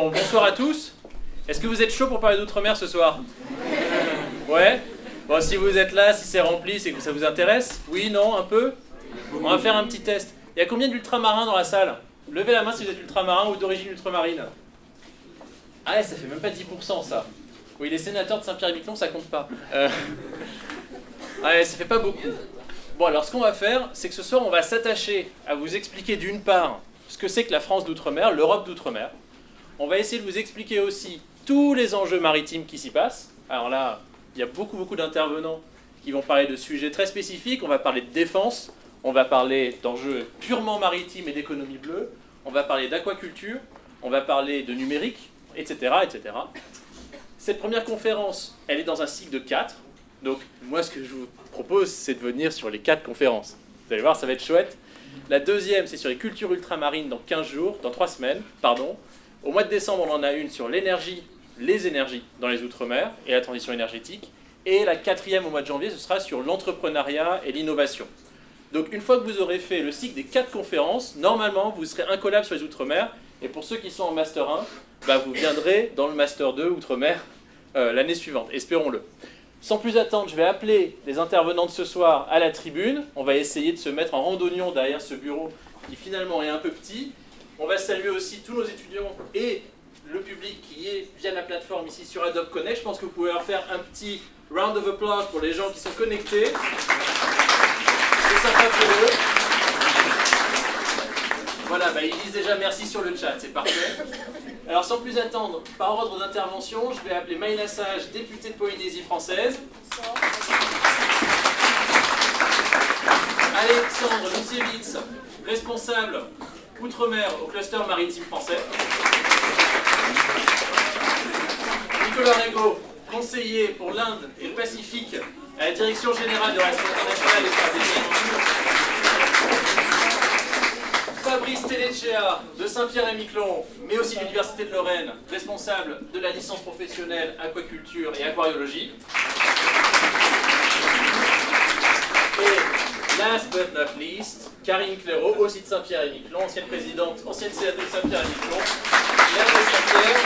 Bon, bonsoir à tous. Est-ce que vous êtes chaud pour parler d'outre-mer ce soir? Ouais? Bon, si vous êtes là, si c'est rempli, c'est que ça vous intéresse? Oui, non, un peu? On va faire un petit test. Il y a combien d'ultramarins dans la salle? Levez la main si vous êtes ultramarin ou d'origine ultramarine. Ah ouais, ça fait même pas 10% ça. Oui, les sénateurs de Saint-Pierre-et-Miquelon, ça compte pas. Ouais, ça fait pas beaucoup. Bon, alors ce qu'on va faire, c'est que ce soir, on va s'attacher à vous expliquer d'une part ce que c'est que la France d'outre-mer, l'Europe d'outre-mer. On va essayer de vous expliquer aussi tous les enjeux maritimes qui s'y passent. Alors là, il y a beaucoup d'intervenants qui vont parler de sujets très spécifiques. On va parler de défense, on va parler d'enjeux purement maritimes et d'économie bleue, on va parler d'aquaculture, on va parler de numérique, etc., etc. Cette première conférence, elle est dans un cycle de 4. Donc moi, ce que je vous propose, c'est de venir sur les 4 conférences. Vous allez voir, ça va être chouette. La deuxième, c'est sur les cultures ultramarines dans 15 jours, dans 3 semaines, pardon. Au mois de décembre, on en a une sur l'énergie, les énergies dans les Outre-mer et la transition énergétique. Et la 4e au mois de janvier, ce sera sur l'entrepreneuriat et l'innovation. Donc une fois que vous aurez fait le cycle des 4 conférences, normalement, vous serez incollable sur les Outre-mer. Et pour ceux qui sont en Master 1, vous viendrez dans le Master 2 Outre-mer l'année suivante, espérons-le. Sans plus attendre, je vais appeler les intervenants de ce soir à la tribune. On va essayer de se mettre en randonnion derrière ce bureau qui finalement est un peu petit. On va saluer aussi tous nos étudiants et le public qui est via la plateforme ici sur Adobe Connect. Je pense que vous pouvez leur faire un petit round of applause pour les gens qui sont connectés. C'est sympa pour eux. Voilà, ils disent déjà merci sur le chat, c'est parfait. Alors sans plus attendre, par ordre d'intervention, je vais appeler Maïna Sage, députée de Polynésie française. Alexandre Lucievitz, responsable Outre-mer au cluster maritime français. Nicolas Rego, conseiller pour l'Inde et le Pacifique à la Direction Générale de Relations Internationales et Stratégiques. Fabrice Telechea de Saint-Pierre-et-Miquelon, mais aussi de l'Université de Lorraine, responsable de la licence professionnelle aquaculture et aquariologie. Et last but not least, Karine Clairaut, aussi de Saint-Pierre-et-Miquelon, ancienne présidente, ancienne sénatrice de Saint-Pierre-et-Miquelon, maire de Saint-Pierre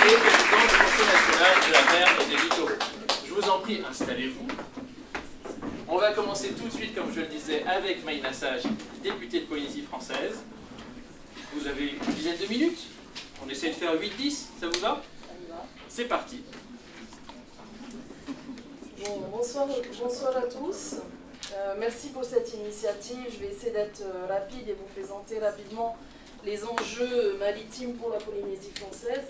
et présidente du Conseil national de la mer et des littoraux. Je vous en prie, installez-vous. On va commencer tout de suite, comme je le disais, avec Maïna Sage, députée de Polynésie française. Vous avez une dizaine de minutes. On essaie de faire 8-10, ça vous va? C'est parti. Bon, bonsoir à tous. Merci pour cette initiative. Je vais essayer d'être rapide et vous présenter rapidement les enjeux maritimes pour la Polynésie française.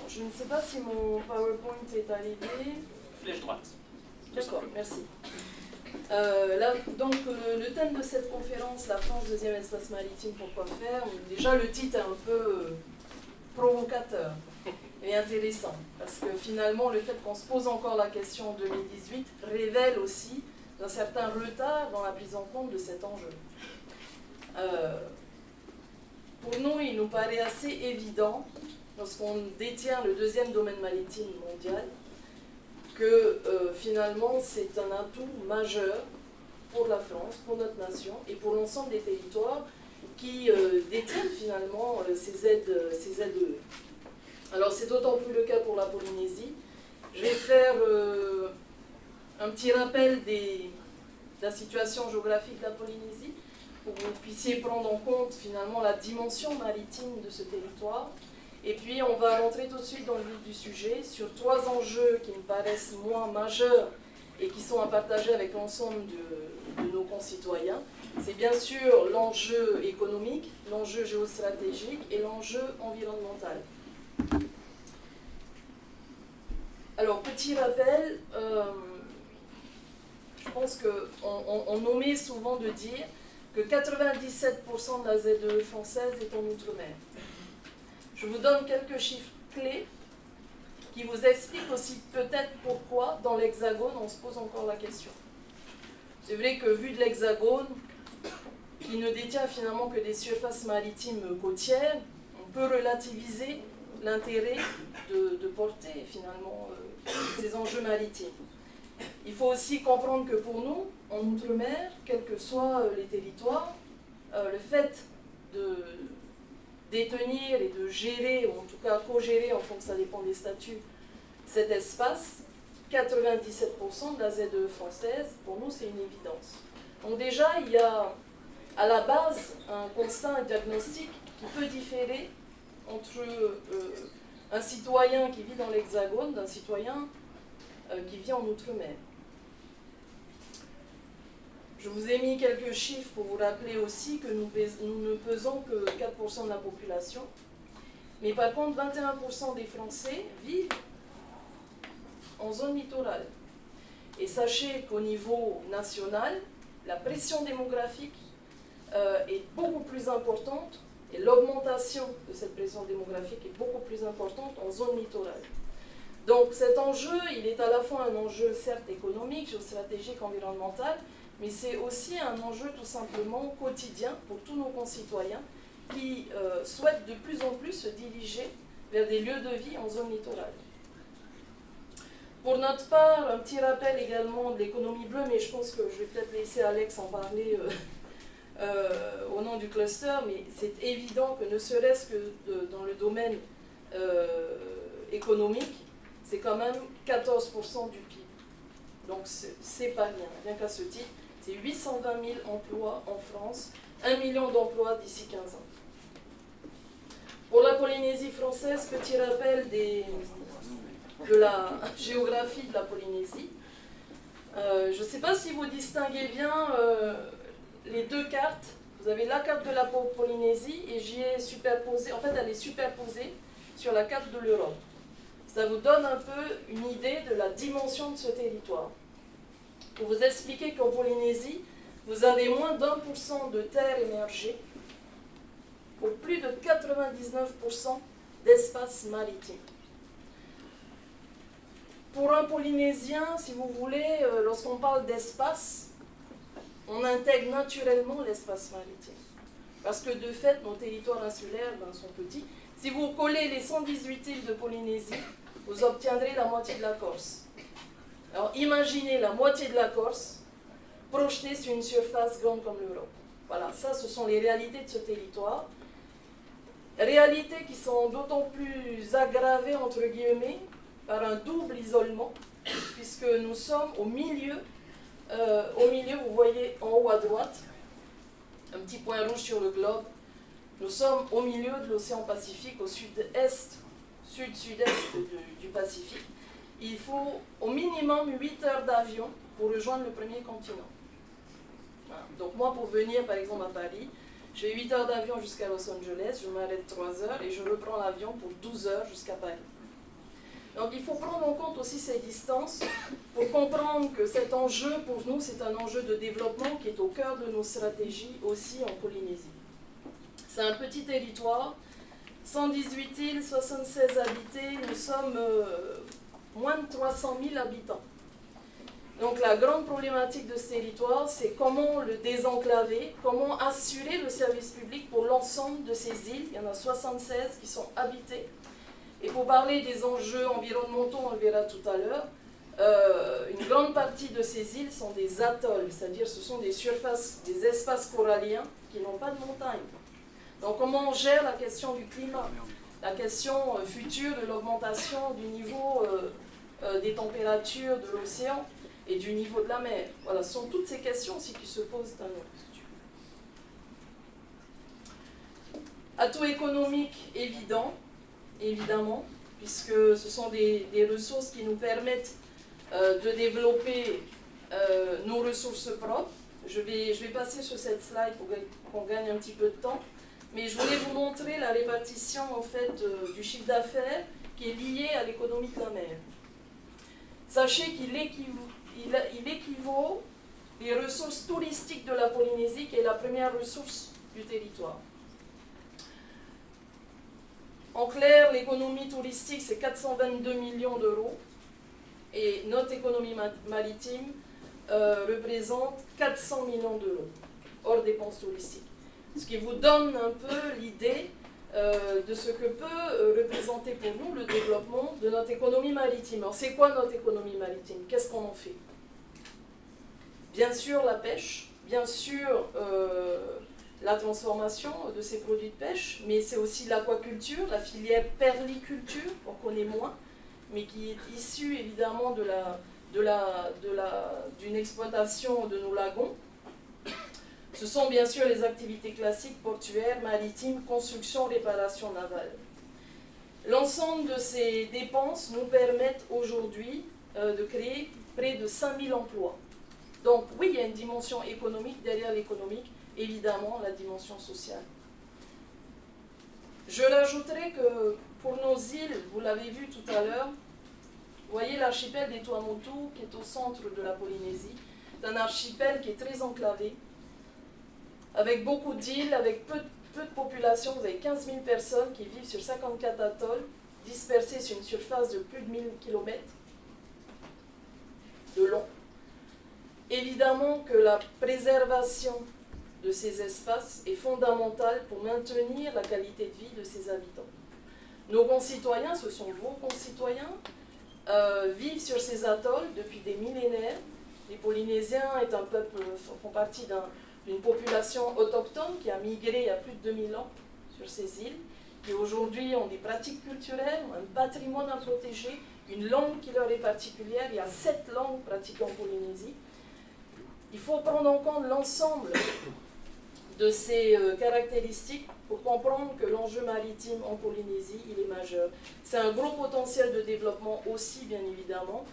Je ne sais pas si mon PowerPoint est arrivé. Flèche droite. D'accord, merci. Donc, le thème de cette conférence, la France, deuxième espace maritime, pourquoi faire? Déjà, le titre est un peu provocateur et intéressant, parce que finalement, le fait qu'on se pose encore la question en 2018 révèle aussi un certain retard dans la prise en compte de cet enjeu. Pour nous, il nous paraît assez évident, lorsqu'on détient le deuxième domaine maritime mondial, que finalement c'est un atout majeur pour la France, pour notre nation et pour l'ensemble des territoires qui détiennent finalement ces aides. Alors c'est d'autant plus le cas pour la Polynésie. Je vais faire un petit rappel de la situation géographique de la Polynésie pour que vous puissiez prendre en compte finalement la dimension maritime de ce territoire. Et puis on va rentrer tout de suite dans le vif du sujet sur 3 enjeux qui me paraissent moins majeurs et qui sont à partager avec l'ensemble de nos concitoyens. C'est bien sûr l'enjeu économique, l'enjeu géostratégique et l'enjeu environnemental. Alors petit rappel, je pense qu'on omet souvent de dire que 97% de la ZEE française est en Outre-mer. Je vous donne quelques chiffres clés qui vous expliquent aussi peut-être pourquoi, dans l'Hexagone, on se pose encore la question. C'est vrai que vu de l'Hexagone, qui ne détient finalement que des surfaces maritimes côtières, on peut relativiser l'intérêt de porter finalement ces enjeux maritimes. Il faut aussi comprendre que pour nous, en Outre-mer, quels que soient les territoires, le fait détenir et de gérer, ou en tout cas co-gérer, en fonction, ça dépend des statuts, cet espace. 97% de la ZEE française, pour nous, c'est une évidence. Donc déjà, il y a à la base un constat, un diagnostic qui peut différer entre un citoyen qui vit dans l'Hexagone d'un citoyen qui vit en Outre-mer. Je vous ai mis quelques chiffres pour vous rappeler aussi que nous ne pesons que 4% de la population, mais par contre 21% des Français vivent en zone littorale. Et sachez qu'au niveau national, la pression démographique est beaucoup plus importante et l'augmentation de cette pression démographique est beaucoup plus importante en zone littorale. Donc cet enjeu, il est à la fois un enjeu certes économique, géostratégique, environnemental, mais c'est aussi un enjeu tout simplement quotidien pour tous nos concitoyens qui souhaitent de plus en plus se diriger vers des lieux de vie en zone littorale. Pour notre part, un petit rappel également de l'économie bleue, mais je pense que je vais peut-être laisser Alex en parler au nom du cluster, mais c'est évident que ne serait-ce que dans le domaine économique, c'est quand même 14% du PIB. Donc c'est pas rien qu'à ce titre, c'est 820 000 emplois en France, 1 million d'emplois d'ici 15 ans. Pour la Polynésie française, petit rappel de la géographie de la Polynésie. Je ne sais pas si vous distinguez bien les deux cartes. Vous avez la carte de la Polynésie et j'y ai superposé, en fait elle est superposée sur la carte de l'Europe. Ça vous donne un peu une idée de la dimension de ce territoire. Pour vous expliquer qu'en Polynésie, vous avez moins d'1% de terres émergées pour plus de 99% d'espace maritime. Pour un Polynésien, si vous voulez, lorsqu'on parle d'espace, on intègre naturellement l'espace maritime. Parce que de fait, nos territoires insulaires sont petits. Si vous collez les 118 îles de Polynésie, vous obtiendrez la moitié de la Corse. Alors imaginez la moitié de la Corse projetée sur une surface grande comme l'Europe. Voilà, ça ce sont les réalités de ce territoire. Réalités qui sont d'autant plus aggravées, entre guillemets, par un double isolement, puisque nous sommes au milieu, vous voyez en haut à droite, un petit point rouge sur le globe, nous sommes au milieu de l'océan Pacifique, au sud-est, sud-sud-est du Pacifique. Il faut au minimum 8 heures d'avion pour rejoindre le premier continent. Voilà. Donc moi, pour venir par exemple à Paris, j'ai 8 heures d'avion jusqu'à Los Angeles, je m'arrête 3 heures et je reprends l'avion pour 12 heures jusqu'à Paris. Donc il faut prendre en compte aussi ces distances pour comprendre que cet enjeu, pour nous, c'est un enjeu de développement qui est au cœur de nos stratégies aussi en Polynésie. C'est un petit territoire, 118 îles, 76 habités, nous sommes moins de 300 000 habitants. Donc la grande problématique de ce territoire, c'est comment le désenclaver, comment assurer le service public pour l'ensemble de ces îles. Il y en a 76 qui sont habitées. Et pour parler des enjeux environnementaux, on le verra tout à l'heure, une grande partie de ces îles sont des atolls, c'est-à-dire ce sont des surfaces, des espaces coralliens qui n'ont pas de montagne. Donc comment on gère la question du climat, la question future de l'augmentation du niveau des températures de l'océan et du niveau de la mer. Voilà, ce sont toutes ces questions aussi qui se posent à nous. Atout économique évident, évidemment, puisque ce sont des ressources qui nous permettent de développer nos ressources propres. Je vais passer sur cette slide pour qu'on gagne un petit peu de temps, mais je voulais vous montrer la répartition en fait du chiffre d'affaires qui est lié à l'économie de la mer. Sachez qu'il équivaut les ressources touristiques de la Polynésie, qui est la première ressource du territoire. En clair, l'économie touristique, c'est 422 millions d'euros et notre économie maritime représente 400 millions d'euros, hors dépenses touristiques. Ce qui vous donne un peu l'idée de ce que peut représenter pour nous le développement de notre économie maritime. Alors, c'est quoi notre économie maritime? Qu'est-ce qu'on en fait? Bien sûr, la pêche, bien sûr, la transformation de ces produits de pêche, mais c'est aussi l'aquaculture, la filière perliculture, on connaît moins, mais qui est issue évidemment d'une exploitation de nos lagons. Ce sont bien sûr les activités classiques portuaires, maritimes, construction, réparation navale. L'ensemble de ces dépenses nous permettent aujourd'hui de créer près de 5000 emplois. Donc oui, il y a une dimension économique, derrière l'économique, évidemment la dimension sociale. Je rajouterai que pour nos îles, vous l'avez vu tout à l'heure, vous voyez l'archipel des Tuamotu qui est au centre de la Polynésie. C'est un archipel qui est très enclavé, avec beaucoup d'îles, avec peu de population. Vous avez 15 000 personnes qui vivent sur 54 atolls, dispersées sur une surface de plus de 1000 km de long. Évidemment que la préservation de ces espaces est fondamentale pour maintenir la qualité de vie de ces habitants. Nos concitoyens, ce sont vos concitoyens, vivent sur ces atolls depuis des millénaires. Les Polynésiens font partie d'une population autochtone qui a migré il y a plus de 2000 ans sur ces îles, qui aujourd'hui ont des pratiques culturelles, un patrimoine à protéger, une langue qui leur est particulière. Il y a 7 langues pratiquées en Polynésie. Il faut prendre en compte l'ensemble de ces caractéristiques pour comprendre que l'enjeu maritime en Polynésie, il est majeur. C'est un gros potentiel de développement aussi, bien évidemment.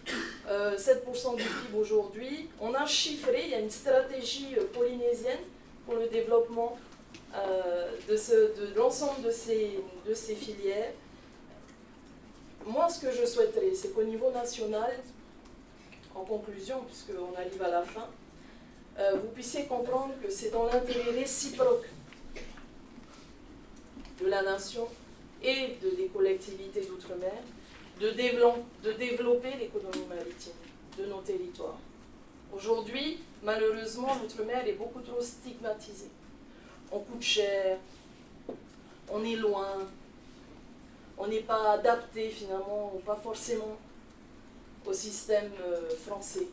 7% du PIB aujourd'hui. On a chiffré, il y a une stratégie polynésienne pour le développement de l'ensemble de ces filières. Moi, ce que je souhaiterais, c'est qu'au niveau national, en conclusion, puisqu'on arrive à la fin, vous puissiez comprendre que c'est dans l'intérêt réciproque de la nation et des collectivités d'outre-mer de développer l'économie maritime de nos territoires. Aujourd'hui, malheureusement, l'outre-mer est beaucoup trop stigmatisé. On coûte cher, on est loin, on n'est pas adapté finalement, ou pas forcément au système français,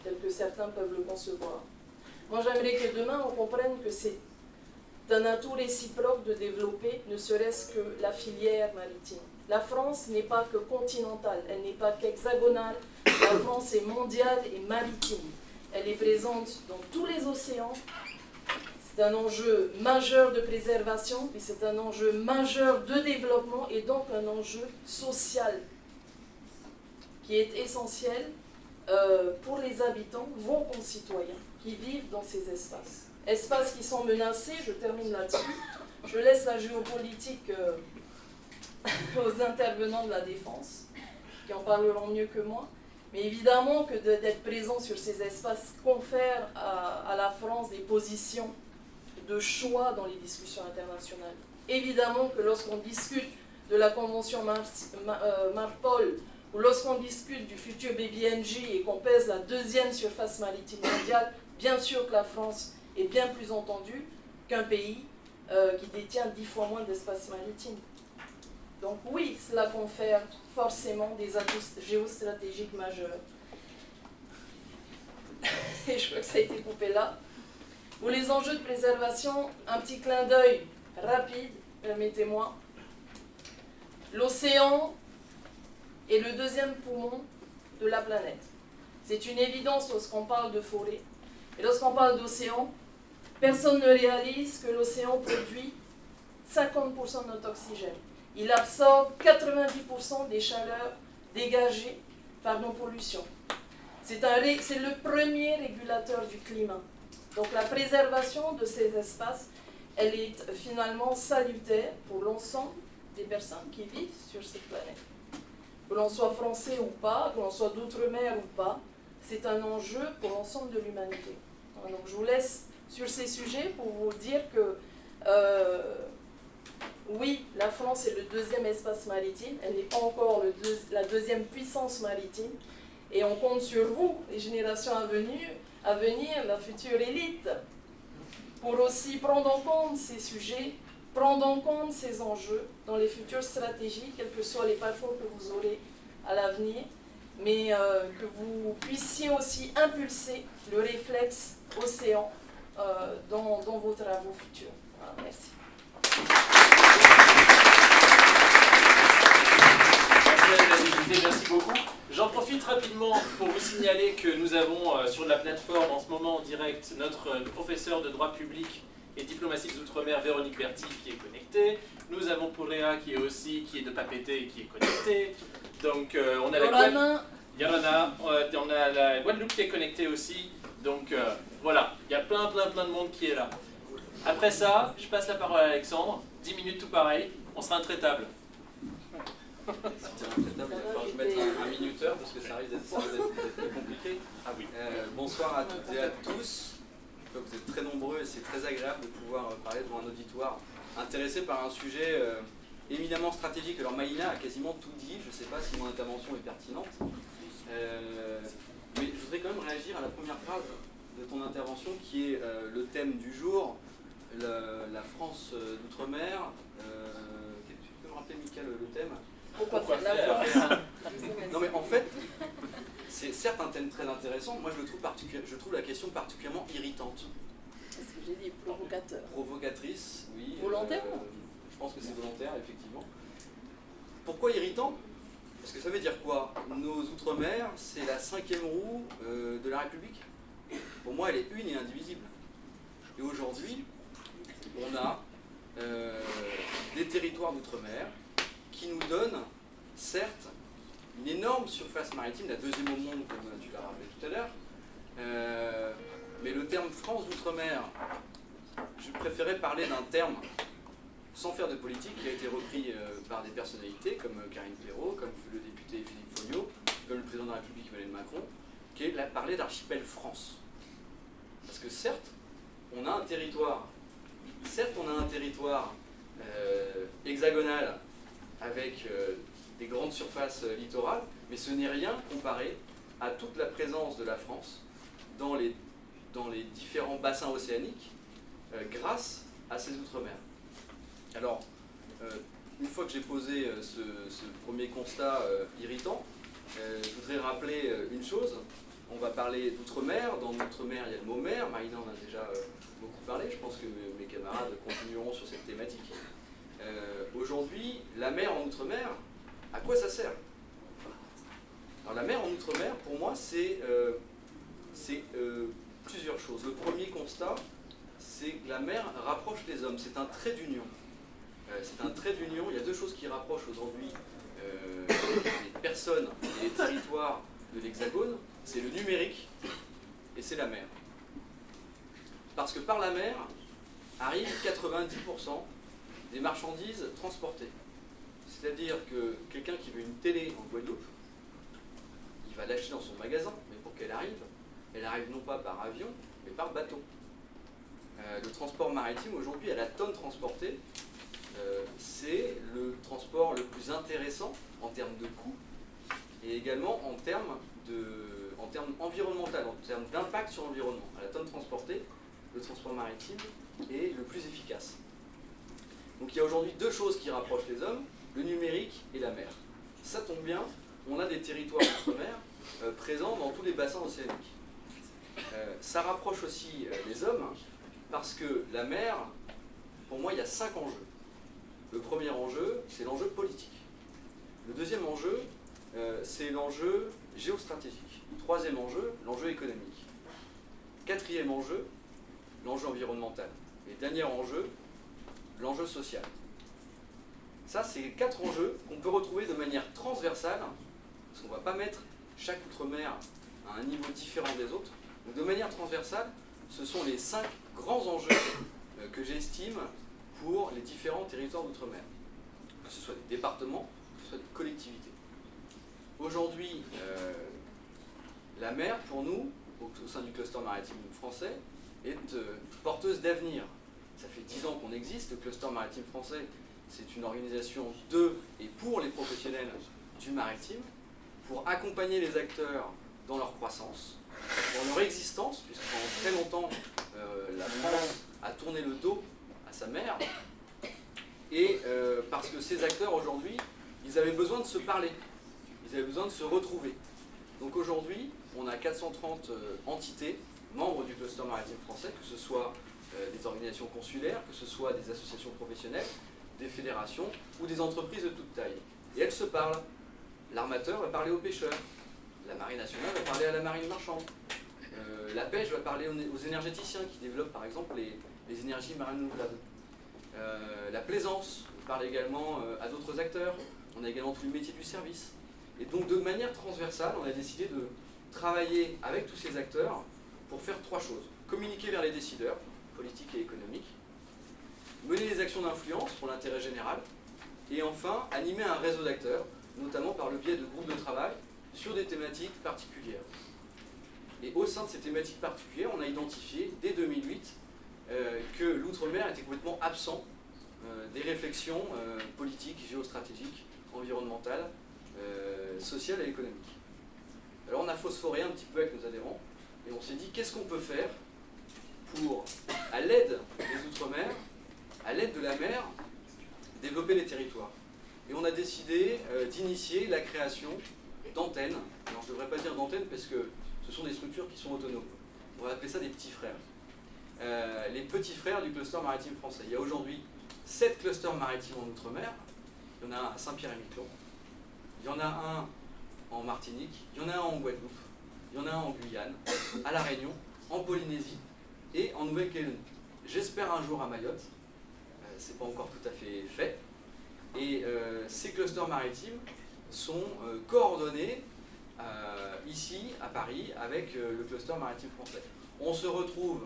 tel que certains peuvent le concevoir. Moi, j'aimerais que demain, on comprenne que c'est un atout réciproque de développer, ne serait-ce que la filière maritime. La France n'est pas que continentale, elle n'est pas qu'hexagonale, la France est mondiale et maritime. Elle est présente dans tous les océans. C'est un enjeu majeur de préservation, mais c'est un enjeu majeur de développement et donc un enjeu social qui est essentiel pour les habitants, vos concitoyens, qui vivent dans ces espaces. Espaces qui sont menacés, je termine là-dessus. Je laisse la géopolitique aux intervenants de la défense, qui en parleront mieux que moi. Mais évidemment que d'être présent sur ces espaces confère à la France des positions de choix dans les discussions internationales. Évidemment que lorsqu'on discute de la convention Marpol, ou lorsqu'on discute du futur BBNJ et qu'on pèse la 2e surface maritime mondiale, bien sûr que la France est bien plus entendue qu'un pays qui détient 10 fois moins d'espace maritime. Donc oui, cela confère forcément des atouts géostratégiques majeurs. Et je crois que ça a été coupé là. Pour les enjeux de préservation, un petit clin d'œil rapide, permettez-moi. L'océan est le 2e poumon de la planète. C'est une évidence lorsqu'on parle de forêt. Et lorsqu'on parle d'océan, personne ne réalise que l'océan produit 50% de notre oxygène. Il absorbe 90% des chaleurs dégagées par nos pollutions. C'est le premier régulateur du climat. Donc la préservation de ces espaces, elle est finalement salutaire pour l'ensemble des personnes qui vivent sur cette planète. Que l'on soit français ou pas, que l'on soit d'outre-mer ou pas, c'est un enjeu pour l'ensemble de l'humanité. Donc je vous laisse sur ces sujets pour vous dire que oui, la France est le 2e espace maritime, elle n'est pas encore la 2e puissance maritime, et on compte sur vous, les générations à venir, la future élite, pour aussi prendre en compte ces sujets, prendre en compte ces enjeux dans les futures stratégies, quels que soient les parcours que vous aurez à l'avenir, mais que vous puissiez aussi impulser le réflexe océan dans vos travaux futurs. Voilà, merci. Merci beaucoup. J'en profite rapidement pour vous signaler que nous avons sur la plateforme en ce moment en direct notre professeur de droit public et diplomatie des Outre-mer, Véronique Berti, qui est connectée. Nous avons Pauléa qui est de Papété et qui est connectée. Donc on a Yorana, on a la Guadeloupe qui est connectée aussi. Donc voilà, il y a plein de monde qui est là. Après ça, je passe la parole à Alexandre. 10 minutes tout pareil, on sera intraitable. Si tu es intraitable, il va falloir se mettre un minuteur parce que ça risque d'être plus compliqué. Ah oui. Bonsoir à toutes et à tous. Je vois que vous êtes très nombreux et c'est très agréable de pouvoir parler devant un auditoire intéressé par un sujet éminemment stratégique. Alors Maïna a quasiment tout dit, je ne sais pas si mon intervention est pertinente. Mais je voudrais quand même réagir à la première phrase de ton intervention qui est le thème du jour, la France d'outre-mer. Tu peux me rappeler, Mickaël, le thème? Pourquoi faire? Non mais en fait, c'est certes un thème très intéressant, moi je trouve la question particulièrement irritante. C'est ce que j'ai dit, provocateur. Provocatrice, oui. Volontaire? Je pense que c'est volontaire, effectivement. Pourquoi irritant? Parce que ça veut dire quoi? Nos outre-mer, c'est la 5e roue de la République. Pour moi, elle est une et indivisible. Et aujourd'hui, on a des territoires d'outre-mer qui nous donnent, certes, une énorme surface maritime, la 2e au monde, comme tu l'as rappelé tout à l'heure. Mais le terme France d'outre-mer, je préférais parler d'un terme, sans faire de politique, qui a été repris par des personnalités comme Karine Perrault, comme le député Philippe Folliot, comme le président de la République Emmanuel Macron, qui est parler d'archipel France. Parce que certes, on a un territoire hexagonal avec des grandes surfaces littorales, mais ce n'est rien comparé à toute la présence de la France dans les différents bassins océaniques grâce à ces outre-mer. Alors, une fois que j'ai posé ce premier constat irritant, je voudrais rappeler une chose. On va parler d'outre-mer. Dans l'outre-mer, il y a le mot mer. Marina en a déjà beaucoup parlé. Je pense que mes camarades continueront sur cette thématique. Aujourd'hui, la mer en outre-mer, à quoi ça sert? Alors la mer en outre-mer, pour moi, c'est plusieurs choses. Le premier constat, c'est que la mer rapproche les hommes. C'est un trait d'union. C'est un trait d'union. Il y a deux choses qui rapprochent aujourd'hui les personnes et les territoires de l'Hexagone. C'est le numérique et c'est la mer. Parce que par la mer arrivent 90% des marchandises transportées. C'est-à-dire que quelqu'un qui veut une télé en Guadeloupe, il va l'acheter dans son magasin, mais pour qu'elle arrive, elle arrive non pas par avion, mais par bateau. Le transport maritime aujourd'hui, à la tonne transportée, c'est le transport le plus intéressant en termes de coût et également en termes environnementaux, en termes d'impact sur l'environnement. À la tonne transportée, le transport maritime est le plus efficace. Donc il y a aujourd'hui deux choses qui rapprochent les hommes, le numérique et la mer. Ça tombe bien, on a des territoires d'outre-mer présents dans tous les bassins océaniques. Ça rapproche aussi les hommes parce que la mer, pour moi, il y a 5 enjeux. Le premier enjeu, c'est l'enjeu politique. Le deuxième enjeu, c'est l'enjeu géostratégique. Troisième enjeu, l'enjeu économique. Quatrième enjeu, l'enjeu environnemental. Et dernier enjeu, l'enjeu social. Ça, c'est les 4 enjeux qu'on peut retrouver de manière transversale, parce qu'on ne va pas mettre chaque outre-mer à un niveau différent des autres. Donc de manière transversale, ce sont les 5 grands enjeux que j'estime pour les différents territoires d'outre-mer. Que ce soit des départements, que ce soit des collectivités. Aujourd'hui, la mer, pour nous, au sein du cluster maritime français, est porteuse d'avenir. Ça fait 10 ans qu'on existe. Le cluster maritime français, c'est une organisation de et pour les professionnels du maritime, pour accompagner les acteurs dans leur croissance, dans leur existence, puisque pendant très longtemps, la France a tourné le dos à sa mer, et parce que ces acteurs aujourd'hui, ils avaient besoin de se parler, ils avaient besoin de se retrouver. Donc aujourd'hui, on a 430 entités, membres du cluster maritime français, que ce soit des organisations consulaires, que ce soit des associations professionnelles, des fédérations ou des entreprises de toute taille. Et elles se parlent. L'armateur va parler aux pêcheurs, la marine nationale va parler à la marine marchande, la pêche va parler aux énergéticiens qui développent par exemple les énergies marines renouvelables. La plaisance parle également à d'autres acteurs. On a également tout le métier du service. Et donc de manière transversale, on a décidé de travailler avec tous ces acteurs pour faire trois choses. Communiquer vers les décideurs, politiques et économiques, mener des actions d'influence pour l'intérêt général, et enfin animer un réseau d'acteurs, notamment par le biais de groupes de travail sur des thématiques particulières. Et au sein de ces thématiques particulières, on a identifié dès 2008 que l'outre-mer était complètement absent des réflexions politiques, géostratégiques, environnementales, sociales et économiques. Alors on a phosphoré un petit peu avec nos adhérents et on s'est dit qu'est-ce qu'on peut faire pour, à l'aide des outre-mer, à l'aide de la mer, développer les territoires. Et on a décidé d'initier la création d'antennes. Alors je ne devrais pas dire d'antennes parce que ce sont des structures qui sont autonomes. On va appeler ça des petits frères. Les petits frères du cluster maritime français. Il y a aujourd'hui 7 clusters maritimes en Outre-mer. Il y en a un à Saint-Pierre-et-Miquelon. Il y en a un en Martinique. Il y en a un en Guadeloupe. Il y en a un en Guyane, à La Réunion, en Polynésie et en Nouvelle-Calédonie. J'espère un jour à Mayotte. C'est pas encore tout à fait fait. Et ces clusters maritimes sont coordonnés ici, à Paris, avec le cluster maritime français. On se retrouve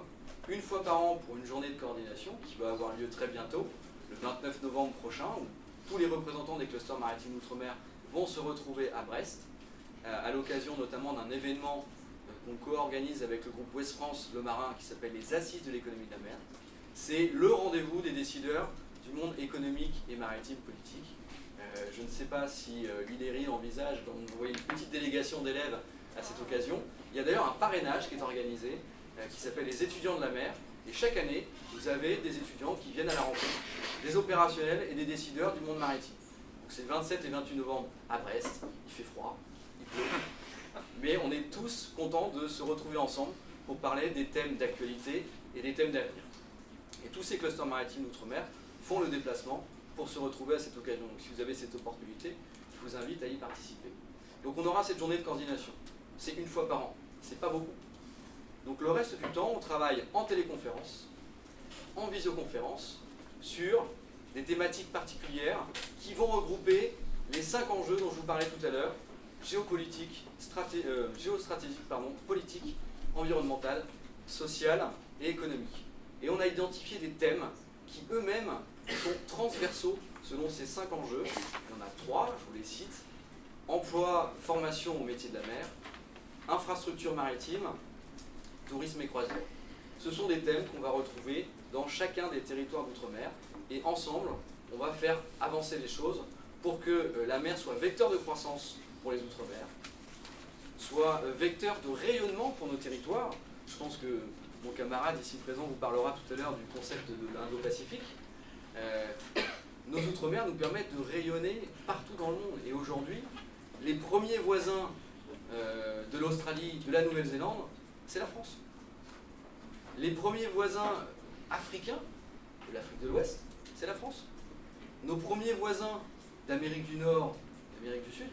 une fois par an pour une journée de coordination qui va avoir lieu très bientôt, le 29 novembre prochain, où tous les représentants des clusters maritimes d'outre-mer vont se retrouver à Brest, à l'occasion notamment d'un événement qu'on co-organise avec le groupe Ouest France Le Marin qui s'appelle les Assises de l'économie de la mer. C'est le rendez-vous des décideurs du monde économique et maritime politique. Je ne sais pas si l'IDERI envisage d'envoyer une petite délégation d'élèves à cette occasion. Il y a d'ailleurs un parrainage qui est organisé, qui s'appelle les étudiants de la mer. Et chaque année, vous avez des étudiants qui viennent à la rencontre des opérationnels et des décideurs du monde maritime. Donc c'est le 27 et 28 novembre à Brest. Il fait froid, il pleut. Mais on est tous contents de se retrouver ensemble pour parler des thèmes d'actualité et des thèmes d'avenir. Et tous ces clusters maritimes d'outre-mer font le déplacement pour se retrouver à cette occasion. Donc si vous avez cette opportunité, je vous invite à y participer. Donc on aura cette journée de coordination. C'est une fois par an. C'est pas beaucoup. Donc le reste du temps, on travaille en téléconférence, en visioconférence, sur des thématiques particulières qui vont regrouper les 5 enjeux dont je vous parlais tout à l'heure: géopolitique, géostratégique, politique, environnementale, sociale et économique. Et on a identifié des thèmes qui eux-mêmes sont transversaux selon ces 5 enjeux. Il y en a 3, je vous les cite: emploi, formation au métier de la mer, infrastructure maritime, tourisme et croisière. Ce sont des thèmes qu'on va retrouver dans chacun des territoires d'outre-mer et ensemble, on va faire avancer les choses pour que la mer soit vecteur de croissance pour les outre-mer, soit vecteur de rayonnement pour nos territoires. Je pense que mon camarade ici présent vous parlera tout à l'heure du concept de l'Indo-Pacifique. Nos outre-mer nous permettent de rayonner partout dans le monde. Et aujourd'hui, les premiers voisins de l'Australie, de la Nouvelle-Zélande, c'est la France. Les premiers voisins africains de l'Afrique de l'Ouest, c'est la France. Nos premiers voisins d'Amérique du Nord, d'Amérique du Sud,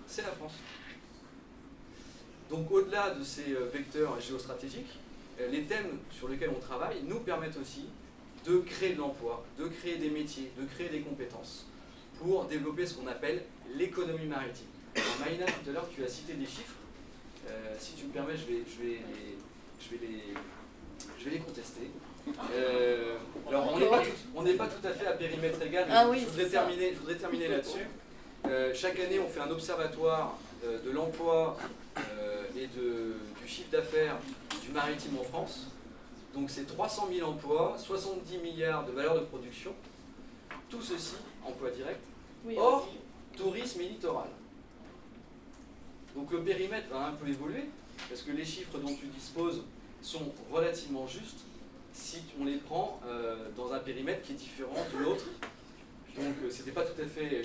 c'est la France. Donc au-delà de ces vecteurs géostratégiques, les thèmes sur lesquels on travaille nous permettent aussi de créer de l'emploi, de créer des métiers, de créer des compétences pour développer ce qu'on appelle l'économie maritime. Alors Maïna, tout à l'heure, tu as cité des chiffres. Si tu me permets, je vais les contester. Alors on n'est pas tout à fait à périmètre égal, mais je voudrais terminer là-dessus. Chaque année, on fait un observatoire de l'emploi et du chiffre d'affaires du maritime en France. Donc c'est 300 000 emplois, 70 milliards de valeur de production. Tout ceci, emploi direct, hors tourisme et littoral. Donc le périmètre va un peu évoluer, parce que les chiffres dont tu disposes sont relativement justes si on les prend dans un périmètre qui est différent de l'autre. Donc c'était pas tout à fait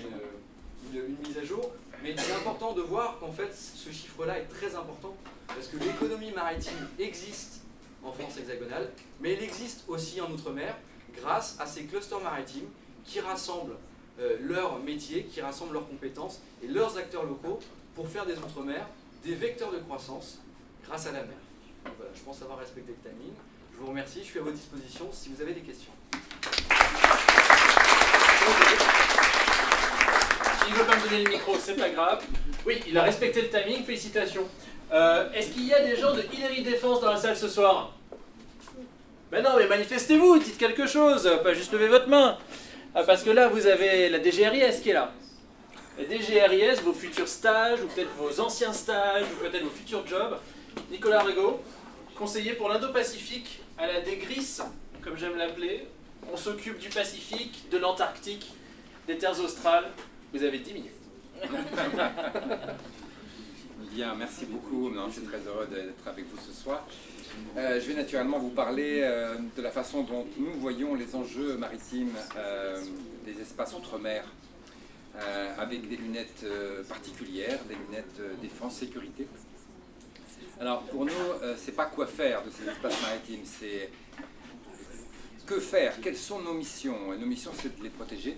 une mise à jour, mais c'est important de voir qu'en fait ce chiffre-là est très important, parce que l'économie maritime existe en France hexagonale, mais il existe aussi en Outre-mer grâce à ces clusters maritimes qui rassemblent leurs métiers, qui rassemblent leurs compétences et leurs acteurs locaux pour faire des Outre-mer des vecteurs de croissance grâce à la mer. Donc voilà, je pense avoir respecté le timing. Je vous remercie, je suis à votre disposition si vous avez des questions. S'il ne veut pas me donner le micro, c'est pas grave. Oui, il a respecté le timing, félicitations. Est-ce qu'il y a des gens de Hillary Défense dans la salle ce soir? Ben non, mais manifestez-vous, dites quelque chose, pas juste lever votre main. Parce que là, vous avez la DGRIS qui est là. La DGRIS, vos futurs stages, ou peut-être vos anciens stages, ou peut-être vos futurs jobs. Nicolas Rego, conseiller pour l'Indo-Pacifique à la DGRIS, comme j'aime l'appeler. On s'occupe du Pacifique, de l'Antarctique, des terres australes. Vous avez 10 minutes. Bien, merci beaucoup. Je suis très heureux d'être avec vous ce soir. Je vais naturellement vous parler de la façon dont nous voyons les enjeux maritimes des espaces outre-mer avec des lunettes particulières, des lunettes défense-sécurité. Alors pour nous, c'est pas quoi faire de ces espaces maritimes, c'est que faire, quelles sont nos missions. Nos missions, c'est de les protéger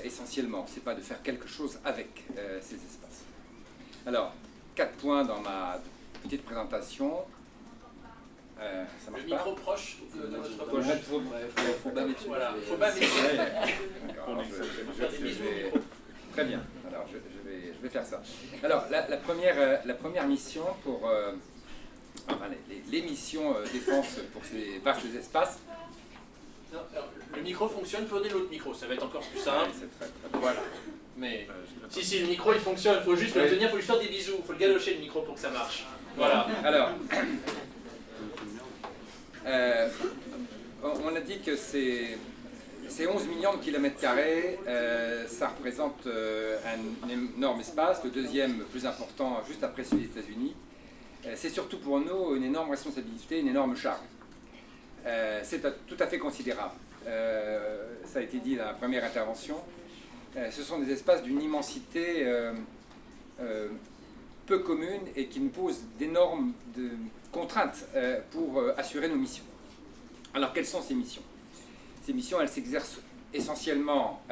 essentiellement, c'est pas de faire quelque chose avec ces espaces. Alors, 4 points dans ma petite présentation. Ça marche Le pas. micro proche de votre Faut poche. mettre faut pas mettre- Voilà, faut pas mettre. D'accord, alors très bien, alors je vais faire ça. Alors la première mission pour enfin, les missions défense pour ces vastes espaces. Non, alors, le micro fonctionne, prenez l'autre micro, ça va être encore plus simple. C'est très bien. Voilà. Mais si le micro il fonctionne, il faut juste le tenir, il faut lui faire des bisous, il faut le galocher le micro pour que ça marche. Voilà. Alors, on a dit que c'est 11 millions de kilomètres carrés, ça représente un énorme espace, le deuxième plus important juste après celui des États-Unis. C'est surtout pour nous une énorme responsabilité, une énorme charge. C'est tout à fait considérable. Ça a été dit dans la première intervention. Ce sont des espaces d'une immensité peu commune et qui nous posent d'énormes contraintes pour assurer nos missions. Alors, quelles sont ces missions? Ces missions, elles s'exercent essentiellement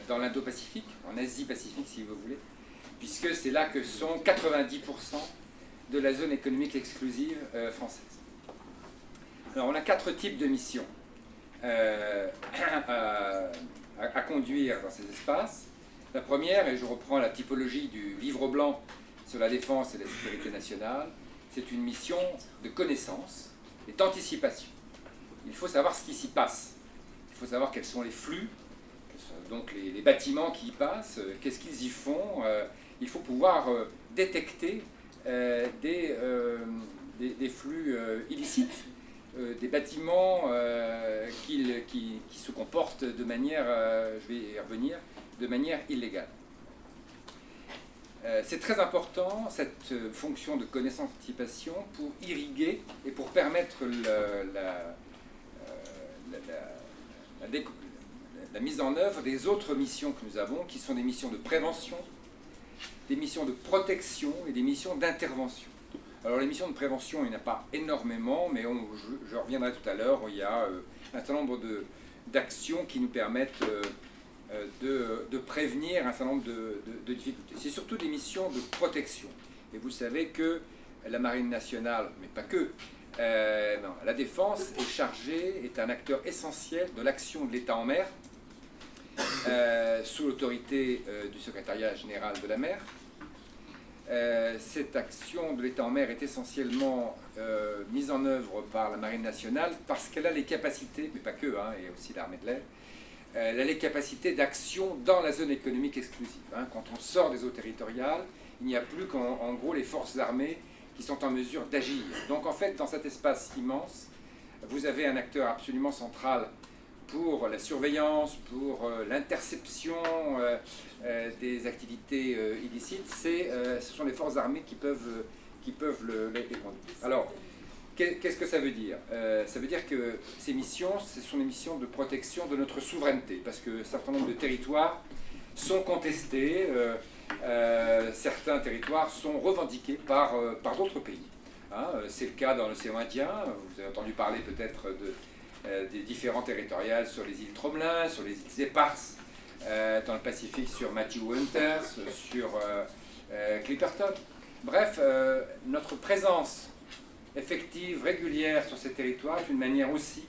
dans l'Indo-Pacifique, en Asie-Pacifique si vous voulez, puisque c'est là que sont 90% de la zone économique exclusive française. Alors, on a 4 types de missions à conduire dans ces espaces. La première, et je reprends la typologie du livre blanc sur la défense et la sécurité nationale, c'est une mission de connaissance et d'anticipation. Il faut savoir ce qui s'y passe. Il faut savoir quels sont les flux, donc les bâtiments qui y passent, qu'est-ce qu'ils y font. Il faut pouvoir détecter des flux illicites, des bâtiments qui se comportent de manière, je vais y revenir, de manière illégale. C'est très important, cette fonction de connaissance-anticipation, pour irriguer et pour permettre la mise en œuvre des autres missions que nous avons, qui sont des missions de prévention, des missions de protection et des missions d'intervention. Alors les missions de prévention, il n'y en a pas énormément, mais je reviendrai tout à l'heure, il y a un certain nombre d'actions qui nous permettent de prévenir un certain nombre de difficultés. C'est surtout des missions de protection. Et vous savez que la Marine nationale, mais pas que, la défense est un acteur essentiel de l'action de l'État en mer, sous l'autorité du secrétariat général de la mer. Cette action de l'État en mer est essentiellement mise en œuvre par la Marine nationale parce qu'elle a les capacités, mais pas que, et aussi l'armée de l'air, elle a les capacités d'action dans la zone économique exclusive. Quand on sort des eaux territoriales, il n'y a plus qu'en gros les forces armées qui sont en mesure d'agir. Donc en fait, dans cet espace immense, vous avez un acteur absolument central pour la surveillance, pour l'interception des activités illicites. Ce sont les forces armées qui peuvent les conduire. Alors, qu'est-ce que ça veut dire? Ça veut dire que ces missions, ce sont des missions de protection de notre souveraineté, parce que un certain nombre de territoires sont contestés, certains territoires sont revendiqués par d'autres pays. hein. C'est le cas dans l'océan Indien. Vous avez entendu parler peut-être des différends territoriales sur les îles Tromelin, sur les îles Éparses, dans le Pacifique sur Matthew Winters, sur Clipperton. Bref, notre présence effective, régulière sur ces territoires est une manière aussi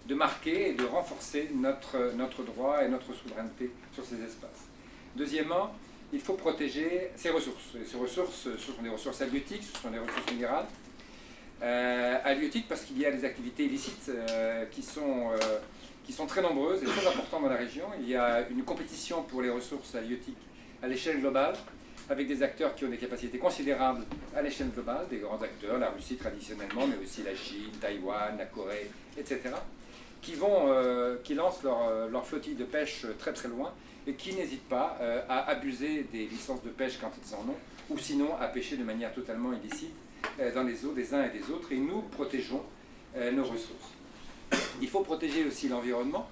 de marquer et de renforcer notre droit et notre souveraineté sur ces espaces. Deuxièmement, il faut protéger ces ressources. Et ces ressources, ce sont des ressources halieutiques, ce sont des ressources minérales. Halieutiques parce qu'il y a des activités illicites qui sont très nombreuses et très importantes dans la région. Il y a une compétition pour les ressources halieutiques à l'échelle globale, avec des acteurs qui ont des capacités considérables à l'échelle globale, des grands acteurs, la Russie traditionnellement, mais aussi la Chine, Taïwan, la Corée, etc., qui lancent leur flottille de pêche très très loin et qui n'hésitent pas à abuser des licences de pêche quand ils en ont, ou sinon à pêcher de manière totalement illicite dans les eaux des uns et des autres, et nous protégeons nos ressources. Il faut protéger aussi l'environnement.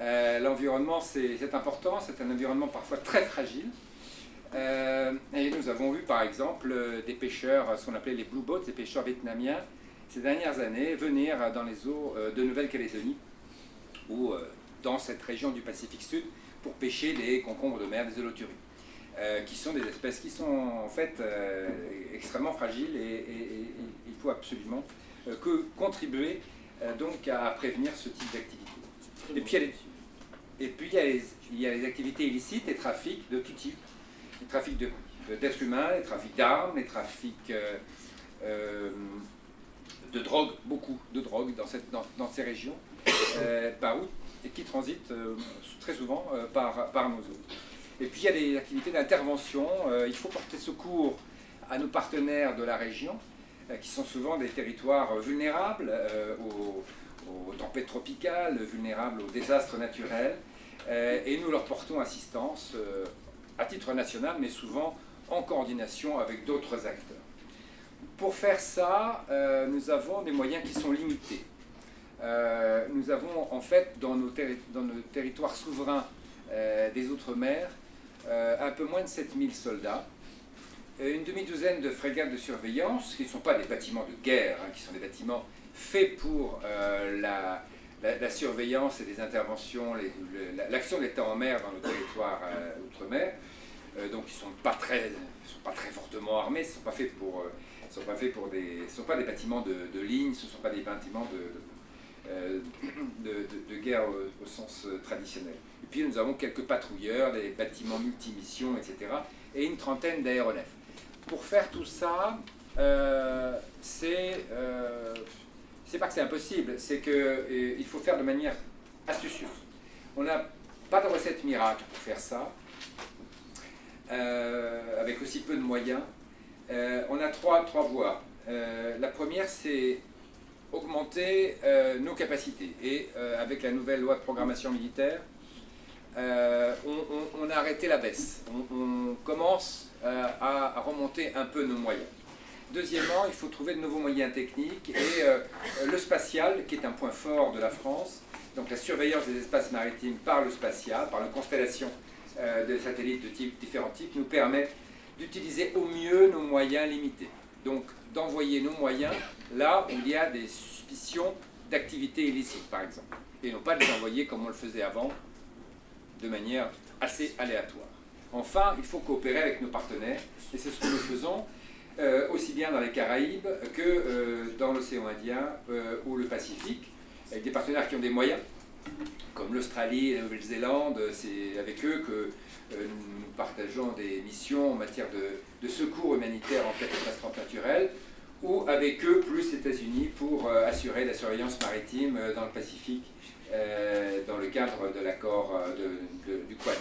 L'environnement, c'est important, c'est un environnement parfois très fragile. Et nous avons vu par exemple des pêcheurs, ce qu'on appelait les blue boats, des pêcheurs vietnamiens, ces dernières années, venir dans les eaux de Nouvelle-Calédonie ou dans cette région du Pacifique Sud pour pêcher des concombres de mer, des holoturies, qui sont des espèces qui sont en fait extrêmement fragiles et il faut absolument contribuer donc à prévenir ce type d'activité. Et puis il y a les activités illicites, les trafics de tout type. Les trafics d'êtres humains, les trafics d'armes, les trafics de drogue, beaucoup de drogue dans ces régions, par où, et qui transitent très souvent par nos eaux. Et puis il y a les activités d'intervention. Il faut porter secours à nos partenaires de la région, qui sont souvent des territoires vulnérables aux tempêtes tropicales, vulnérables aux désastres naturels, et nous leur portons assistance à titre national, mais souvent en coordination avec d'autres acteurs. Pour faire ça, nous avons des moyens qui sont limités. Nous avons en fait dans nos territoires souverains des Outre-mer un peu moins de 7000 soldats, une demi-douzaine de frégates de surveillance, qui ne sont pas des bâtiments de guerre, qui sont des bâtiments faits pour la surveillance et les interventions, l'action de l'État en mer dans nos territoires outre-mer. Donc ils ne sont pas très fortement armés, ce ne sont pas faits ce sont pas des bâtiments de ligne, ce ne sont pas des bâtiments de guerre au sens traditionnel. Et puis nous avons quelques patrouilleurs, des bâtiments multimissions, etc. et une trentaine d'aéronefs. Pour faire tout ça, c'est pas que c'est impossible, c'est qu'il faut faire de manière astucieuse. On n'a pas de recette miracle pour faire ça, avec aussi peu de moyens. On a trois voies. La première, c'est augmenter nos capacités. Et avec la nouvelle loi de programmation militaire, on a arrêté la baisse. On commence à remonter un peu nos moyens. Deuxièmement, il faut trouver de nouveaux moyens techniques et le spatial, qui est un point fort de la France, donc la surveillance des espaces maritimes par le spatial, par la constellation de satellites de différents types, nous permet d'utiliser au mieux nos moyens limités. Donc d'envoyer nos moyens là où il y a des suspicions d'activités illicites, par exemple, et non pas de les envoyer comme on le faisait avant, de manière assez aléatoire. Enfin, il faut coopérer avec nos partenaires, et c'est ce que nous faisons, aussi bien dans les Caraïbes que dans l'océan Indien ou le Pacifique, avec des partenaires qui ont des moyens, comme l'Australie et la Nouvelle-Zélande. C'est avec eux que nous partageons des missions en matière de secours humanitaire en cas de catastrophe naturelle, ou avec eux, plus les États-Unis, pour assurer la surveillance maritime dans le Pacifique, dans le cadre de l'accord du Quad.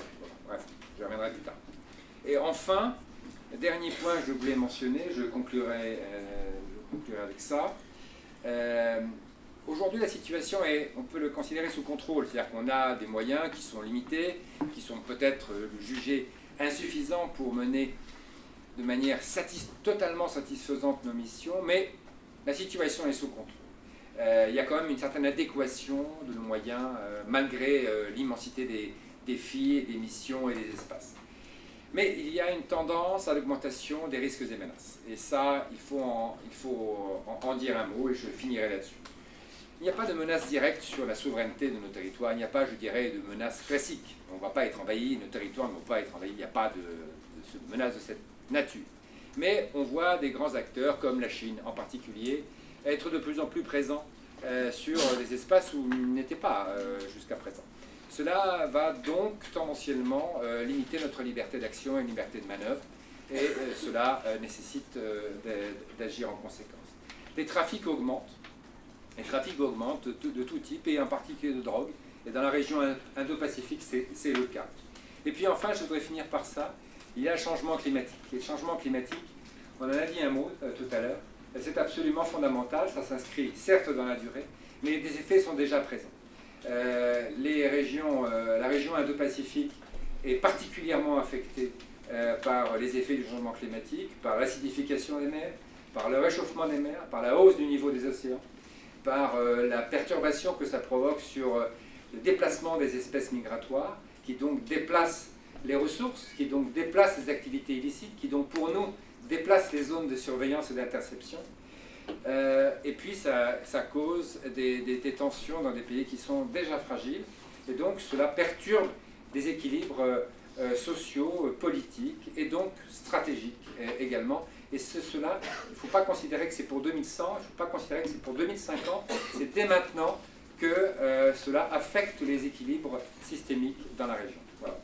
Bref, je reviendrai plus tard. Et enfin, dernier point que je voulais mentionner, je conclurai avec ça. Aujourd'hui, la situation est, on peut le considérer sous contrôle, c'est-à-dire qu'on a des moyens qui sont limités, qui sont peut-être jugés insuffisants pour mener de manière totalement satisfaisante nos missions, mais la situation est sous contrôle. Il y a quand même une certaine adéquation de nos moyens, malgré l'immensité des défis, et des missions et des espaces. Mais il y a une tendance à l'augmentation des risques et menaces. Et ça, il faut en dire un mot, et je finirai là-dessus. Il n'y a pas de menace directe sur la souveraineté de nos territoires, il n'y a pas, je dirais, de menace classique. On ne va pas être envahi, nos territoires ne vont pas être envahis, il n'y a pas de menace de cette nature. Mais on voit des grands acteurs, comme la Chine en particulier, être de plus en plus présents sur des espaces où ils n'étaient pas jusqu'à présent. Cela va donc tendanciellement limiter notre liberté d'action et liberté de manœuvre, et cela nécessite d'agir en conséquence. Les trafics augmentent de tout type, et en particulier de drogue, et dans la région Indo-Pacifique, c'est le cas. Et puis enfin, je voudrais finir par ça, il y a le changement climatique. Et le changement climatique, on en a dit un mot tout à l'heure, c'est absolument fondamental, ça s'inscrit certes dans la durée, mais des effets sont déjà présents. La région Indo-Pacifique est particulièrement affectée par les effets du changement climatique, par l'acidification des mers, par le réchauffement des mers, par la hausse du niveau des océans, par la perturbation que ça provoque sur le déplacement des espèces migratoires, qui donc déplacent les ressources, qui donc déplacent les activités illicites, qui donc pour nous déplacent les zones de surveillance et d'interception. Et puis ça cause des tensions dans des pays qui sont déjà fragiles, et donc cela perturbe des équilibres sociaux, politiques et donc stratégiques également. Et cela, il ne faut pas considérer que c'est pour 2100, il ne faut pas considérer que c'est pour 2050, c'est dès maintenant que cela affecte les équilibres systémiques dans la région. Voilà.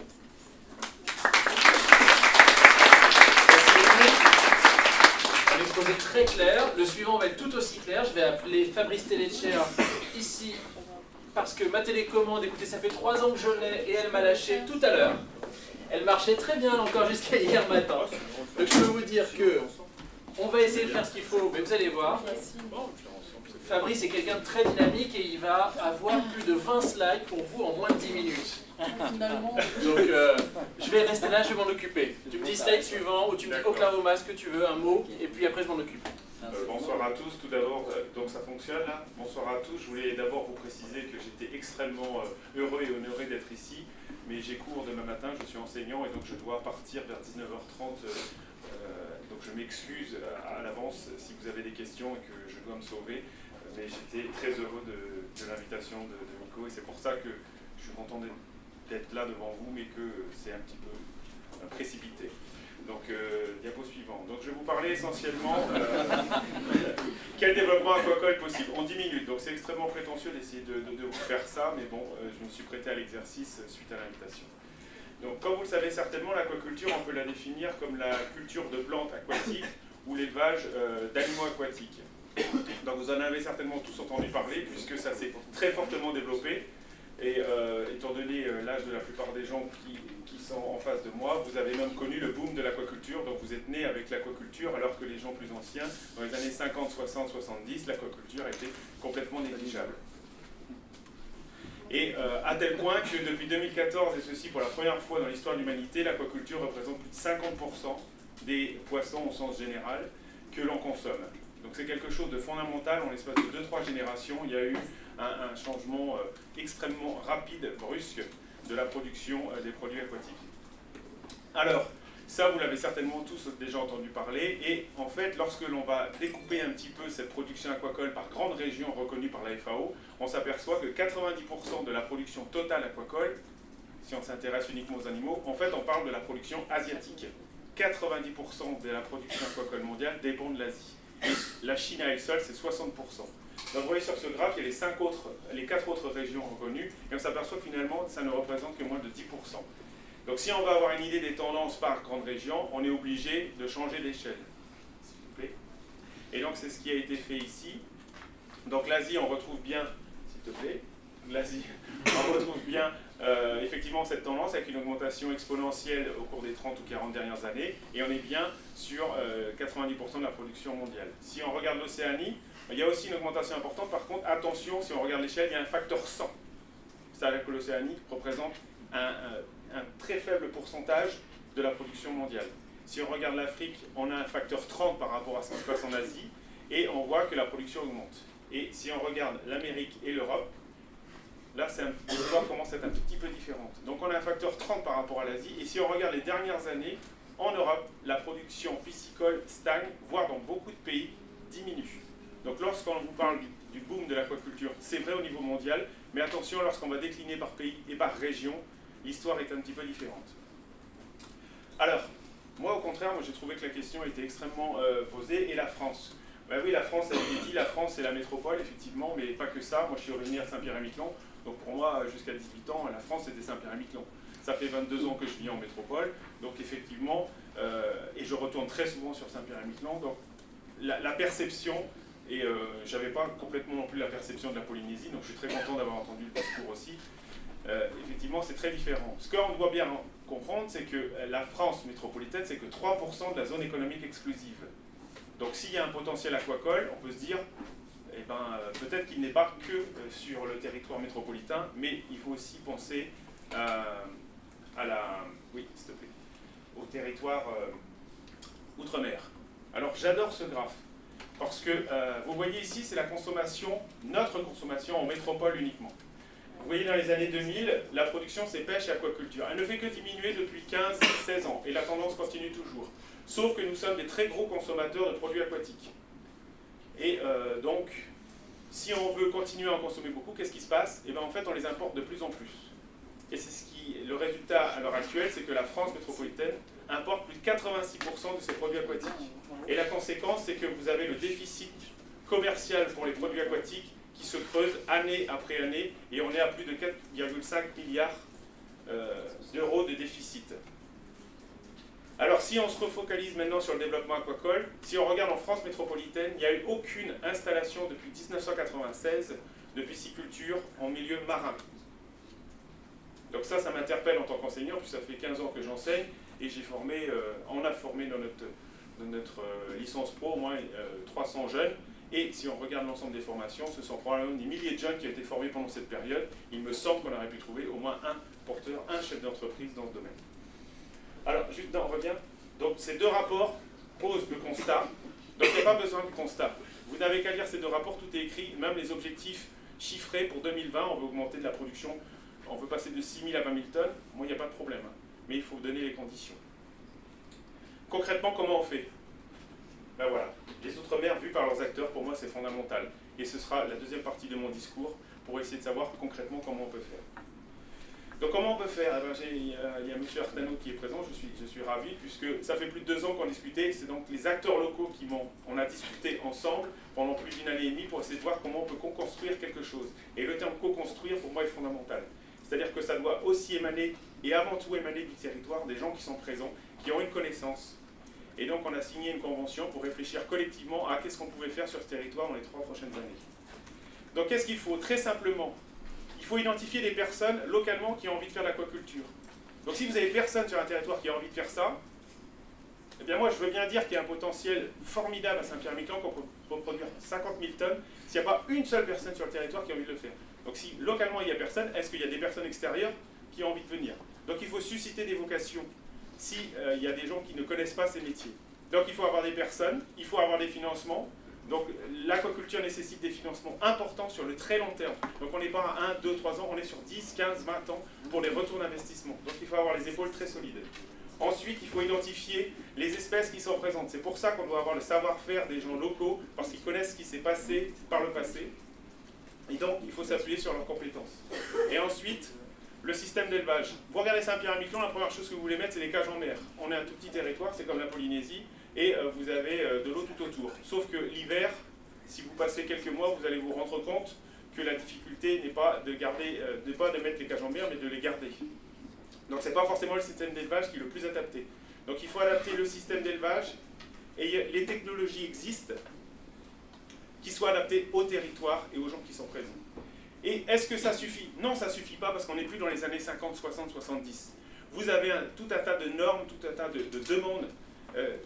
Un exposé très clair. Le suivant va être tout aussi clair. Je vais appeler Fabrice Telletcher ici parce que ma télécommande, écoutez, ça fait 3 ans que je l'ai et elle m'a lâché tout à l'heure. Elle marchait très bien encore jusqu'à hier matin. Donc je peux vous dire que on va essayer de faire ce qu'il faut, mais vous allez voir. Fabrice est quelqu'un de très dynamique et il va avoir plus de 20 slides pour vous en moins de 10 minutes. Donc je vais rester là, je vais m'en occuper. Tu me dis slide suivant ou tu me dis Oklahoma, ce que tu veux, un mot, et puis après je m'en occupe. Bonsoir à tous, tout d'abord, donc ça fonctionne là. Bonsoir à tous, je voulais d'abord vous préciser que j'étais extrêmement heureux et honoré d'être ici, mais j'ai cours demain matin, je suis enseignant et donc je dois partir vers 19h30, donc je m'excuse à l'avance si vous avez des questions et que je dois me sauver, mais j'étais très heureux de l'invitation de Nico et c'est pour ça que je suis content d'être là devant vous, mais que c'est un petit peu précipité. Donc, diapo suivant. Donc, je vais vous parler essentiellement quel développement aquacole possible en 10 minutes. Donc, c'est extrêmement prétentieux d'essayer de vous faire ça, mais bon, je me suis prêté à l'exercice suite à l'invitation. Donc, comme vous le savez certainement, l'aquaculture, on peut la définir comme la culture de plantes aquatiques ou l'élevage d'animaux aquatiques. Donc, vous en avez certainement tous entendu parler, puisque ça s'est très fortement développé. Et étant donné l'âge de la plupart des gens qui sont en face de moi, vous avez même connu le boom de l'aquaculture, donc vous êtes né avec l'aquaculture, alors que les gens plus anciens, dans les années 50, 60, 70, l'aquaculture était complètement négligeable. Et à tel point que depuis 2014, et ceci pour la première fois dans l'histoire de l'humanité, l'aquaculture représente plus de 50% des poissons au sens général que l'on consomme. Donc c'est quelque chose de fondamental, en l'espace de 2-3 générations, il y a eu un changement extrêmement rapide, brusque, de la production des produits aquatiques. Alors, ça vous l'avez certainement tous déjà entendu parler, et en fait, lorsque l'on va découper un petit peu cette production aquacole par grandes régions reconnues par la FAO, on s'aperçoit que 90% de la production totale aquacole, si on s'intéresse uniquement aux animaux, en fait on parle de la production asiatique. 90% de la production aquacole mondiale dépend de l'Asie. Et la Chine à elle seule, c'est 60%. Donc vous voyez sur ce graphe, il y a les 4 autres régions reconnues, et on s'aperçoit que finalement, ça ne représente que moins de 10%. Donc si on veut avoir une idée des tendances par grande région, on est obligé de changer d'échelle, s'il vous plaît. Et donc c'est ce qui a été fait ici. Donc l'Asie, on retrouve bien, s'il te plaît, l'Asie, on retrouve bien effectivement cette tendance avec une augmentation exponentielle au cours des 30 ou 40 dernières années, et on est bien sur 90% de la production mondiale. Si on regarde l'Océanie, il y a aussi une augmentation importante. Par contre, attention, si on regarde l'échelle, il y a un facteur 100. C'est-à-dire que l'Océanie représente un très faible pourcentage de la production mondiale. Si on regarde l'Afrique, on a un facteur 30 par rapport à ce qui se passe en Asie, et on voit que la production augmente. Et si on regarde l'Amérique et l'Europe, Là, l'histoire commence à être un tout petit peu différente. Donc on a un facteur 30 par rapport à l'Asie. Et si on regarde les dernières années, en Europe, la production piscicole stagne, voire dans beaucoup de pays, diminue. Donc lorsqu'on vous parle du boom de l'aquaculture, c'est vrai au niveau mondial, mais attention, lorsqu'on va décliner par pays et par région, l'histoire est un petit peu différente. Alors, moi au contraire, j'ai trouvé que la question était extrêmement posée. Et la France? Ben oui, la France, elle est dit, la France c'est la métropole, effectivement, mais pas que ça. Moi je suis originaire de Saint-Pierre-et-Miquelon, donc pour moi, jusqu'à 18 ans, la France c'était Saint-Pierre-et-Miquelon. Ça fait 22 ans que je vis en métropole, donc effectivement, et je retourne très souvent sur Saint-Pierre-et-Miquelon, donc la perception, et j'avais pas complètement non plus la perception de la Polynésie, donc je suis très content d'avoir entendu le discours aussi. Effectivement, c'est très différent. Ce qu'on doit bien comprendre, c'est que la France métropolitaine, c'est que 3% de la zone économique exclusive. Donc s'il y a un potentiel aquacole, on peut se dire, eh ben, peut-être qu'il n'est pas que sur le territoire métropolitain, mais il faut aussi penser oui, s'il te plaît, au territoire outre-mer. Alors j'adore ce graphe, parce que vous voyez ici, c'est la consommation, notre consommation en métropole uniquement. Vous voyez dans les années 2000, la production c'est pêche et aquaculture. Elle ne fait que diminuer depuis 15-16 ans, et la tendance continue toujours. Sauf que nous sommes des très gros consommateurs de produits aquatiques. Et donc, si on veut continuer à en consommer beaucoup, qu'est-ce qui se passe? Eh bien en fait, on les importe de plus en plus. Et c'est le résultat à l'heure actuelle, c'est que la France métropolitaine importe plus de 86% de ses produits aquatiques. Et la conséquence, c'est que vous avez le déficit commercial pour les produits aquatiques qui se creuse année après année, et on est à plus de 4,5 milliards d'euros de déficit. Alors si on se refocalise maintenant sur le développement aquacole, si on regarde en France métropolitaine, il n'y a eu aucune installation depuis 1996 de pisciculture en milieu marin. Donc ça m'interpelle en tant qu'enseignant, puis ça fait 15 ans que j'enseigne, et on a formé dans notre licence pro au moins 300 jeunes, et si on regarde l'ensemble des formations, ce sont probablement des milliers de jeunes qui ont été formés pendant cette période. Il me semble qu'on aurait pu trouver au moins un porteur, un chef d'entreprise dans ce domaine. Alors, juste on revient. Donc ces deux rapports posent le constat, donc il n'y a pas besoin de constat. Vous n'avez qu'à lire ces deux rapports, tout est écrit, même les objectifs chiffrés pour 2020, on veut augmenter de la production, on veut passer de 6 000 à 20 000 tonnes, moi il n'y a pas de problème, mais il faut donner les conditions. Concrètement, comment on fait? Ben voilà, les Outre-mer vus par leurs acteurs, pour moi c'est fondamental. Et ce sera la deuxième partie de mon discours, pour essayer de savoir concrètement comment on peut faire. Donc comment on peut faire? Eh ben, il y a M. Artano qui est présent, je suis ravi, puisque ça fait plus de 2 ans qu'on discutait, c'est donc les acteurs locaux on a discuté ensemble pendant plus d'1 année et demie pour essayer de voir comment on peut co-construire quelque chose. Et le terme co-construire, pour moi, est fondamental. C'est-à-dire que ça doit aussi émaner, et avant tout émaner du territoire, des gens qui sont présents, qui ont une connaissance. Et donc on a signé une convention pour réfléchir collectivement à qu'est-ce qu'on pouvait faire sur ce territoire dans les 3 prochaines années. Donc qu'est-ce qu'il faut? Très simplement, il faut identifier des personnes localement qui ont envie de faire de l'aquaculture. Donc si vous avez personne sur un territoire qui a envie de faire ça, eh bien moi je veux bien dire qu'il y a un potentiel formidable à Saint-Pierre-et-Miquelon, qu'on peut produire 50 000 tonnes, s'il n'y a pas une seule personne sur le territoire qui a envie de le faire. Donc si localement il n'y a personne, est-ce qu'il y a des personnes extérieures qui ont envie de venir? Donc il faut susciter des vocations, s'il y a des gens qui ne connaissent pas ces métiers. Donc il faut avoir des personnes, il faut avoir des financements. Donc l'aquaculture nécessite des financements importants sur le très long terme. Donc on n'est pas à 1, 2, 3 ans, on est sur 10, 15, 20 ans pour les retours d'investissement. Donc il faut avoir les épaules très solides. Ensuite, il faut identifier les espèces qui sont présentes. C'est pour ça qu'on doit avoir le savoir-faire des gens locaux, parce qu'ils connaissent ce qui s'est passé par le passé. Et donc il faut s'appuyer sur leurs compétences. Et ensuite, le système d'élevage. Vous regardez Saint-Pierre-et-Miquelon, la première chose que vous voulez mettre, c'est des cages en mer. On est un tout petit territoire, c'est comme la Polynésie. Et vous avez de l'eau tout autour. Sauf que l'hiver, si vous passez quelques mois, vous allez vous rendre compte que la difficulté n'est pas de mettre les cages en mer, mais de les garder. Donc ce n'est pas forcément le système d'élevage qui est le plus adapté. Donc il faut adapter le système d'élevage, et les technologies existent, qui soient adaptées au territoire et aux gens qui sont présents. Et est-ce que ça suffit? Non, ça ne suffit pas, parce qu'on n'est plus dans les années 50, 60, 70. Vous avez tout un tas de normes, tout un tas de demandes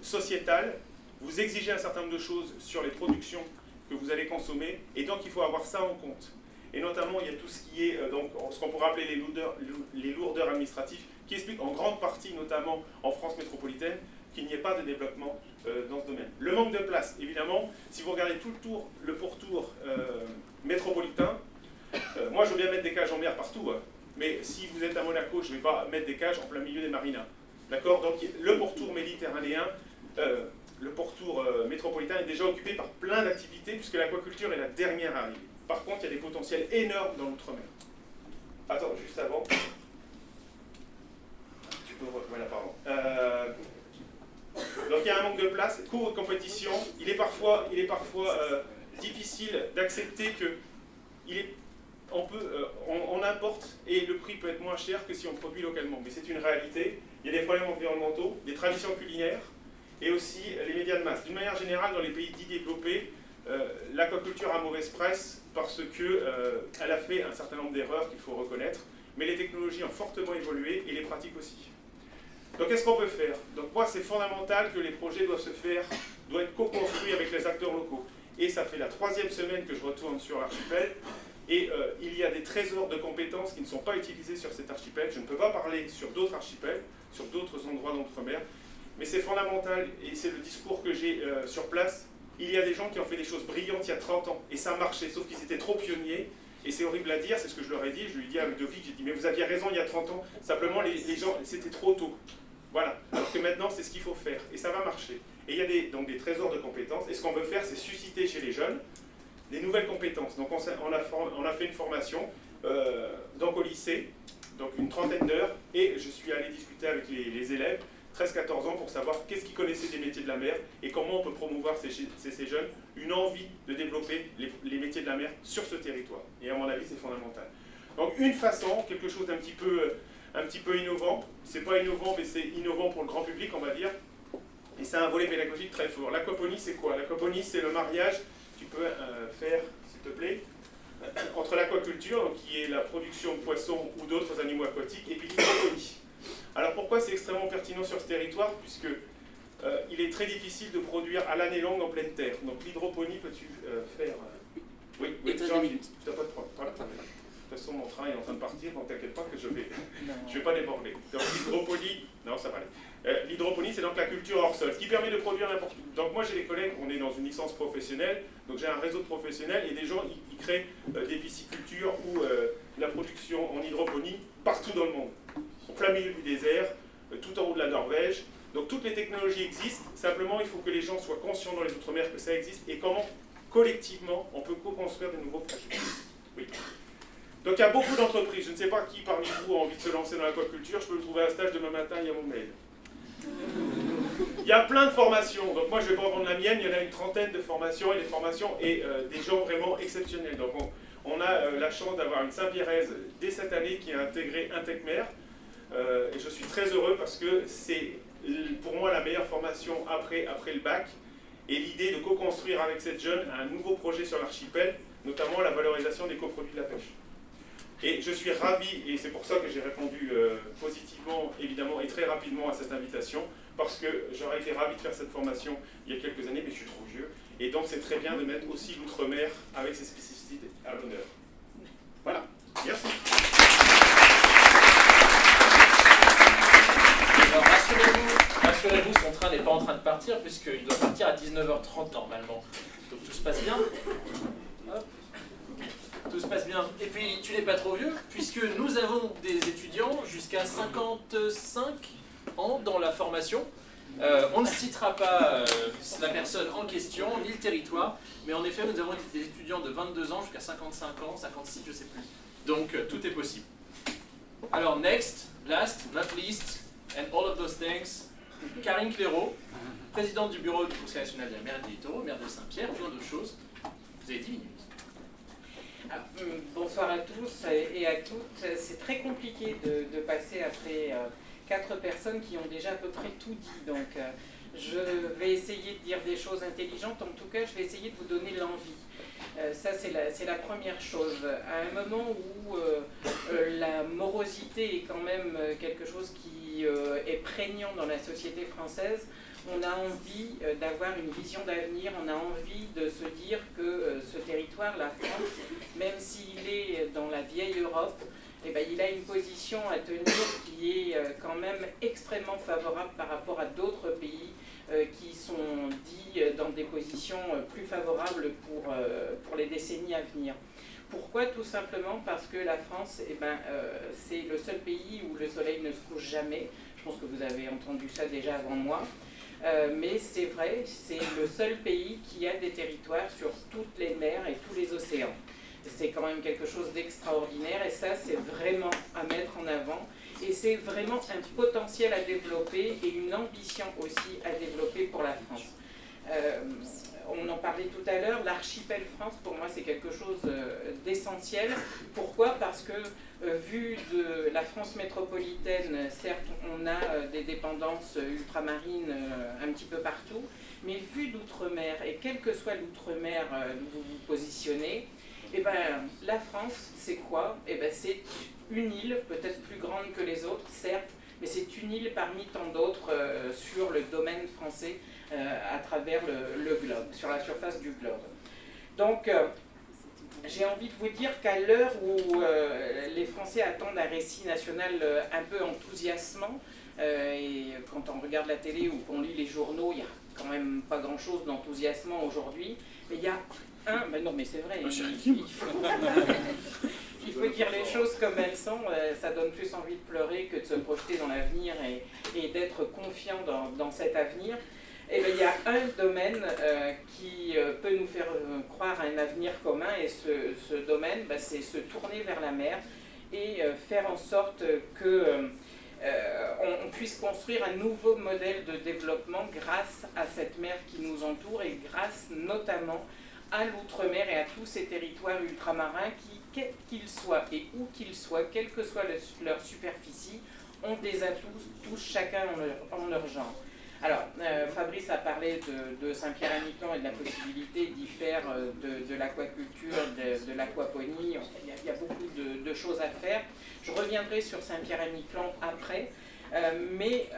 sociétale, vous exigez un certain nombre de choses sur les productions que vous allez consommer, et donc il faut avoir ça en compte. Et notamment, il y a tout ce qui est, donc, ce qu'on pourrait appeler les lourdeurs administratives, qui expliquent en grande partie, notamment en France métropolitaine, qu'il n'y ait pas de développement dans ce domaine. Le manque de place, évidemment, si vous regardez tout le pourtour métropolitain, Moi, je veux bien mettre des cages en mer partout, hein, mais si vous êtes à Monaco, je ne vais pas mettre des cages en plein milieu des marinas. D'accord? Donc le pourtour méditerranéen, le pourtour métropolitain est déjà occupé par plein d'activités, puisque l'aquaculture est la dernière arrivée. Par contre, il y a des potentiels énormes dans l'outre-mer. Attends, juste avant. Voilà, pardon. Donc il y a un manque de place, cours de compétition. Il est parfois difficile d'accepter que on importe et le prix peut être moins cher que si on produit localement. Mais c'est une réalité. Il y a des problèmes environnementaux, des traditions culinaires et aussi les médias de masse. D'une manière générale, dans les pays dits développés, l'aquaculture a mauvaise presse parce qu'elle a fait un certain nombre d'erreurs qu'il faut reconnaître, mais les technologies ont fortement évolué et les pratiques aussi. Donc qu'est-ce qu'on peut faire? Donc moi, c'est fondamental que les projets doivent être co-construits avec les acteurs locaux. Et ça fait la 3e semaine que je retourne sur l'archipel, et il y a des trésors de compétences qui ne sont pas utilisés sur cet archipel. Je ne peux pas parler sur d'autres archipels, sur d'autres endroits d'outre-mer, mais c'est fondamental, et c'est le discours que j'ai sur place. Il y a des gens qui ont fait des choses brillantes il y a 30 ans, et ça marchait, sauf qu'ils étaient trop pionniers, et c'est horrible à dire, c'est ce que je leur ai dit, je lui ai dit à Ludovic, j'ai dit, mais vous aviez raison il y a 30 ans, simplement les gens, c'était trop tôt. Voilà, alors que maintenant c'est ce qu'il faut faire, et ça va marcher. Et il y a donc des trésors de compétences, et ce qu'on veut faire, c'est susciter chez les jeunes des nouvelles compétences. Donc on a fait une formation donc au lycée, donc une 30aine d'heures, et je suis allé discuter avec les élèves, 13-14 ans, pour savoir qu'est-ce qu'ils connaissaient des métiers de la mer, et comment on peut promouvoir ces jeunes une envie de développer les métiers de la mer sur ce territoire. Et à mon avis, c'est fondamental. Donc une façon, quelque chose d'un petit peu innovant, c'est pas innovant, mais c'est innovant pour le grand public, on va dire, et c'est un volet pédagogique très fort. L'aquaponie, c'est quoi? L'aquaponie, c'est le mariage, tu peux faire, s'il te plaît, entre l'aquaculture, qui est la production de poissons ou d'autres animaux aquatiques, et puis l'hydroponie. Alors pourquoi c'est extrêmement pertinent sur ce territoire? Puisque il est très difficile de produire à l'année longue en pleine terre. Donc l'hydroponie, peux-tu faire... Oui, Jean-Philippe, tu n'as pas de problème. Voilà. De toute façon, mon train est en train de partir, donc t'inquiète pas que je vais pas déborder. Donc l'hydroponie, non, ça va aller. L'hydroponie, c'est donc la culture hors sol, ce qui permet de produire n'importe où. Donc moi, j'ai des collègues, on est dans une licence professionnelle, donc j'ai un réseau de professionnels, et des gens, ils créent des piscicultures ou la production en hydroponie partout dans le monde. Au plein milieu du désert, tout en haut de la Norvège. Donc toutes les technologies existent, simplement il faut que les gens soient conscients dans les Outre-mer que ça existe, et comment, collectivement, on peut co-construire de nouveaux projets. Oui. Donc il y a beaucoup d'entreprises, je ne sais pas qui parmi vous a envie de se lancer dans l'aquaculture, je peux le trouver à un stage demain matin, il y a mon mail. Il y a plein de formations, donc moi je ne vais pas vendre la mienne, il y en a une 30aine de formations, et des formations et des gens vraiment exceptionnels. Donc on a la chance d'avoir une Saint-Pierraise dès cette année qui a intégré Intecmer, et je suis très heureux parce que c'est pour moi la meilleure formation après le bac, et l'idée de co-construire avec cette jeune un nouveau projet sur l'archipel, notamment la valorisation des coproduits de la pêche. Et je suis ravi, et c'est pour ça que j'ai répondu positivement, évidemment, et très rapidement à cette invitation, parce que j'aurais été ravi de faire cette formation il y a quelques années, mais je suis trop vieux. Et donc c'est très bien de mettre aussi l'outre-mer avec ses spécificités à l'honneur. Voilà, merci. Alors rassurez-vous, son train n'est pas en train de partir, puisqu'il doit partir à 19h30 normalement. Donc tout se passe bien. Hop. Tout se passe bien. Et puis, tu n'es pas trop vieux, puisque nous avons des étudiants jusqu'à 55 ans dans la formation. On ne citera pas la personne en question, ni le territoire, mais en effet, nous avons des étudiants de 22 ans jusqu'à 55 ans, 56, je ne sais plus. Donc, tout est possible. Alors, next, last, not least, and all of those things, Karine Clairaut, présidente du bureau du Conseil national de la mer et des littoraux, maire de Saint-Pierre, plein d'autres choses. Vous avez 10 minutes. Bonsoir à tous et à toutes. C'est très compliqué de passer après 4 personnes qui ont déjà à peu près tout dit. Donc je vais essayer de dire des choses intelligentes. En tout cas, je vais essayer de vous donner l'envie. Ça, c'est la première chose. À un moment où la morosité est quand même quelque chose qui est prégnant dans la société française, on a envie d'avoir une vision d'avenir, on a envie de se dire que ce territoire, la France, même s'il est dans la vieille Europe, eh ben, il a une position à tenir qui est quand même extrêmement favorable par rapport à d'autres pays qui sont dits dans des positions plus favorables pour les décennies à venir. Pourquoi? Tout simplement parce que la France, eh ben, c'est le seul pays où le soleil ne se couche jamais. Je pense que vous avez entendu ça déjà avant moi. Mais c'est vrai, c'est le seul pays qui a des territoires sur toutes les mers et tous les océans. C'est quand même quelque chose d'extraordinaire et ça, c'est vraiment à mettre en avant. Et c'est vraiment un potentiel à développer et une ambition aussi à développer pour la France. On en parlait tout à l'heure, l'archipel France, pour moi, c'est quelque chose d'essentiel. Pourquoi? Parce que, vu de la France métropolitaine, certes, on a des dépendances ultramarines un petit peu partout, mais vu d'outre-mer, et quel que soit l'outre-mer où vous vous positionnez, eh ben, la France, c'est quoi? Eh ben, c'est une île, peut-être plus grande que les autres, certes, mais c'est une île parmi tant d'autres sur le domaine français à travers le globe, sur la surface du globe. Donc, j'ai envie de vous dire qu'à l'heure où les Français attendent un récit national un peu enthousiasmant, et quand on regarde la télé ou qu'on lit les journaux, il n'y a quand même pas grand-chose d'enthousiasmant aujourd'hui, mais il y a ben non, mais c'est vrai, il faut dire les choses comme elles sont, ça donne plus envie de pleurer que de se projeter dans l'avenir et d'être confiant dans cet avenir. Et bien, il y a un domaine qui peut nous faire croire à un avenir commun, et ce domaine, ben, c'est se tourner vers la mer et faire en sorte que on puisse construire un nouveau modèle de développement grâce à cette mer qui nous entoure et grâce notamment à l'outre-mer et à tous ces territoires ultramarins qui, quels qu'ils soient et où qu'ils soient, quelle que soit leur superficie, ont des atouts, tous chacun en leur genre. Alors, Fabrice a parlé de Saint-Pierre-et-Miquelon et de la possibilité d'y faire de l'aquaculture, de l'aquaponie. Il y a beaucoup de choses à faire. Je reviendrai sur Saint-Pierre-et-Miquelon après. Mais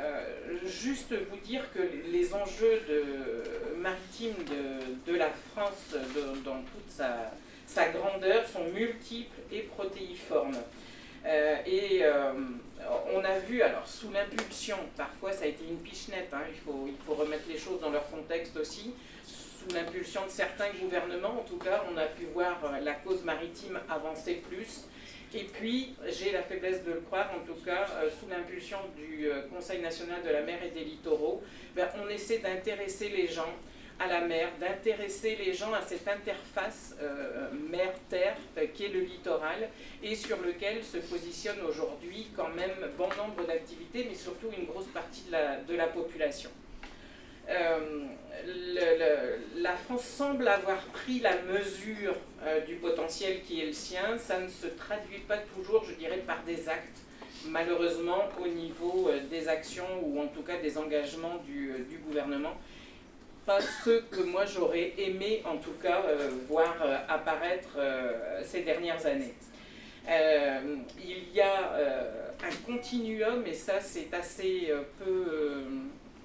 juste vous dire que les enjeux maritimes de la France dans toute sa grandeur sont multiples et protéiformes. On a vu, alors sous l'impulsion, parfois ça a été une pichenette, hein, il faut remettre les choses dans leur contexte aussi, sous l'impulsion de certains gouvernements, en tout cas, on a pu voir la cause maritime avancer plus. Et puis, j'ai la faiblesse de le croire, en tout cas, sous l'impulsion du Conseil national de la mer et des littoraux, ben, on essaie d'intéresser les gens à la mer, d'intéresser les gens à cette interface mer-terre qui est le littoral et sur lequel se positionne aujourd'hui quand même bon nombre d'activités, mais surtout une grosse partie de la population. La France semble avoir pris la mesure du potentiel qui est le sien. Ça ne se traduit pas toujours, je dirais, par des actes, malheureusement, au niveau des actions ou en tout cas des engagements du gouvernement. Pas ceux que moi j'aurais aimé, en tout cas, voir apparaître ces dernières années. Il y a un continuum, et ça c'est assez peu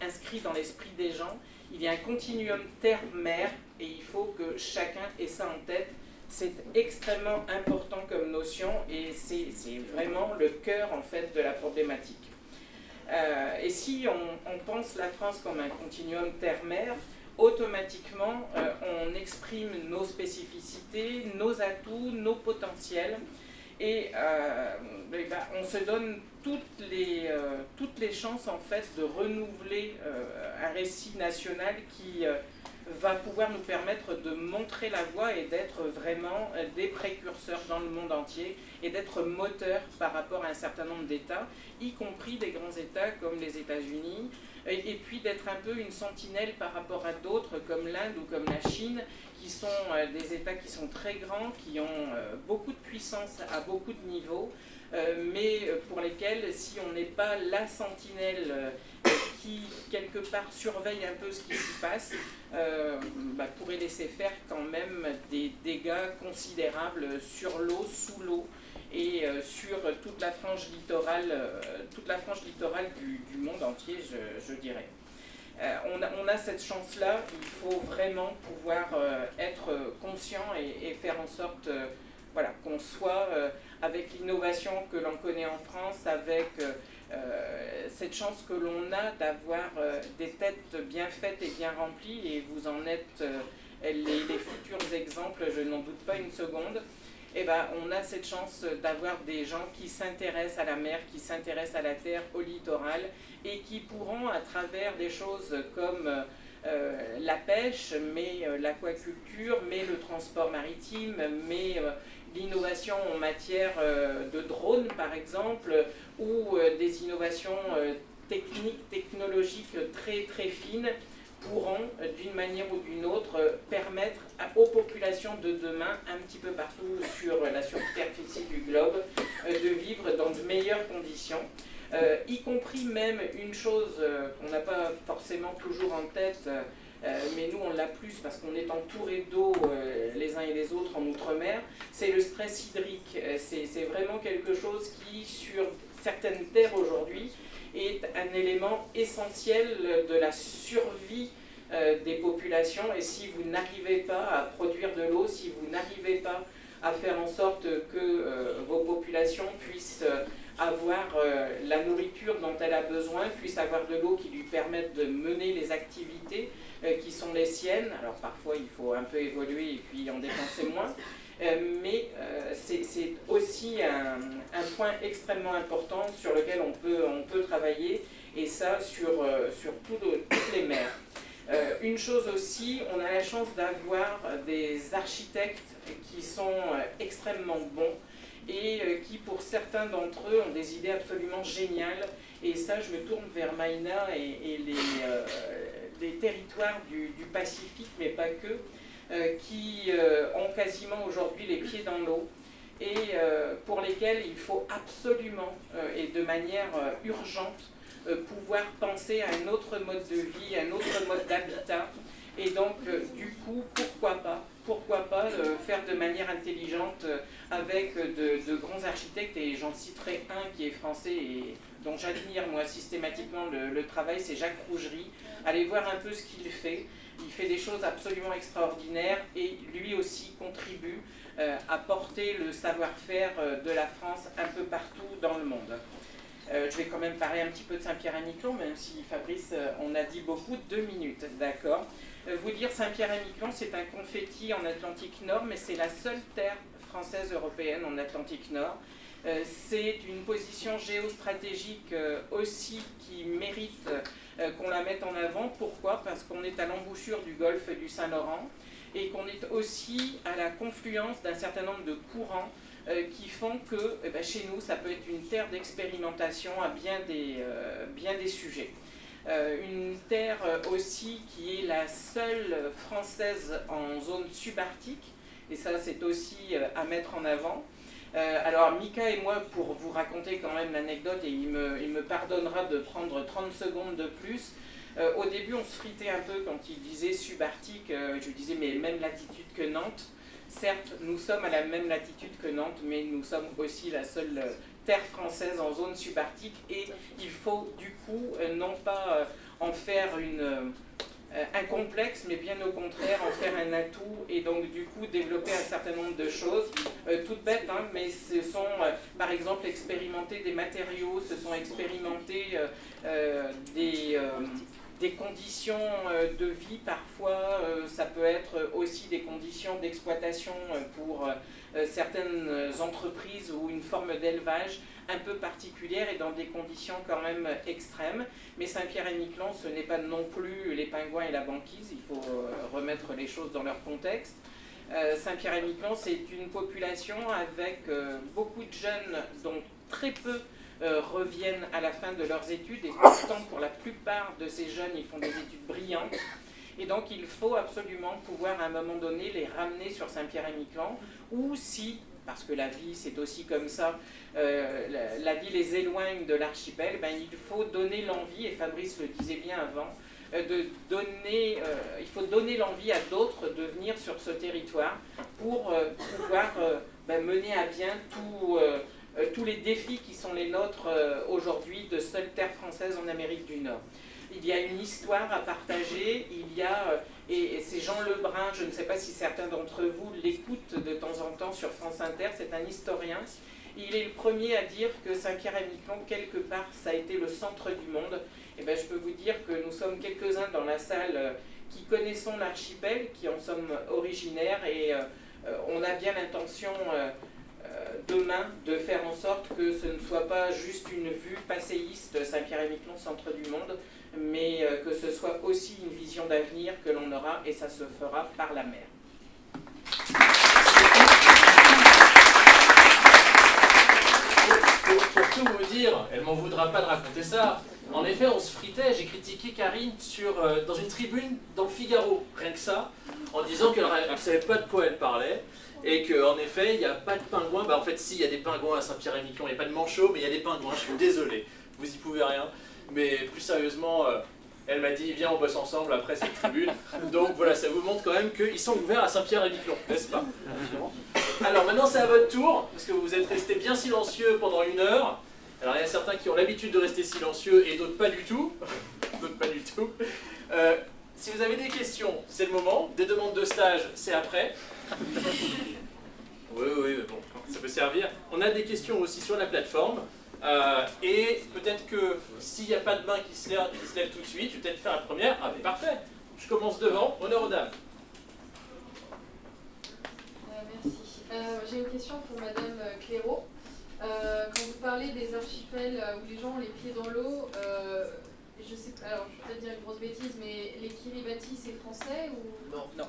inscrit dans l'esprit des gens. Il y a un continuum terre-mer et il faut que chacun ait ça en tête. C'est extrêmement important comme notion et c'est vraiment le cœur en fait de la problématique. Et si on pense la France comme un continuum terre-mer, automatiquement on exprime nos spécificités, nos atouts, nos potentiels. Et on se donne toutes les chances en fait de renouveler un récit national qui va pouvoir nous permettre de montrer la voie et d'être vraiment des précurseurs dans le monde entier et d'être moteur par rapport à un certain nombre d'États, y compris des grands États comme les États-Unis, et puis d'être un peu une sentinelle par rapport à d'autres comme l'Inde ou comme la Chine, qui sont des États qui sont très grands, qui ont beaucoup de puissance à beaucoup de niveaux, mais pour lesquels, si on n'est pas la sentinelle qui, quelque part, surveille un peu ce qui s'y passe, pourrait laisser faire quand même des dégâts considérables sur l'eau, sous l'eau, et sur toute la frange littorale du monde entier, je dirais. On a cette chance-là, il faut vraiment pouvoir être conscient et faire en sorte qu'on soit avec l'innovation que l'on connaît en France, avec cette chance que l'on a d'avoir des têtes bien faites et bien remplies, et vous en êtes les futurs exemples, je n'en doute pas une seconde. Eh ben, on a cette chance d'avoir des gens qui s'intéressent à la mer, qui s'intéressent à la terre, au littoral, et qui pourront, à travers des choses comme la pêche, mais l'aquaculture, mais le transport maritime, mais l'innovation en matière de drones, par exemple, ou des innovations techniques, technologiques très très fines, pourront, d'une manière ou d'une autre, permettre aux populations de demain, un petit peu partout sur la superficie du globe, de vivre dans de meilleures conditions. Y compris même une chose qu'on n'a pas forcément toujours en tête, mais nous on l'a plus parce qu'on est entouré d'eau les uns et les autres en Outre-mer, c'est le stress hydrique. C'est vraiment quelque chose qui, sur certaines terres aujourd'hui, est un élément essentiel de la survie des populations. Et si vous n'arrivez pas à produire de l'eau, si vous n'arrivez pas à faire en sorte que vos populations puissent avoir la nourriture dont elle a besoin, puissent avoir de l'eau qui lui permette de mener les activités qui sont les siennes. Alors parfois il faut un peu évoluer et puis en dépenser moins, mais c'est aussi un point extrêmement important sur lequel on peut travailler, et ça sur toutes les mers. Une chose aussi, on a la chance d'avoir des architectes qui sont extrêmement bons et qui, pour certains d'entre eux, ont des idées absolument géniales. Et ça, je me tourne vers Maïna et les territoires du Pacifique, mais pas que, qui ont quasiment aujourd'hui les pieds dans l'eau et pour lesquels il faut absolument et de manière urgente pouvoir penser à un autre mode de vie, un autre mode d'habitat. Et donc, du coup, pourquoi pas faire de manière intelligente avec de grands architectes, et j'en citerai un qui est français et dont j'admire moi systématiquement le travail, c'est Jacques Rougerie. Allez voir un peu ce qu'il fait. Il fait des choses absolument extraordinaires et lui aussi contribue à porter le savoir-faire de la France un peu partout dans le monde. Je vais quand même parler un petit peu de Saint-Pierre-et-Miquelon, même si Fabrice, on a dit beaucoup, 2 minutes, d'accord. Vous dire Saint-Pierre-et-Miquelon, c'est un confetti en Atlantique Nord, mais c'est la seule terre française européenne en Atlantique Nord. C'est une position géostratégique aussi qui mérite qu'on la mette en avant. Pourquoi ? Parce qu'on est à l'embouchure du golfe du Saint-Laurent et qu'on est aussi à la confluence d'un certain nombre de courants qui font que chez nous, ça peut être une terre d'expérimentation à bien des sujets. Une terre aussi qui est la seule française en zone subarctique, et ça c'est aussi à mettre en avant. Alors Mika et moi, pour vous raconter quand même l'anecdote, et il me pardonnera de prendre 30 secondes de plus, au début on se fritait un peu quand il disait subarctique, je disais mais même latitude que Nantes. Certes, nous sommes à la même latitude que Nantes, mais nous sommes aussi la seule terre française en zone subarctique, et il faut du coup non pas en faire un complexe, mais bien au contraire en faire un atout, et donc du coup développer un certain nombre de choses, toutes bêtes, hein, mais ce sont par exemple expérimenter des matériaux, ce sont expérimenter des conditions de vie parfois, ça peut être aussi des conditions d'exploitation pour certaines entreprises ou une forme d'élevage un peu particulière et dans des conditions quand même extrêmes. Mais Saint-Pierre-et-Miquelon, ce n'est pas non plus les pingouins et la banquise, il faut remettre les choses dans leur contexte. Saint-Pierre-et-Miquelon, c'est une population avec beaucoup de jeunes dont très peu reviennent à la fin de leurs études, et pourtant pour la plupart de ces jeunes ils font des études brillantes, et donc il faut absolument pouvoir à un moment donné les ramener sur Saint-Pierre-et-Miquelon, ou si, parce que la vie c'est aussi comme ça, la vie les éloigne de l'archipel, il faut donner l'envie, et Fabrice le disait bien avant, il faut donner l'envie à d'autres de venir sur ce territoire pour pouvoir mener à bien tous les défis qui sont les nôtres aujourd'hui de seule terre française en Amérique du Nord. Il y a une histoire à partager, et c'est Jean Lebrun, je ne sais pas si certains d'entre vous l'écoutent de temps en temps sur France Inter, c'est un historien, Il est le premier à dire que Saint-Pierre-et-Miquelon, quelque part, ça a été le centre du monde. Et ben, je peux vous dire que nous sommes quelques-uns dans la salle qui connaissons l'archipel, qui en sommes originaires, et on a bien l'intention demain de faire en sorte que ce ne soit pas juste une vue passéiste, Saint-Pierre-et-Miquelon, centre du monde, mais que ce soit aussi une vision d'avenir que l'on aura, et ça se fera par la mer. Pour tout vous dire, elle m'en voudra pas de raconter ça. En effet, on se fritait, j'ai critiqué Karine dans une tribune dans le Figaro, rien que ça, en disant qu'elle ne savait pas de quoi elle parlait, et qu'en effet, il n'y a pas de pingouins. Bah en fait, si, il y a des pingouins à Saint-Pierre-et-Miquelon, il n'y a pas de manchots, mais il y a des pingouins, je suis désolé, vous y pouvez rien. Mais plus sérieusement, elle m'a dit, viens, on bosse ensemble après cette tribune. Donc voilà, ça vous montre quand même qu'ils sont ouverts à Saint-Pierre-et-Miquelon, n'est-ce pas? Alors maintenant, c'est à votre tour, parce que vous êtes restés bien silencieux pendant 1 heure. Alors il y a certains qui ont l'habitude de rester silencieux et d'autres pas du tout. D'autres pas du tout. Si vous avez des questions, c'est le moment. Des demandes de stage, c'est après. Oui, mais bon, ça peut servir. On a des questions aussi sur la plateforme. Et peut-être que s'il n'y a pas de main qui se lève tout de suite, je vais peut-être faire la première. Ah mais parfait. Je commence devant. Honneur aux dames. Merci. J'ai une question pour Madame Clairaut. Quand vous parlez des archipels où les gens ont les pieds dans l'eau, je sais pas, alors je vais peut-être dire une grosse bêtise, mais les Kiribati c'est français ou... Non. Non,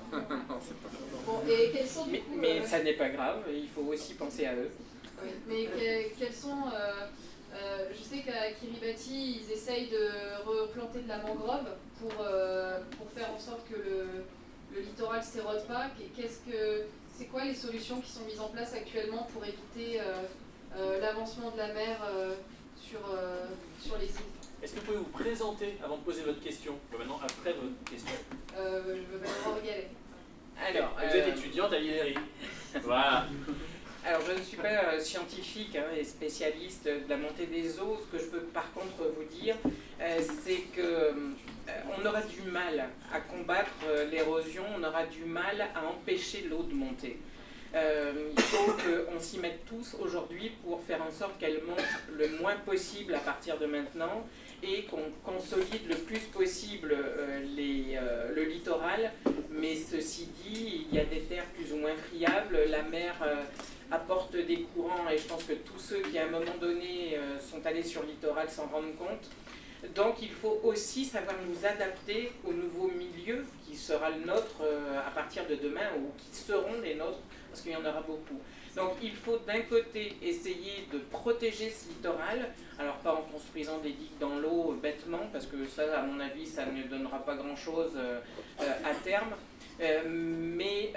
c'est pas ça. Bon, et quels sont du coup... Mais ça n'est pas grave, il faut aussi penser à eux. Oui, mais quels sont... je sais qu'à Kiribati, ils essayent de replanter de la mangrove pour faire en sorte que le littoral ne s'érode pas. C'est quoi les solutions qui sont mises en place actuellement pour éviter l'avancement de la mer sur les îles? Est-ce que vous pouvez vous présenter avant de poser votre question? Maintenant, après votre question. Je veux bien voir Galet. Alors, vous êtes étudiante à l'ILRI. Voilà. Alors, je ne suis pas scientifique et spécialiste de la montée des eaux. Ce que je peux par contre vous dire, c'est qu'on aura du mal à combattre l'érosion, on aura du mal à empêcher l'eau de monter. Il faut qu'on s'y mette tous aujourd'hui pour faire en sorte qu'elle monte le moins possible à partir de maintenant et qu'on consolide le plus possible le littoral. Mais ceci dit, il y a des terres plus ou moins friables, la mer apporte des courants et je pense que tous ceux qui à un moment donné sont allés sur le littoral s'en rendent compte. Donc il faut aussi savoir nous adapter au nouveau milieu qui sera le nôtre à partir de demain ou qui seront les nôtres parce qu'il y en aura beaucoup. Donc il faut d'un côté essayer de protéger ce littoral, alors pas en construisant des digues dans l'eau bêtement parce que ça à mon avis ça ne donnera pas grand chose à terme, mais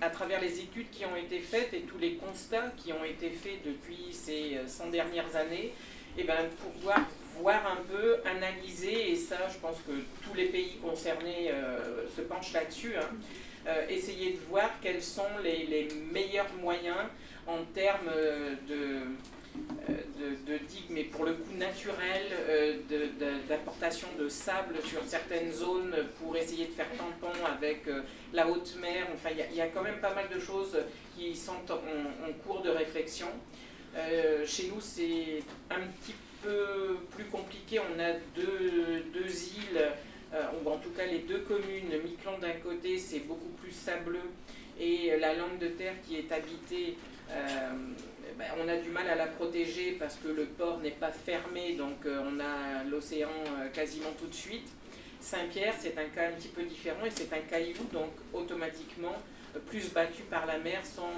à travers les études qui ont été faites et tous les constats qui ont été faits depuis ces 100 dernières années, et pouvoir voir un peu, analyser, et ça je pense que tous les pays concernés se penchent là-dessus, essayer de voir quels sont les meilleurs moyens en termes de digues, mais pour le coup naturel, d'apportation de sable sur certaines zones pour essayer de faire tampon avec la haute mer. Enfin, il y a quand même pas mal de choses qui sont en cours de réflexion. Chez nous, c'est un petit peu plus compliqué. On a deux îles, ou en tout cas les deux communes. Miquelon d'un côté, c'est beaucoup plus sableux, et la langue de terre qui est habitée, on a du mal à la protéger parce que le port n'est pas fermé, donc on a l'océan quasiment tout de suite. Saint-Pierre, c'est un cas un petit peu différent et c'est un caillou, donc automatiquement plus battu par la mer sans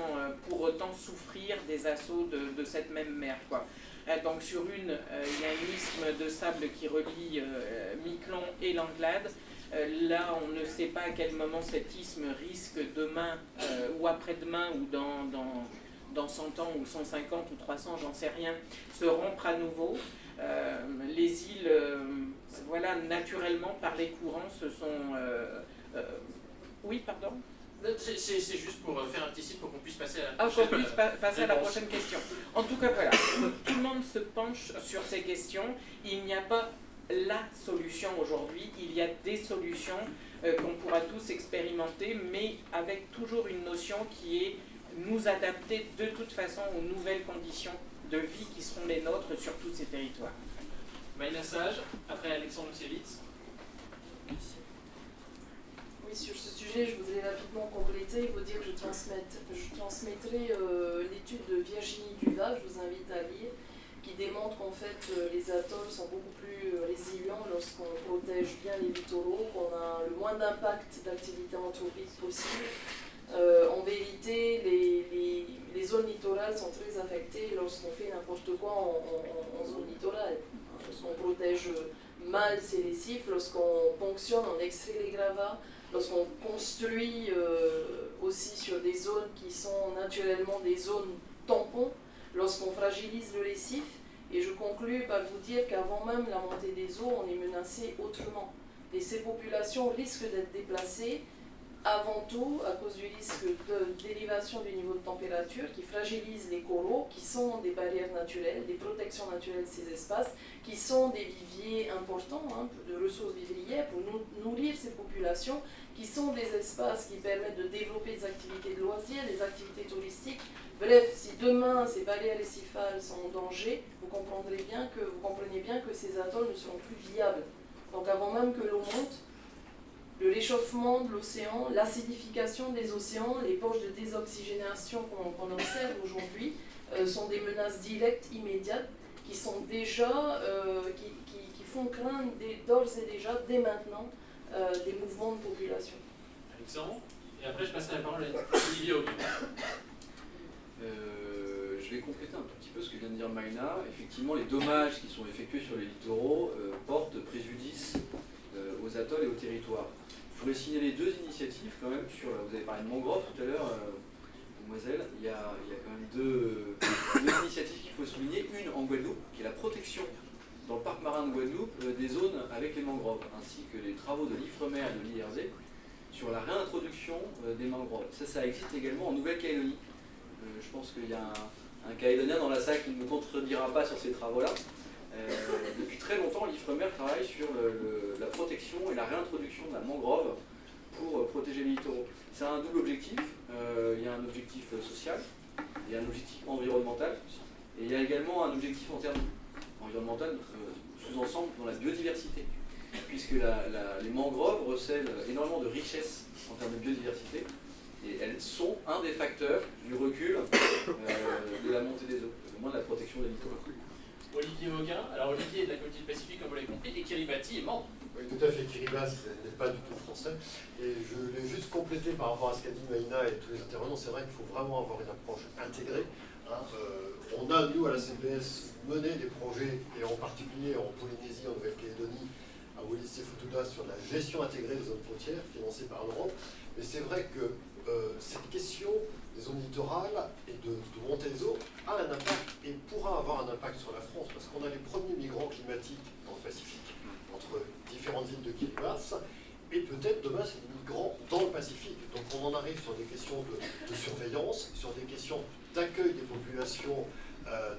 pour autant souffrir des assauts de cette même mer, quoi. Donc sur il y a un isthme de sable qui relie Miquelon et l'Anglade. Là, on ne sait pas à quel moment cet isthme risque demain ou après-demain ou dans 100 ans ou 150 ou 300, j'en sais rien, se rompre à nouveau. Les îles, voilà, naturellement, par les courants, se sont... oui, pardon ? C'est juste pour faire un petit site pour qu'on puisse passer à la prochaine, prochaine, passer à la prochaine question. En tout cas, voilà, tout le monde se penche sur ces questions. Il n'y a pas la solution aujourd'hui, il y a des solutions qu'on pourra tous expérimenter, mais avec toujours une notion qui est nous adapter de toute façon aux nouvelles conditions de vie qui seront les nôtres sur tous ces territoires. Maïna Sage, après Alexandre Lucievitz. Oui, sur ce sujet, je voudrais rapidement compléter. Il faut dire que je transmettrai l'étude de Virginie Duval, je vous invite à lire, qui démontre qu'en fait les atolls sont beaucoup plus résilients lorsqu'on protège bien les littoraux, qu'on a le moins d'impact d'activité anthropique possible. En vérité, les zones littorales sont très affectées lorsqu'on fait n'importe quoi en zone littorale. Lorsqu'on protège mal ces récifs, lorsqu'on ponctionne, on extrait les gravats, lorsqu'on construit aussi sur des zones qui sont naturellement des zones tampons, lorsqu'on fragilise le récif. Et je conclus par vous dire qu'avant même la montée des eaux, on est menacé autrement. Et ces populations risquent d'être déplacées avant tout à cause du risque d'élévation du niveau de température qui fragilise les coraux, qui sont des barrières naturelles, des protections naturelles de ces espaces, qui sont des viviers importants de ressources vivrières pour nourrir ces populations, qui sont des espaces qui permettent de développer des activités de loisirs, des activités touristiques. Bref, si demain ces barrières récifales sont en danger, vous comprenez bien que ces atolls ne seront plus viables. Donc avant même que l'eau monte, le réchauffement de l'océan, l'acidification des océans, les poches de désoxygénation qu'on observe aujourd'hui sont des menaces directes, immédiates, qui sont déjà, qui font craindre d'ores et déjà, dès maintenant, des mouvements de population. Alexandre, et après je passerai la parole à Olivier Auguin. Je vais compléter un tout petit peu ce que vient de dire Maïna. Effectivement, les dommages qui sont effectués sur les littoraux portent préjudice aux atolls et aux territoires. Je voudrais signaler deux initiatives quand même sur, vous avez parlé de mangrove tout à l'heure, mademoiselle, il y a quand même deux initiatives qu'il faut souligner. Une en Guadeloupe, qui est la protection dans le parc marin de Guadeloupe des zones avec les mangroves, ainsi que les travaux de l'IFREMER et de l'IRZ sur la réintroduction des mangroves. Ça existe également en Nouvelle-Calédonie. Je pense qu'il y a un Calédonien dans la salle qui ne me contredira pas sur ces travaux-là. Depuis très longtemps, l'IFREMER travaille sur la protection et la réintroduction de la mangrove pour protéger les littoraux. C'est un double objectif. Il y a un objectif social, il y a un objectif environnemental, et il y a également un objectif en termes environnemental sous-ensemble dans la biodiversité, puisque les mangroves recèlent énormément de richesses en termes de biodiversité, et elles sont un des facteurs du recul de la montée des eaux, au moins de la protection des littoraux. Olivier Auguin, alors Olivier est de la Côte Pacifique comme vous l'avez compris, et Kiribati est membre. Oui, tout à fait, Kiribati n'est pas du tout français. Et je voulais juste compléter par rapport à ce qu'a dit Maïna et tous les intervenants, c'est vrai qu'il faut vraiment avoir une approche intégrée. On a, nous, à la CPS, mené des projets, et en particulier en Polynésie, en Nouvelle-Calédonie, à Wallis et Futuna, sur la gestion intégrée des zones côtières, financée par l'Europe. Mais c'est vrai que cette question des zones littorales et de montée des eaux a un impact et pourra avoir un impact sur la France, parce qu'on a les premiers migrants climatiques dans le Pacifique, entre différentes îles de Kiribati, et peut-être demain c'est des migrants dans le Pacifique. Donc on en arrive sur des questions de surveillance, sur des questions d'accueil des populations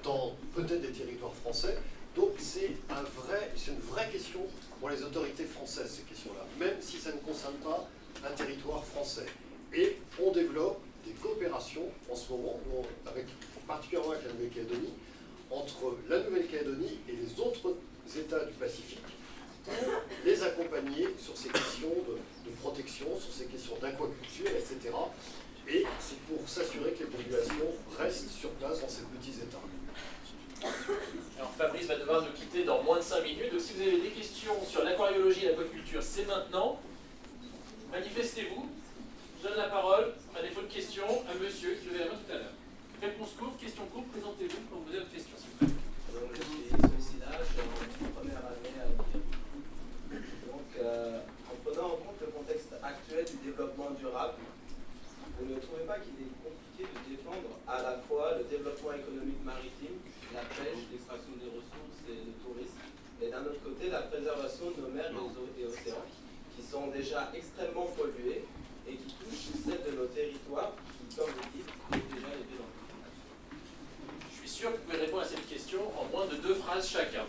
dans peut-être des territoires français. Donc c'est une vraie question pour les autorités françaises, ces questions-là, même si ça ne concerne pas un territoire français. Et on développe des coopérations en ce moment, particulièrement avec la Nouvelle-Calédonie, entre la Nouvelle-Calédonie et les autres États du Pacifique, pour les accompagner sur ces questions de protection, sur ces questions d'aquaculture, etc. Et c'est pour s'assurer que les populations restent sur place dans ces petits États. Alors Fabrice va devoir nous quitter dans moins de 5 minutes, donc si vous avez des questions sur l'aquariologie et l'aquaculture, c'est maintenant. Manifestez-vous. Je donne la parole, à défaut de questions, à monsieur qui levait la main tout à l'heure. Réponse courte, question courte, présentez-vous quand vous avez votre question, s'il vous plaît. Je suis Sollicida, je suis en première année à l'IR. Donc, en prenant en compte le contexte actuel du développement durable, vous ne trouvez pas qu'il est compliqué de défendre à la fois le développement économique maritime, la pêche, l'extraction des ressources et le tourisme, et d'un autre côté la préservation de nos mers et océans, qui sont déjà extrêmement pollués et qui touchent celles de nos territoires qui, comme vous dites, sont déjà les pieds dans le fond. Je suis sûr que vous pouvez répondre à cette question en moins de 2 phrases chacun.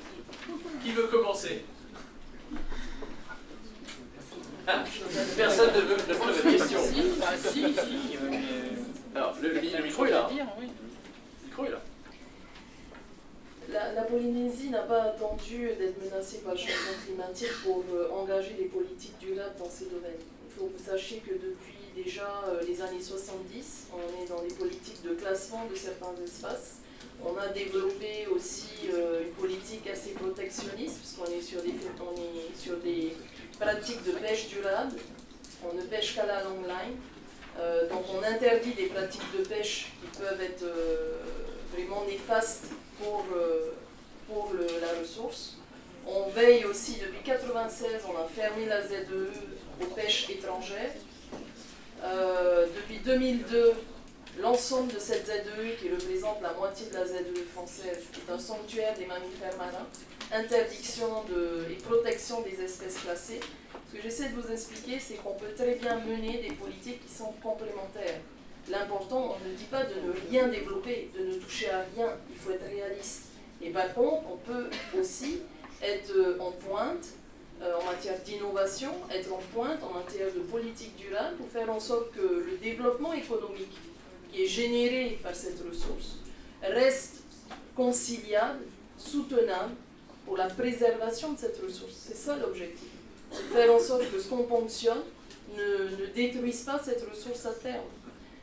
Qui veut commencer? Personne ne veut répondre à votre question. Si. Alors, Le micro est là. Dire, oui. Le micro est là. La Polynésie n'a pas attendu d'être menacée par le changement climatique pour engager des politiques durables dans ces domaines. Il faut que vous sachiez que depuis déjà les années 70, on est dans des politiques de classement de certains espaces. On a développé aussi une politique assez protectionniste, puisqu'on est sur des pratiques de pêche durable. On ne pêche qu'à la long line. Donc on interdit des pratiques de pêche qui peuvent être vraiment néfastes pour la ressource. On veille aussi, depuis 1996, on a fermé la ZEE aux pêches étrangères. Depuis 2002, l'ensemble de cette ZEE, qui représente la moitié de la ZEE française, est un sanctuaire des mammifères marins, interdiction et protection des espèces classées. Ce que j'essaie de vous expliquer, c'est qu'on peut très bien mener des politiques qui sont complémentaires. L'important, on ne dit pas de ne rien développer, de ne toucher à rien, il faut être réaliste. Et par contre, on peut aussi être en pointe en matière d'innovation, être en pointe en matière de politique durable pour faire en sorte que le développement économique qui est généré par cette ressource reste conciliable, soutenable pour la préservation de cette ressource. C'est ça l'objectif. Faire en sorte que ce qu'on ponctionne ne détruise pas cette ressource à terme.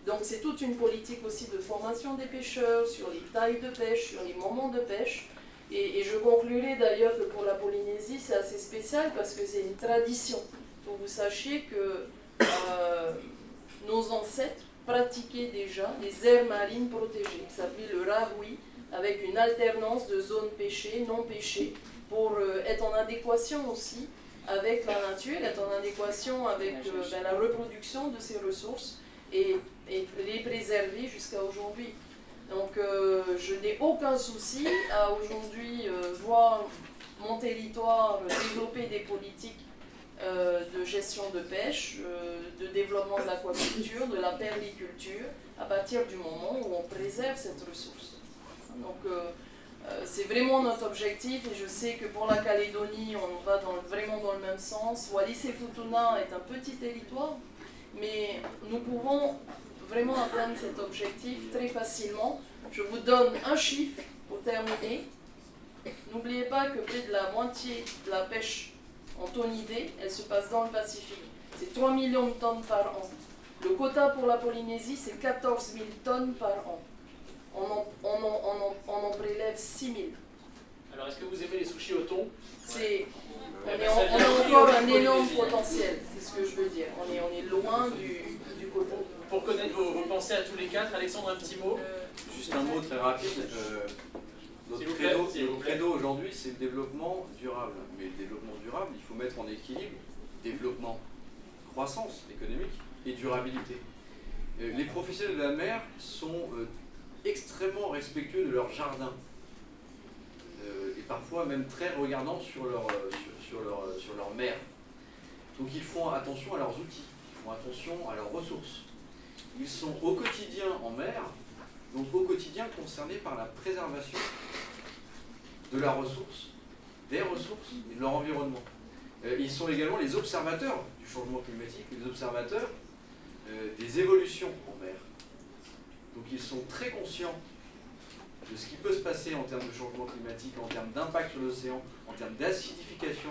Donc c'est toute une politique aussi de formation des pêcheurs, sur les tailles de pêche, sur les moments de pêche. Et je conclurai d'ailleurs que pour la Polynésie, c'est assez spécial parce que c'est une tradition. Il faut que vous sachiez que nos ancêtres pratiquaient déjà des aires marines protégées, qui s'appelait le rahui, avec une alternance de zones pêchées, non pêchées, pour être en adéquation aussi avec la nature, être en adéquation avec la reproduction de ces ressources et les préserver jusqu'à aujourd'hui. Donc je n'ai aucun souci à aujourd'hui voir mon territoire développer des politiques de gestion de pêche, de développement de l'aquaculture, de la permaculture, à partir du moment où on préserve cette ressource. Donc c'est vraiment notre objectif et je sais que pour la Calédonie, on va vraiment dans le même sens. Wallis et Futuna est un petit territoire, mais nous pouvons vraiment atteindre cet objectif très facilement. Je vous donne un chiffre pour terminer. N'oubliez pas que plus de la moitié de la pêche en tonidés, elle se passe dans le Pacifique. C'est 3 millions de tonnes par an. Le quota pour la Polynésie, c'est 14 000 tonnes par an. On en prélève 6 000. Alors, est-ce que vous aimez les sushis au thon? On a encore un énorme potentiel, c'est ce que je veux dire. On est loin du quota. Pour connaître vos pensées à tous les quatre, Alexandre, un petit mot. Juste un mot très rapide. Notre credo aujourd'hui, c'est le développement durable. Mais le développement durable, il faut mettre en équilibre développement, croissance économique et durabilité. Les professionnels de la mer sont extrêmement respectueux de leur jardin. Et parfois même très regardants sur leur mer. Donc ils font attention à leurs outils, ils font attention à leurs ressources. Ils sont au quotidien en mer, donc au quotidien concernés par la préservation de la ressource, des ressources et de leur environnement. Ils sont également les observateurs du changement climatique, les observateurs des évolutions en mer. Donc ils sont très conscients de ce qui peut se passer en termes de changement climatique, en termes d'impact sur l'océan, en termes d'acidification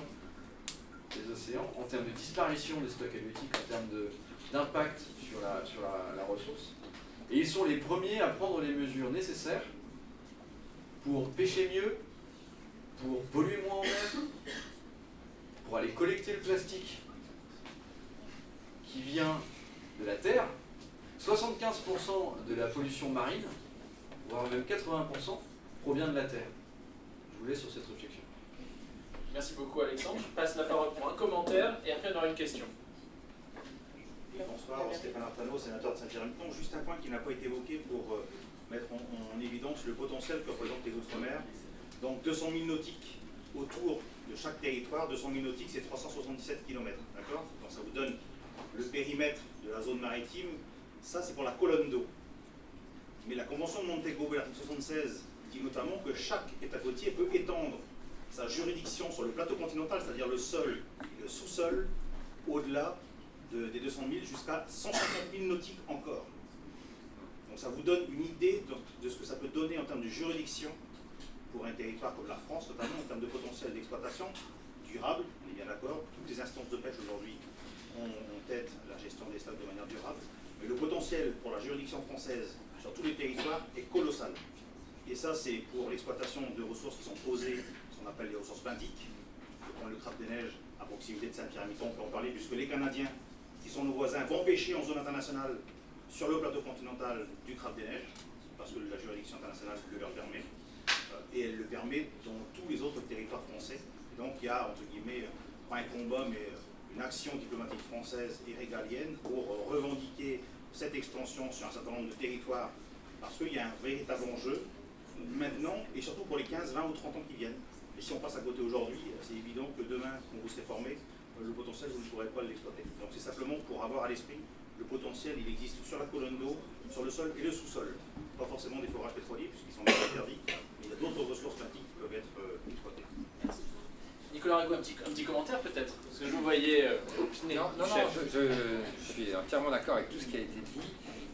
des océans, en termes de disparition des stocks halieutiques, en termes d'impact sur la ressource. Et ils sont les premiers à prendre les mesures nécessaires pour pêcher mieux, pour polluer moins en mer, pour aller collecter le plastique qui vient de la Terre. 75% de la pollution marine, voire même 80%, provient de la Terre. Je vous laisse sur cette réflexion. Merci beaucoup Alexandre. Je passe la parole pour un commentaire et après on aura une question. Bonsoir, Stéphane Artano, sénateur de Saint-Pierre-et-Miquelon. Juste un point qui n'a pas été évoqué pour mettre en évidence le potentiel que représentent les Outre-mer. Donc 200 000 nautiques autour de chaque territoire, 200 000 nautiques c'est 377 km, d'accord? Donc ça vous donne le périmètre de la zone maritime. Ça, c'est pour la colonne d'eau. Mais la Convention de Montego Bay, l'article 76, dit notamment que chaque État côtier peut étendre sa juridiction sur le plateau continental, c'est-à-dire le sol et le sous-sol, au-delà des 200 000 jusqu'à 150 000 nautiques encore. Donc Donc ça vous donne une idée de ce que ça peut donner en termes de juridiction pour un territoire comme la France, notamment en termes de potentiel d'exploitation durable, on est bien d'accord. Toutes les instances de pêche aujourd'hui ont en tête la gestion des stocks de manière durable. Mais le potentiel pour la juridiction française sur tous les territoires est colossal. Et ça, c'est pour l'exploitation de ressources qui sont posées, ce qu'on appelle les ressources benthiques. Le crabe des neiges à proximité de Saint-Pierre-et-Miquelon, on peut en parler, puisque les Canadiens, qui sont nos voisins, vont pêcher en zone internationale sur le plateau continental du crabe des neiges, parce que la juridiction internationale le leur permet, et elle le permet dans tous les autres territoires français. Et donc il y a, entre guillemets, pas un combat, mais une action diplomatique française et régalienne pour revendiquer cette extension sur un certain nombre de territoires, parce qu'il y a un véritable enjeu maintenant, et surtout pour les 15, 20 ou 30 ans qui viennent. Et si on passe à côté aujourd'hui, c'est évident que demain, quand vous serez formé, le potentiel, vous ne pourrez pas l'exploiter. Donc c'est simplement pour avoir à l'esprit, le potentiel, il existe sur la colonne d'eau, sur le sol et le sous-sol. Pas forcément des forages pétroliers, puisqu'ils sont interdits, mais il y a d'autres ressources benthiques qui peuvent être exploitées. Merci. Nicolas Rigaud, un petit commentaire peut-être, parce que je vous voyais opiner. Non, je suis entièrement d'accord avec tout ce qui a été dit.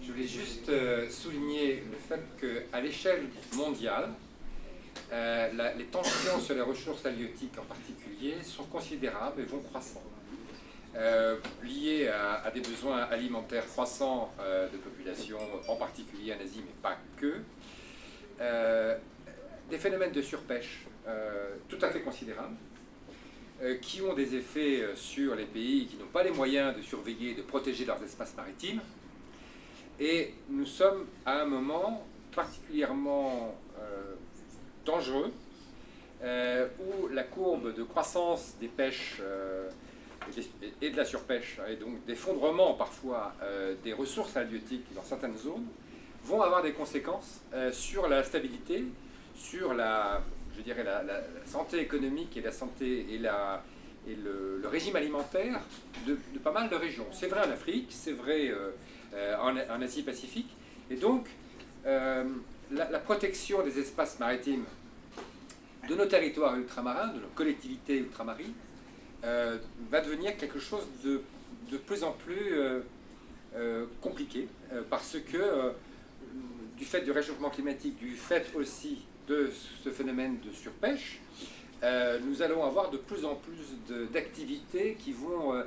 Je voulais juste souligner le fait qu'à l'échelle mondiale, les tensions sur les ressources halieutiques en particulier sont considérables et vont croissant, liées à des besoins alimentaires croissants de population, en particulier en Asie, mais pas que, des phénomènes de surpêche tout à fait considérables, qui ont des effets sur les pays qui n'ont pas les moyens de surveiller et de protéger leurs espaces maritimes. Et nous sommes à un moment particulièrement dangereux, où la courbe de croissance des pêches et de la surpêche, et donc d'effondrement parfois des ressources halieutiques dans certaines zones, vont avoir des conséquences sur la stabilité, sur la santé économique et la santé et le régime alimentaire de pas mal de régions. C'est vrai en Afrique, c'est vrai en Asie-Pacifique, et donc la protection des espaces maritimes de nos territoires ultramarins, de nos collectivités ultramarines, va devenir quelque chose de plus en plus compliqué, parce que du fait du réchauffement climatique, du fait aussi de ce phénomène de surpêche, nous allons avoir de plus en plus d'activités qui vont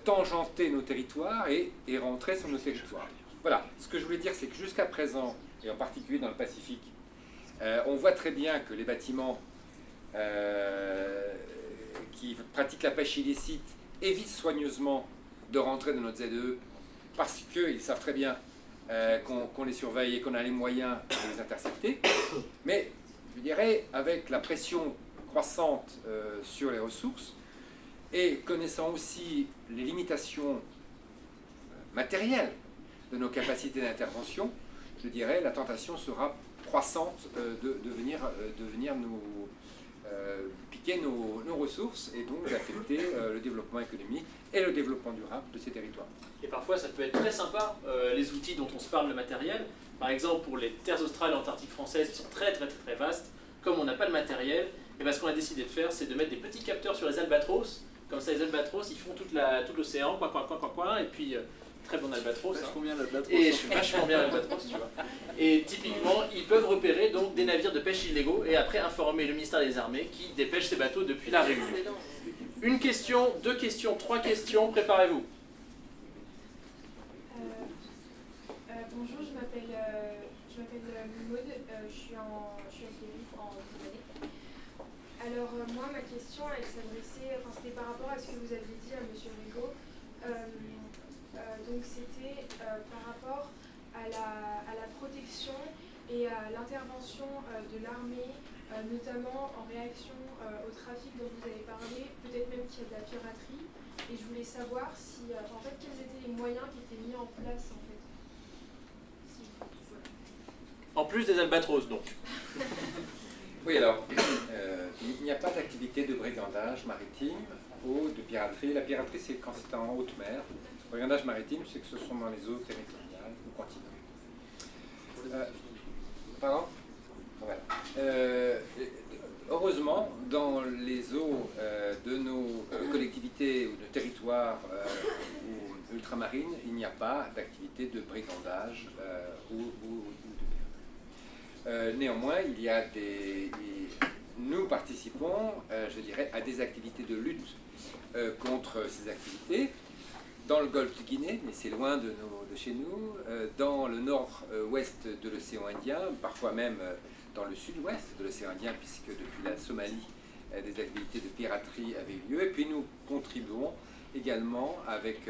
tangenter nos territoires et rentrer sur nos territoires. Voilà, ce que je voulais dire, c'est que jusqu'à présent, et en particulier dans le Pacifique, on voit très bien que les bâtiments qui pratiquent la pêche illicite évitent soigneusement de rentrer dans notre ZEE parce qu'ils savent très bien qu'on les surveille et qu'on a les moyens de les intercepter. Mais je dirais, avec la pression croissante sur les ressources et connaissant aussi les limitations matérielles de nos capacités d'intervention, je dirais la tentation sera croissante de venir nous piquer nos ressources et donc d'affecter le développement économique et le développement durable de ces territoires. Et parfois ça peut être très sympa, les outils dont on se parle, le matériel. Par exemple pour les terres australes et antarctiques françaises qui sont très vastes, comme on n'a pas le matériel, et ce qu'on a décidé de faire, c'est de mettre des petits capteurs sur les albatros. Comme ça les albatros ils font tout l'océan, et puis très bon albatros. Vachement bien l'albatros. Et je suis vachement bien l'albatros, tu vois. Et typiquement, ils peuvent repérer donc des navires de pêche illégaux et après informer le ministère des Armées qui dépêche ces bateaux depuis la Réunion. Une question, 2 questions, 3 questions, préparez-vous. Bonjour, je m'appelle Maud, je suis académique en Britannique. Alors moi, ma question, elle s'adressait, c'était par rapport à ce que vous aviez dit à M. Rigaud. Donc c'était par rapport à la protection et à l'intervention de l'armée, notamment en réaction au trafic dont vous avez parlé, peut-être même qu'il y a de la piraterie. Et je voulais savoir si, quels étaient les moyens qui étaient mis en place en fait. En plus des albatros donc. Oui, alors, il n'y a pas d'activité de brigandage maritime ou de piraterie. La piraterie, c'est quand c'est en haute mer. Le brigandage maritime, c'est que ce sont dans les eaux territoriales ou continentales. Pardon ? Voilà. Heureusement, dans les eaux de nos collectivités ou de territoires ultramarine, il n'y a pas d'activité de brigandage ou de piraterie. Néanmoins, nous participons, je dirais, à des activités de lutte contre ces activités, dans le golfe de Guinée, mais c'est loin de chez nous, dans le nord-ouest de l'océan Indien, parfois même dans le sud-ouest de l'océan Indien, puisque depuis la Somalie, des activités de piraterie avaient eu lieu. Et puis nous contribuons également avec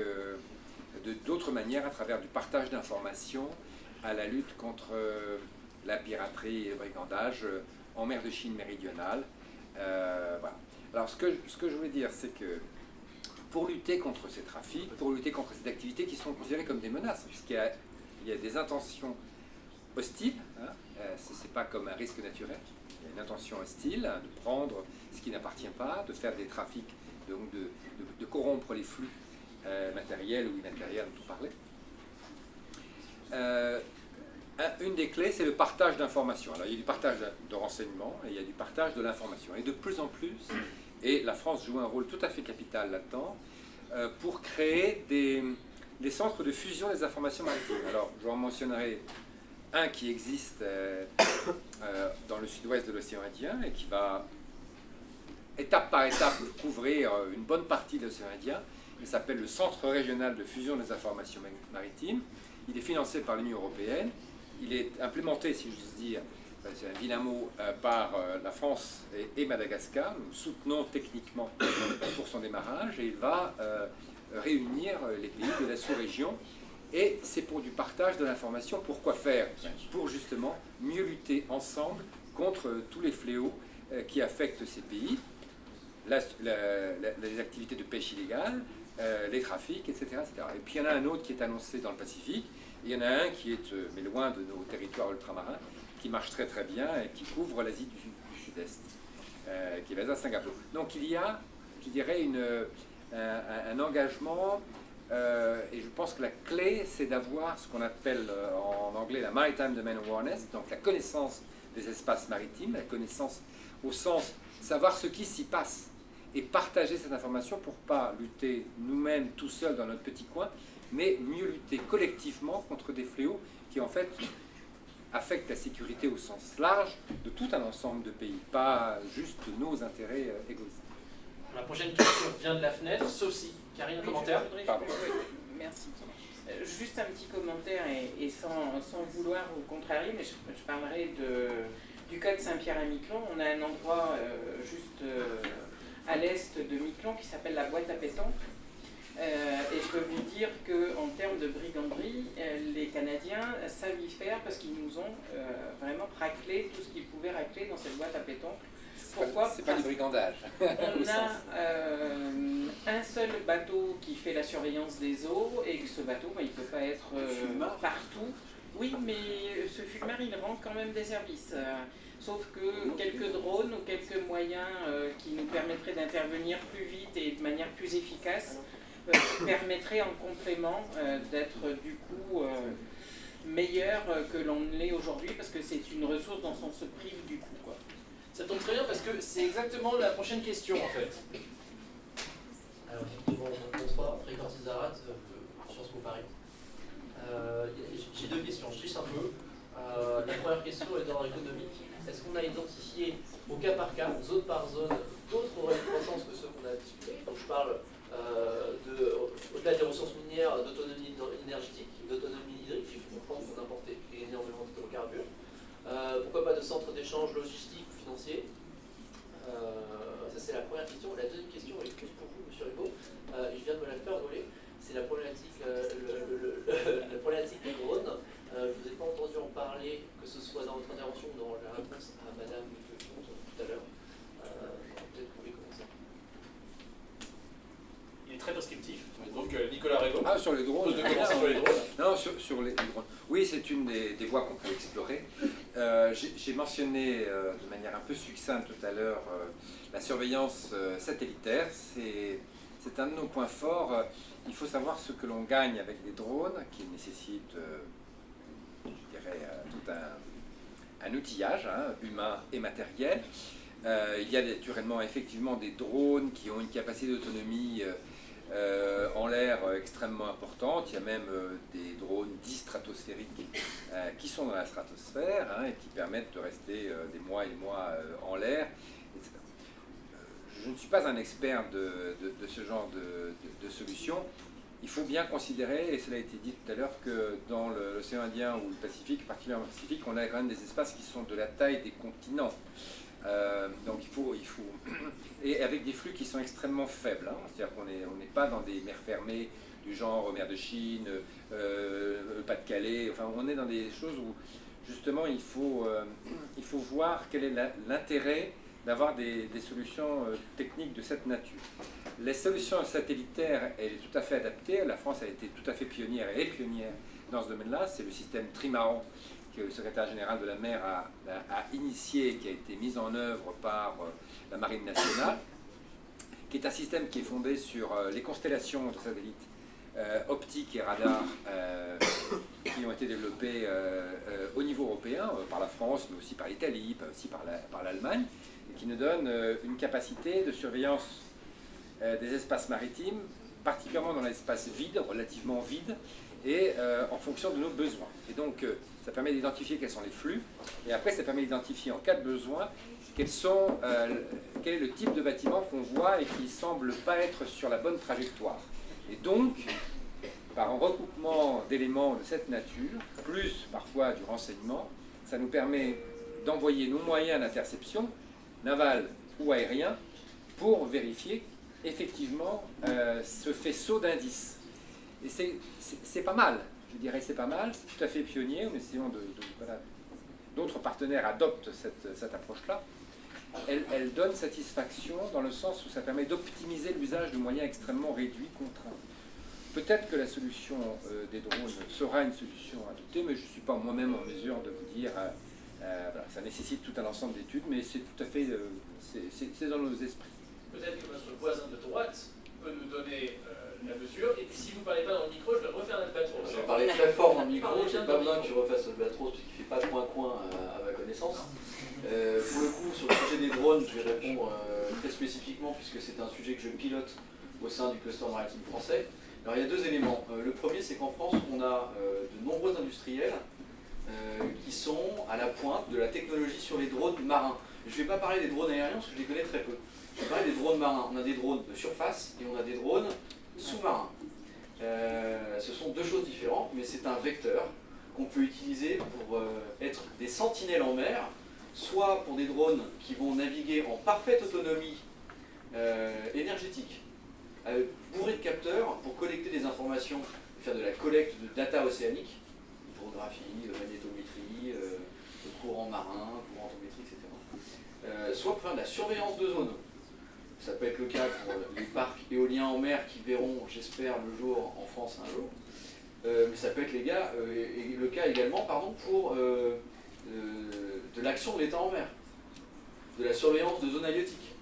d'autres manières, à travers du partage d'informations, à la lutte contre la piraterie et le brigandage en mer de Chine méridionale. Voilà. Alors ce que je voulais dire, c'est que pour lutter contre ces trafics, pour lutter contre ces activités qui sont considérées comme des menaces, puisqu'il y a des intentions hostiles, hein, ce n'est pas comme un risque naturel, il y a une intention hostile de prendre ce qui n'appartient pas, de faire des trafics, donc de corrompre les flux matériels ou immatériels dont on parlait. Une des clés, c'est le partage d'informations. Alors il y a du partage de renseignements et il y a du partage de l'information. Et de plus en plus, et la France joue un rôle tout à fait capital là-dedans, pour créer des centres de fusion des informations maritimes. Alors je vous en mentionnerai un qui existe dans le sud-ouest de l'océan Indien et qui va étape par étape couvrir une bonne partie de l'océan Indien. Il s'appelle le Centre régional de fusion des informations maritimes. Il est financé par l'Union européenne. Il est implémenté, si j'ose dire, c'est un vilain mot, par la France et Madagascar. Nous soutenons techniquement pour son démarrage et il va réunir les pays de la sous-région. Et c'est pour du partage de l'information. Pourquoi faire? Pour justement mieux lutter ensemble contre tous les fléaux qui affectent ces pays, les activités de pêche illégale, les trafics, etc., etc. Et puis il y en a un autre qui est annoncé dans le Pacifique. Il y en a un qui est, mais loin de nos territoires ultramarins, qui marche très très bien et qui couvre l'Asie du Sud-Est, qui est basé à Singapour. Donc il y a, je dirais, un engagement, et je pense que la clé, c'est d'avoir ce qu'on appelle en anglais la Maritime Domain Awareness, donc la connaissance des espaces maritimes, la connaissance au sens savoir ce qui s'y passe, et partager cette information pour ne pas lutter nous-mêmes tout seuls dans notre petit coin, mais mieux lutter collectivement contre des fléaux qui en fait affectent la sécurité au sens large de tout un ensemble de pays, pas juste nos intérêts égoïstes. La prochaine question vient de la fenêtre, sauf si Karine, un commentaire. Merci. Juste un petit commentaire et sans vouloir vous contrarier, mais je parlerai du cas de Saint-Pierre-et-Miquelon. On a un endroit juste à l'est de Miquelon qui s'appelle la boîte à pétanque. Et je peux vous dire qu'en termes de briganderie, les Canadiens savent y faire parce qu'ils nous ont vraiment raclé tout ce qu'ils pouvaient racler dans cette boîte à pétanque. Pourquoi? C'est pas du brigandage. On a un seul bateau qui fait la surveillance des eaux et que ce bateau, il ne peut pas être partout. Oui, mais ce fulmar, il rend quand même des services. Sauf que quelques drones ou quelques moyens qui nous permettraient d'intervenir plus vite et de manière plus efficace permettraient en complément d'être du coup meilleur que l'on l'est aujourd'hui parce que c'est une ressource dont on se prive du coup, quoi. Ça tombe très bien parce que c'est exactement la prochaine question en fait. Alors, bonsoir, Fréquent Zarat, Sciences Po Paris. J'ai deux questions, je triche un peu. La première question est d'ordre économique. Est-ce qu'on a identifié au cas par cas, zone par zone, d'autres relais de croissance que ceux qu'on a discutés? Donc je parle au-delà des ressources minières, d'autonomie énergétique, d'autonomie hydrique. J'ai pu comprendre qu'on importait énormément d'hydrocarbures. Pourquoi pas de centres d'échange logistique ou financier? Ça c'est la première question. La deuxième question est plus pour vous, monsieur Ribaud. Je viens de me la faire voler. C'est la problématique, la problématique des drones. Je ne vous ai pas entendu en parler, que ce soit dans votre intervention ou dans la réponse à Madame Lecomte tout à l'heure. Peut-être que vous pouvez commencer. Il est très prescriptif. Donc Nicolas Rigaud. Ah, sur les drones. De commencer sur les drones. Non, sur les drones. Oui, c'est une des voies qu'on peut explorer. J'ai mentionné de manière un peu succincte tout à l'heure la surveillance satellitaire. C'est un de nos points forts. Il faut savoir ce que l'on gagne avec des drones, qui nécessitent, je dirais, tout un outillage humain et matériel. Il y a naturellement effectivement des drones qui ont une capacité d'autonomie en l'air extrêmement importantes. Il y a même des drones dits stratosphériques qui sont dans la stratosphère hein, et qui permettent de rester des mois et des mois en l'air, etc. Je ne suis pas un expert de ce genre de solution. Il faut bien considérer, et cela a été dit tout à l'heure, que dans l'océan Indien ou le Pacifique, particulièrement le Pacifique, on a quand même des espaces qui sont de la taille des continents. Donc il faut et avec des flux qui sont extrêmement faibles. Hein. C'est-à-dire qu'on n'est pas dans des mers fermées du genre mer de Chine, Pas-de-Calais. Enfin, on est dans des choses où justement il faut voir quel est l'intérêt d'avoir des solutions techniques de cette nature. Les solutions satellitaires, elle est tout à fait adaptée. La France a été tout à fait pionnière et est pionnière dans ce domaine-là. C'est le système Trimaran que le secrétaire général de la mer a initié, qui a été mis en œuvre par la Marine nationale, qui est un système qui est fondé sur les constellations de satellites optiques et radars qui ont été développés au niveau européen, par la France, mais aussi par l'Italie, aussi par l'Allemagne, et qui nous donne une capacité de surveillance des espaces maritimes, particulièrement dans l'espace vide, relativement vide, et en fonction de nos besoins. Et donc, ça permet d'identifier quels sont les flux, et après, ça permet d'identifier en cas de besoin quel est le type de bâtiment qu'on voit et qui ne semble pas être sur la bonne trajectoire. Et donc, par un recoupement d'éléments de cette nature, plus parfois du renseignement, ça nous permet d'envoyer nos moyens d'interception, navals ou aériens, pour vérifier effectivement ce faisceau d'indices. Et c'est pas mal, je dirais c'est pas mal, c'est tout à fait pionnier, en essayant voilà, d'autres partenaires adoptent cette approche-là. Elle donne satisfaction dans le sens où ça permet d'optimiser l'usage de moyens extrêmement réduits, contraints. Peut-être que la solution des drones sera une solution adoptée, mais je ne suis pas moi-même en mesure de vous dire, voilà, ça nécessite tout un ensemble d'études, mais c'est tout à fait, c'est dans nos esprits. Peut-être que notre voisin de droite peut nous donner la mesure, et puis si vous ne parlez pas dans le micro, je vais refaire l'albatros. Je vais parler très fort dans le micro, j'ai pas besoin que tu refasses l'albatros parce qu'il ne fait pas coin-coin à ma connaissance. Pour le coup, sur le sujet des drones, je vais répondre très spécifiquement puisque c'est un sujet que je pilote au sein du cluster maritime français. Alors il y a deux éléments. Le premier, c'est qu'en France, on a de nombreux industriels qui sont à la pointe de la technologie sur les drones marins. Je ne vais pas parler des drones aériens parce que je les connais très peu. Je vais parler des drones marins. On a des drones de surface et on a des drones sous-marins. Ce sont deux choses différentes, mais c'est un vecteur qu'on peut utiliser pour être des sentinelles en mer, soit pour des drones qui vont naviguer en parfaite autonomie énergétique, bourrés de capteurs pour collecter des informations, faire de la collecte de data océanique, hydrographie, magnétométrie, courant marin, courant atométrie, etc. Soit pour faire de la surveillance de zone. Ça peut être le cas pour les parcs éoliens en mer qui verront, j'espère, le jour en France un jour. Mais ça peut être le cas également pour de l'action de l'État en mer, de la surveillance de zones halieutiques.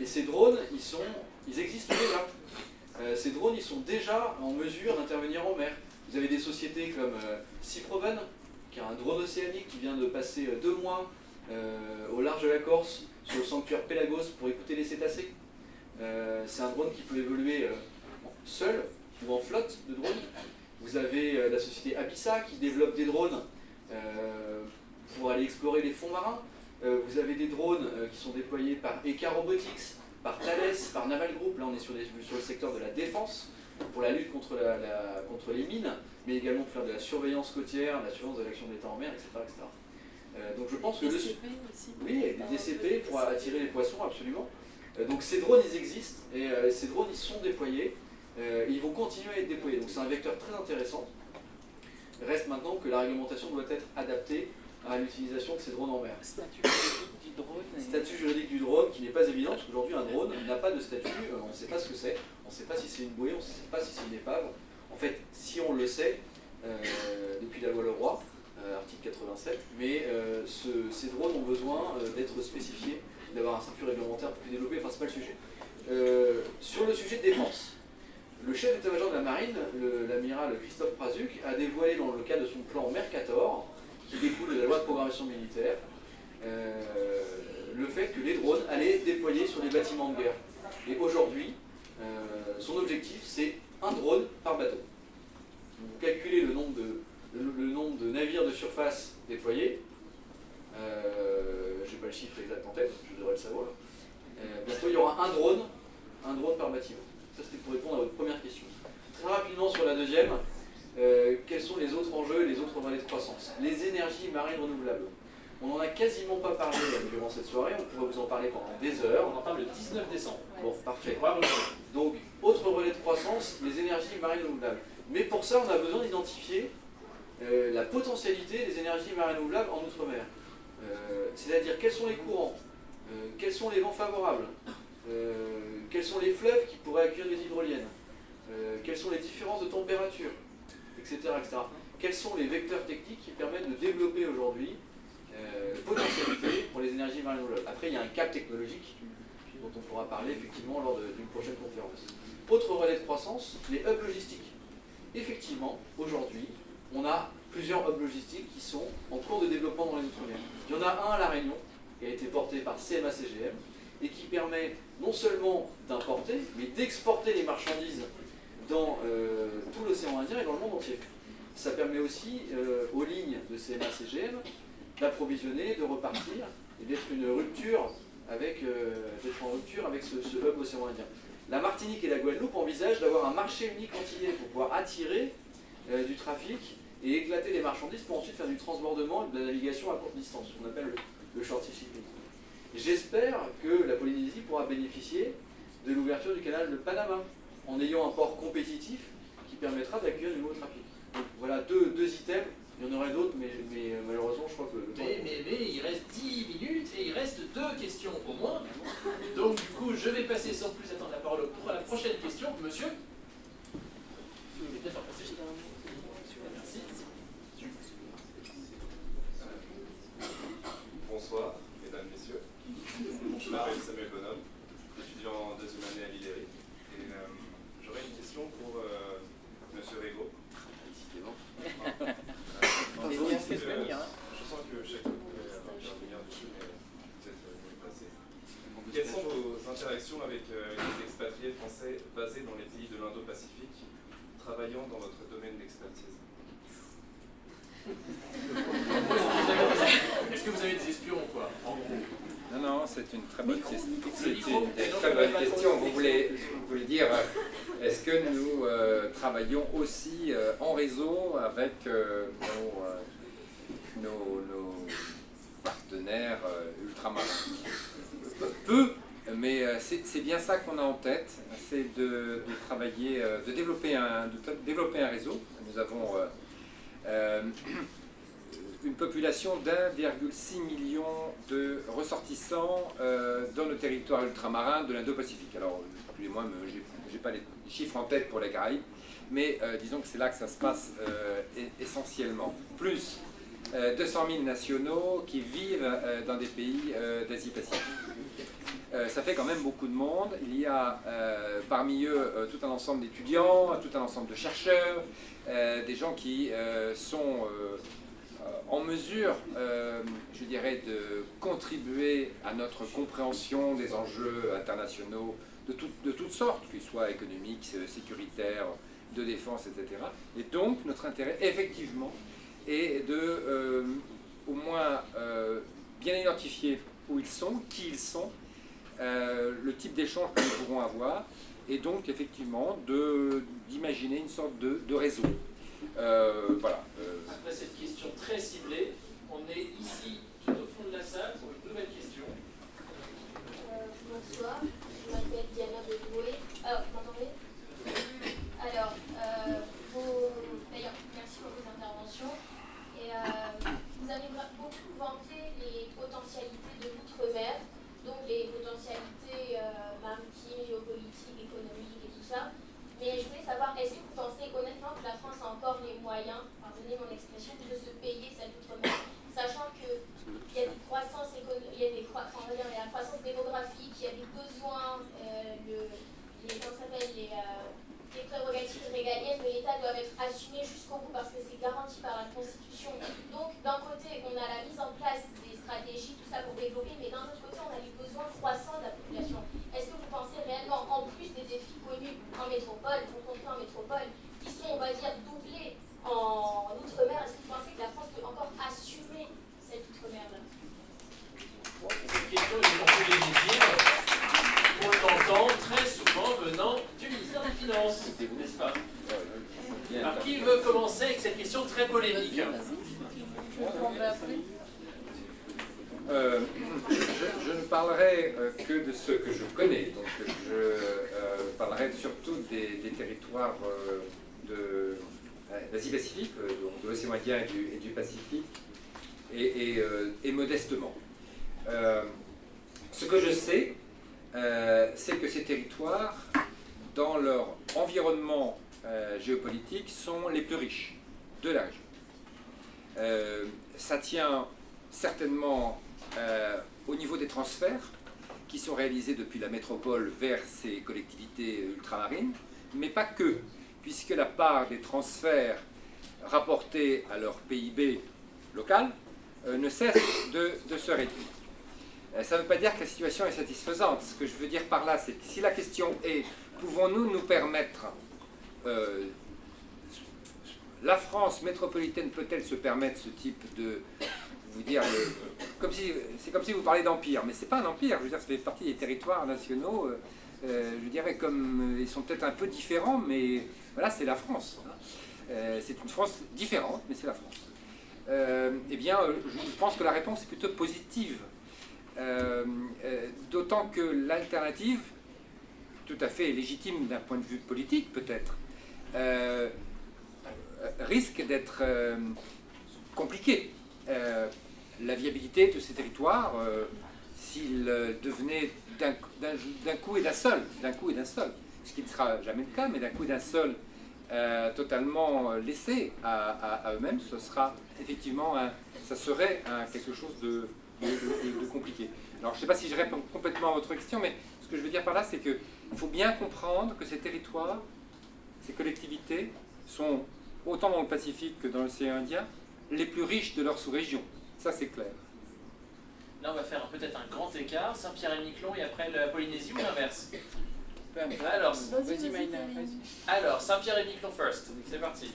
Et ces drones, ils existent déjà. Ces drones, ils sont déjà en mesure d'intervenir en mer. Vous avez des sociétés comme Seaproven, qui a un drone océanique qui vient de passer 2 mois au large de la Corse, sur le sanctuaire Pélagos, pour écouter les cétacés. C'est un drone qui peut évoluer seul ou en flotte de drones. Vous avez la société Abyssa qui développe des drones pour aller explorer les fonds marins. Vous avez des drones qui sont déployés par Eka Robotics, par Thales, par Naval Group. Là, on est sur le secteur de la défense, pour la lutte contre les mines, mais également pour faire de la surveillance côtière, la surveillance de l'action de l'État en mer, etc. etc. Donc je pense que DCP aussi. Oui, avec des DCP pour attirer les poissons, absolument. Donc ces drones, ils existent, et ces drones, ils sont déployés, et ils vont continuer à être déployés. Donc c'est un vecteur très intéressant. Reste maintenant que la réglementation doit être adaptée à l'utilisation de ces drones en mer. Statut juridique du drone. Statut juridique du drone qui n'est pas évident, parce qu'aujourd'hui un drone n'a pas de statut, on ne sait pas ce que c'est, on ne sait pas si c'est une bouée, on ne sait pas si c'est une épave. En fait, si on le sait, depuis la loi Leroy, article 87, mais ces drones ont besoin d'être spécifiés, d'avoir un statut réglementaire plus développé, enfin c'est pas le sujet. Sur le sujet de défense, le chef d'état-major de la marine, l'amiral Christophe Prazuc, a dévoilé dans le cadre de son plan Mercator, qui découle de la loi de programmation militaire, le fait que les drones allaient être déployés sur les bâtiments de guerre. Et aujourd'hui, son bâtiment. Ça, c'était pour répondre à votre première question. Très rapidement sur la deuxième, quels sont les autres enjeux et les autres relais de croissance? Les énergies marines renouvelables. On n'en a quasiment pas parlé durant cette soirée, on pourrait vous en parler pendant des heures. On en parle le 19 décembre. Bon, parfait. Bravo. Donc, autre relais de croissance, les énergies marines renouvelables. Mais pour ça, on a besoin d'identifier la potentialité des énergies marines renouvelables en Outre-mer. C'est-à-dire quels sont les courants, quels sont les vents favorables, quels sont les fleuves qui pourraient accueillir des hydroliennes, quelles sont les différences de température, etc., etc. Quels sont les vecteurs techniques qui permettent de développer aujourd'hui potentialité pour les énergies marines renouvelables. Après, il y a un cap technologique dont on pourra parler effectivement lors d'une prochaine conférence. Autre relais de croissance, les hubs logistiques. Effectivement, aujourd'hui, on a plusieurs hubs logistiques qui sont en cours de développement dans les Outre-mer. Il y en a un à La Réunion, qui a été porté par CMA-CGM, et qui permet non seulement d'importer, mais d'exporter les marchandises dans tout l'océan Indien et dans le monde entier. Ça permet aussi aux lignes de CMA-CGM d'approvisionner, de repartir, et d'être en rupture avec ce hub océan Indien. La Martinique et la Guadeloupe envisagent d'avoir un marché unique antillais pour pouvoir attirer du trafic et éclater les marchandises pour ensuite faire du transbordement et de la navigation à courte distance, ce qu'on appelle le short sea shipping. J'espère que la Polynésie pourra bénéficier de l'ouverture du canal de Panama, en ayant un port compétitif qui permettra d'accueillir du nouveau trafic. Donc voilà deux items. Il y en aurait d'autres, mais malheureusement, je crois que le temps Mais il reste 10 minutes et il reste 2 questions au moins. Donc du coup, je vais passer sans plus attendre la parole pour la prochaine question. Monsieur, vous voulez peut-être faire passer. Merci. Bonsoir, mesdames, messieurs. Je m'appelle Samuel Bonhomme, étudiant en deuxième année à l'ILERI. Et j'aurais une question pour Monsieur Rego. Je sens que chacun pourrait intervenir dessus, mais peut-être mieux passer. Quelles sont vos interactions avec les expatriés français basés dans les pays de l'Indo-Pacifique, travaillant dans votre domaine d'expertise? Est-ce que vous avez des espions ou quoi, en gros? Non, c'est une très bonne question. C'est une très bonne question. Vous voulez dire, est-ce que nous travaillons aussi en réseau avec nos partenaires ultramarins? Peu, mais c'est bien ça qu'on a en tête, c'est de travailler, de développer un réseau. Nous avons une population d'1,6 million de ressortissants dans nos territoires ultramarins de l'Indo-Pacifique. Alors, excusez-moi, je n'ai pas les chiffres en tête pour les Caraïbes, mais disons que c'est là que ça se passe essentiellement. Plus 200 000 nationaux qui vivent dans des pays d'Asie-Pacifique. Ça fait quand même beaucoup de monde. Il y a parmi eux tout un ensemble d'étudiants, tout un ensemble de chercheurs, des gens qui sont en mesure, je dirais, de contribuer à notre compréhension des enjeux internationaux de toutes sortes, qu'ils soient économiques, sécuritaires, de défense, etc. Et donc, notre intérêt, effectivement, est de, au moins, bien identifier où ils sont, qui ils sont, le type d'échange que nous pourrons avoir, et donc, effectivement, d'imaginer une sorte de réseau. Voilà. Après cette question très ciblée, on est ici, tout au fond de la salle, pour une nouvelle question. Bonsoir, je m'appelle Diana Bedoué. Vous m'entendez? Alors, d'ailleurs, merci pour vos interventions. Et vous avez beaucoup vanté les potentialités de l'outre-mer, donc les potentialités maritimes, géopolitiques, économiques et tout ça. Mais je voulais savoir, est-ce que vous pensez honnêtement que la France a encore les moyens, pardonnez mon expression, de se payer cette outre-mer, sachant qu'il y a des croissances économiques, il y a la croissance démographique, il y a des besoins, les prérogatives régaliennes de l'État doivent être assumées jusqu'au bout parce que c'est garanti par la Constitution. Donc, d'un côté, on a la mise en place des stratégies, tout ça pour développer, mais d'un autre côté, on a les besoins croissants de la population. Est-ce que vous pensez réellement, en plus des défis connus en métropole, rencontrés en métropole, qui sont, on va dire, doublés en outre-mer, est-ce que vous pensez que la France peut encore assumer cette outre-mer-là? Cette question est beaucoup légitime. On l'entend très souvent venir venant du ministère des Finances, n'est-ce pas? Alors, qui veut commencer avec cette question très polémique? Je ne parlerai que de ce que je connais. Donc, je parlerai surtout des territoires d'Asie-Pacifique, donc de l'océan Indien et du Pacifique, et modestement. Ce que je sais, c'est que ces territoires, dans leur environnement géopolitique, sont les plus riches de la région. Ça tient certainement au niveau des transferts qui sont réalisés depuis la métropole vers ces collectivités ultramarines, mais pas que, puisque la part des transferts rapportés à leur PIB local ne cesse de se réduire. Ça ne veut pas dire que la situation est satisfaisante. Ce que je veux dire par là, c'est que si la question est pouvons-nous nous permettre, la France métropolitaine peut-elle se permettre ce type de, vous dire, c'est comme si vous parlez d'empire, mais c'est pas un empire. Je veux dire, ça fait partie des territoires nationaux. Je dirais comme ils sont peut-être un peu différents, mais voilà, c'est la France. C'est une France différente, mais c'est la France. Eh bien, je pense que la réponse est plutôt positive. D'autant que l'alternative, tout à fait légitime d'un point de vue politique peut-être, risque d'être compliquée. La viabilité de ces territoires, s'ils devenaient d'un coup et d'un seul, ce qui ne sera jamais le cas, mais d'un coup et d'un seul, totalement laissés à eux-mêmes, ce sera effectivement, ça serait quelque chose de compliqué. Alors je ne sais pas si je réponds complètement à votre question, mais ce que je veux dire par là, c'est qu'il faut bien comprendre que ces territoires, ces collectivités, sont autant dans le Pacifique que dans l'océan Indien, les plus riches de leur sous-région. Ça, c'est clair. Là, on va faire peut-être un grand écart, Saint-Pierre-et-Miquelon et après la Polynésie ou l'inverse? Alors, Saint-Pierre-et-Miquelon first, c'est parti.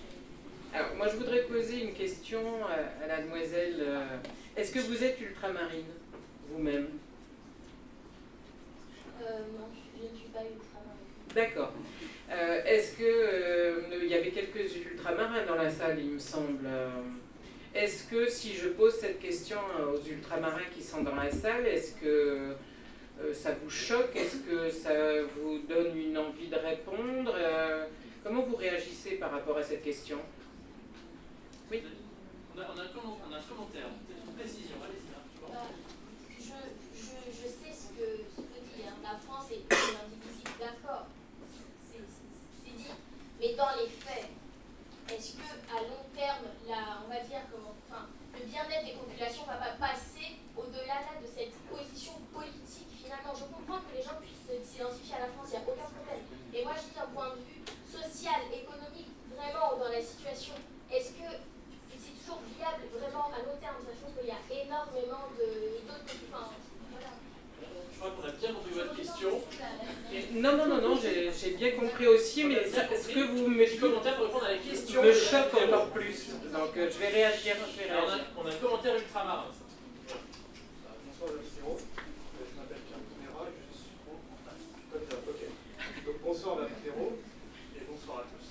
Alors, moi, je voudrais poser une question à la demoiselle. Est-ce que vous êtes ultramarine, vous-même? Non, je ne suis pas ultramarine. D'accord. Est-ce que il y avait quelques ultramarins dans la salle, il me semble. Est-ce que si je pose cette question aux ultramarins qui sont dans la salle, est-ce que ça vous choque? Est-ce que ça vous donne une envie de répondre? Comment vous réagissez par rapport à cette question? Oui. On a un commentaire, peut-être une précision, allez-y. Je sais ce que dit la France est indivisible, d'accord, c'est dit, mais dans les faits, est-ce que à long terme, on va dire le bien-être des populations ne va pas passer au-delà de cette position politique finalement? Je comprends que les gens puissent s'identifier à la France, il n'y a aucun problème. Mais moi je dis d'un point de vue social, économique, vraiment dans la situation, est-ce que c'est toujours viable vraiment à long terme, sachant qu'il y a énormément d'autres... voilà. Je crois qu'on a bien compris votre question. Non, j'ai bien compris aussi, mais ce que vous me dites commentaire pour répondre à la question me choque encore plus. Donc je vais réagir. On a un commentaire ultramarin. Bonsoir Pierrot, je m'appelle Pierre Caméra et je suis donc bonsoir Pierrot et bonsoir à tous.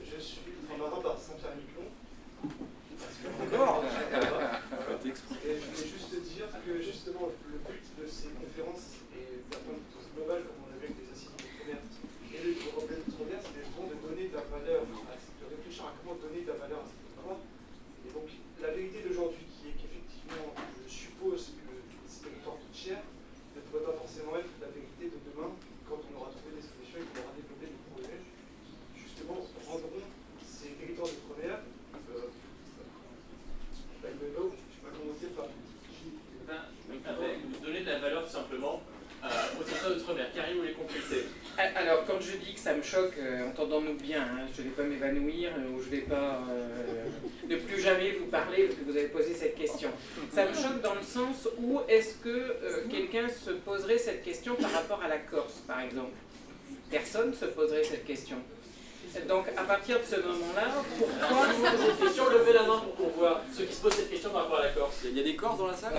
Je suis ultramarin par Saint-Pierre-et-Miquelon. Encore. Et je voulais juste dire que justement le but de ces conférences et d'un point de vue global, comme on a vu avec les assises d'outre-mer et les problèmes d'outre-mer, c'est de donner de la valeur, de réfléchir à comment donner de la valeur à ces territoires. Et donc la vérité d'aujourd'hui qui est qu'effectivement, je suppose que ces territoires coûtent cher, ne pourrait pas forcément être la vérité de demain quand on aura trouvé des solutions et qu'on aura développé des projets qui justement rendront ces territoires d'outre-mer vous donner de la valeur tout simplement au territoire d'outre-mer. Karim, vous voulez compléter? Alors, quand je dis que ça me choque, entendons-nous bien, je ne vais pas m'évanouir ou je ne vais pas ne plus jamais vous parler parce que vous avez posé cette question. Ça me choque dans le sens où est-ce que quelqu'un se poserait cette question par rapport à la Corse, par exemple? Personne ne se poserait cette question. Donc, à partir de ce moment-là, pourquoi... Cette question, levez la main pour qu'on voit ceux qui se posent cette question par rapport à la Corse. Il y a des Corses dans la salle?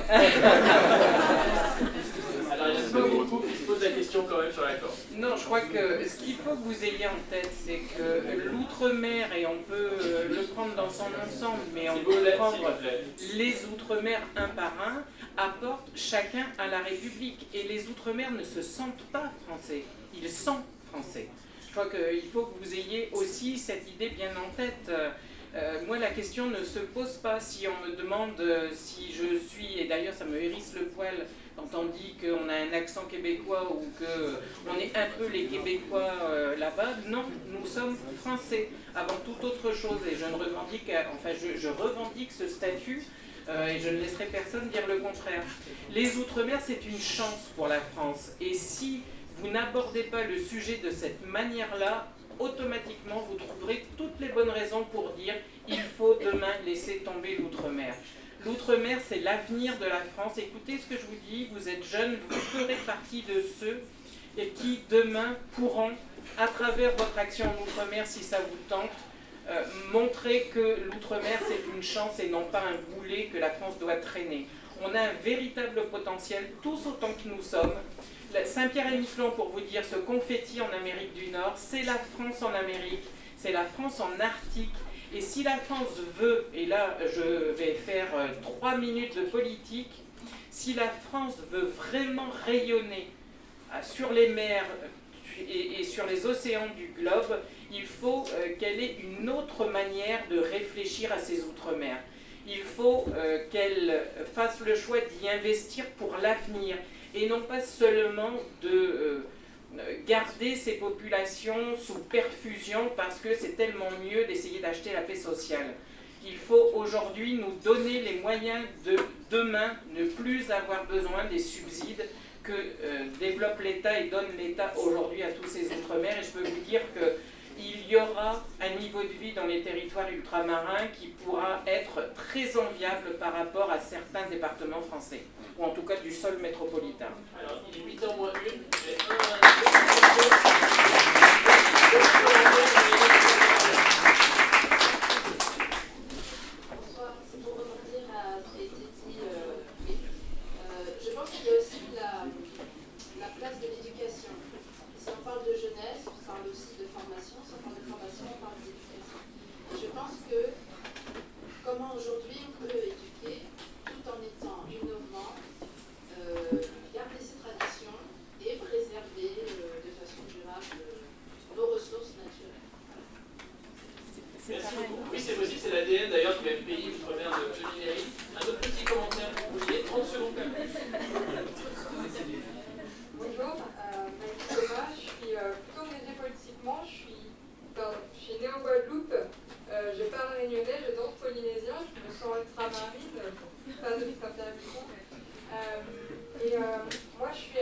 Alors, Marianne Boukou qui se pose la question quand même sur l'accord. Non, je crois que ce qu'il faut que vous ayez en tête, c'est que l'outre-mer, et on peut le prendre dans son ensemble, mais on peut prendre les outre-mer un par un, apportent chacun à la République. Et les outre-mer ne se sentent pas français, ils sont français. Je crois qu'il faut que vous ayez aussi cette idée bien en tête. Moi, la question ne se pose pas si on me demande si je suis, et d'ailleurs ça me hérisse le poil quand on dit qu'on a un accent québécois ou qu'on est un peu les Québécois là-bas. Non, nous sommes français avant toute autre chose et je revendique ce statut et je ne laisserai personne dire le contraire. Les Outre-mer, c'est une chance pour la France et si vous n'abordez pas le sujet de cette manière-là, automatiquement, vous trouverez toutes les bonnes raisons pour dire il faut demain laisser tomber l'outre-mer. L'outre-mer, c'est l'avenir de la France. Écoutez ce que je vous dis, vous êtes jeunes, vous ferez partie de ceux qui demain pourront, à travers votre action en outre-mer, si ça vous tente, montrer que l'outre-mer, c'est une chance et non pas un boulet que la France doit traîner. On a un véritable potentiel, tous autant que nous sommes. Saint-Pierre-et-Miquelon, pour vous dire, ce confetti en Amérique du Nord, c'est la France en Amérique, c'est la France en Arctique. Et si la France veut, et là je vais faire 3 minutes de politique, si la France veut vraiment rayonner sur les mers et sur les océans du globe, il faut qu'elle ait une autre manière de réfléchir à ses outre-mer. Il faut qu'elle fasse le choix d'y investir pour l'avenir. Et non pas seulement de garder ces populations sous perfusion parce que c'est tellement mieux d'essayer d'acheter la paix sociale. Il faut aujourd'hui nous donner les moyens de demain ne plus avoir besoin des subsides que développe l'État et donne l'État aujourd'hui à tous ces outre-mer. Et je peux vous dire qu'il y aura un niveau de vie dans les territoires ultramarins qui pourra être très enviable par rapport à certains départements français, ou en tout cas du sol métropolitain. Alors, il est 8h moins 1, j'ai Bonsoir, c'est pour rebondir à ce qui a été dit. Je pense qu'il y a aussi la place de l'éducation. Si on parle de jeunesse, on parle aussi de formation. Si on parle de formation, on parle d'éducation. Et je pense que comment aujourd'hui on peut éduquer tout en étant innovant, garder ses traditions et préserver de façon durable nos ressources naturelles. Merci beaucoup. Oui, c'est possible, c'est l'ADN d'ailleurs du MPI Outre-mer de Minery. Un autre petit commentaire pour vous, 30 secondes quand même. Bonjour, Maïs Thomas, je suis plutôt engagée politiquement, je suis née en Guadeloupe, je parle réunionnais, je danse polynésien, je me sens ultramarine, pas de Saint-Pierre-et-Miquelon. Moi je suis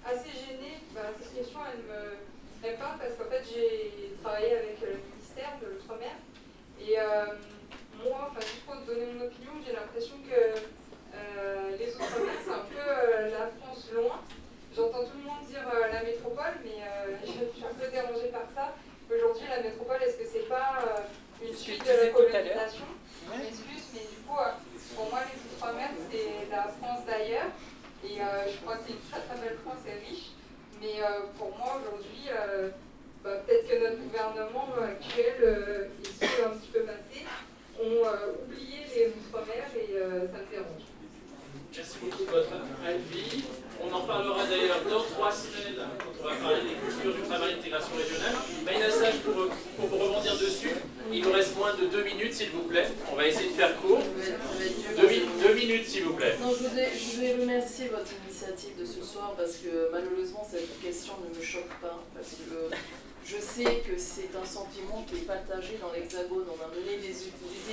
assez gênée, cette question elle parle parce qu'en fait j'ai travaillé avec le ministère de l'Outre-mer et moi, juste pour donner mon opinion, j'ai l'impression que les Outre-mer c'est un peu la France loin. J'entends tout le monde dire la métropole, mais je suis un peu dérangée par ça. Aujourd'hui, la métropole, est-ce que c'est pas une suite de la colonisation? Je m'excuse, mais du coup, pour moi, les Outre-mer, c'est la France d'ailleurs. Et je crois que c'est une très très belle France et riche. Mais pour moi, aujourd'hui, peut-être que notre gouvernement actuel, et ceux un petit peu passés, ont oublié les Outre-mer et ça me dérange. Merci beaucoup de votre avis. On en parlera d'ailleurs dans 3 semaines quand on va parler des cultures d'ultramarine d'intégration régionale. Maïna Sage, pour vous rebondir dessus, il nous reste moins de 2 minutes s'il vous plaît. On va essayer de faire court. 2 minutes s'il vous plaît. Non, je voudrais remercier votre initiative de ce soir parce que malheureusement cette question ne me choque pas. Parce que je sais que c'est un sentiment qui est partagé dans l'Hexagone. On a mené des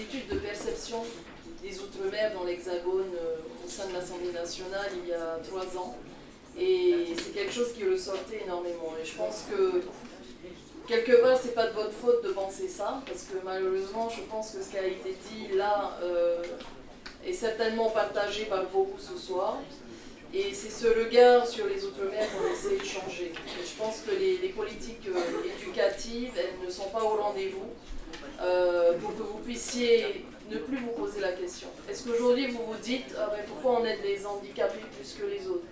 études de perception des Outre-mer dans l'Hexagone au sein de l'Assemblée nationale il y a 3 ans. Et c'est quelque chose qui ressortait énormément. Et je pense que quelque part, c'est pas de votre faute de penser ça, parce que malheureusement, je pense que ce qui a été dit là est certainement partagé par beaucoup ce soir. Et c'est ce regard sur les Outre-mer qu'on essaie de changer. Et je pense que les politiques éducatives, elles ne sont pas au rendez-vous pour que vous puissiez ne plus vous poser la question. Est-ce qu'aujourd'hui vous vous dites pourquoi on aide les handicapés plus que les autres?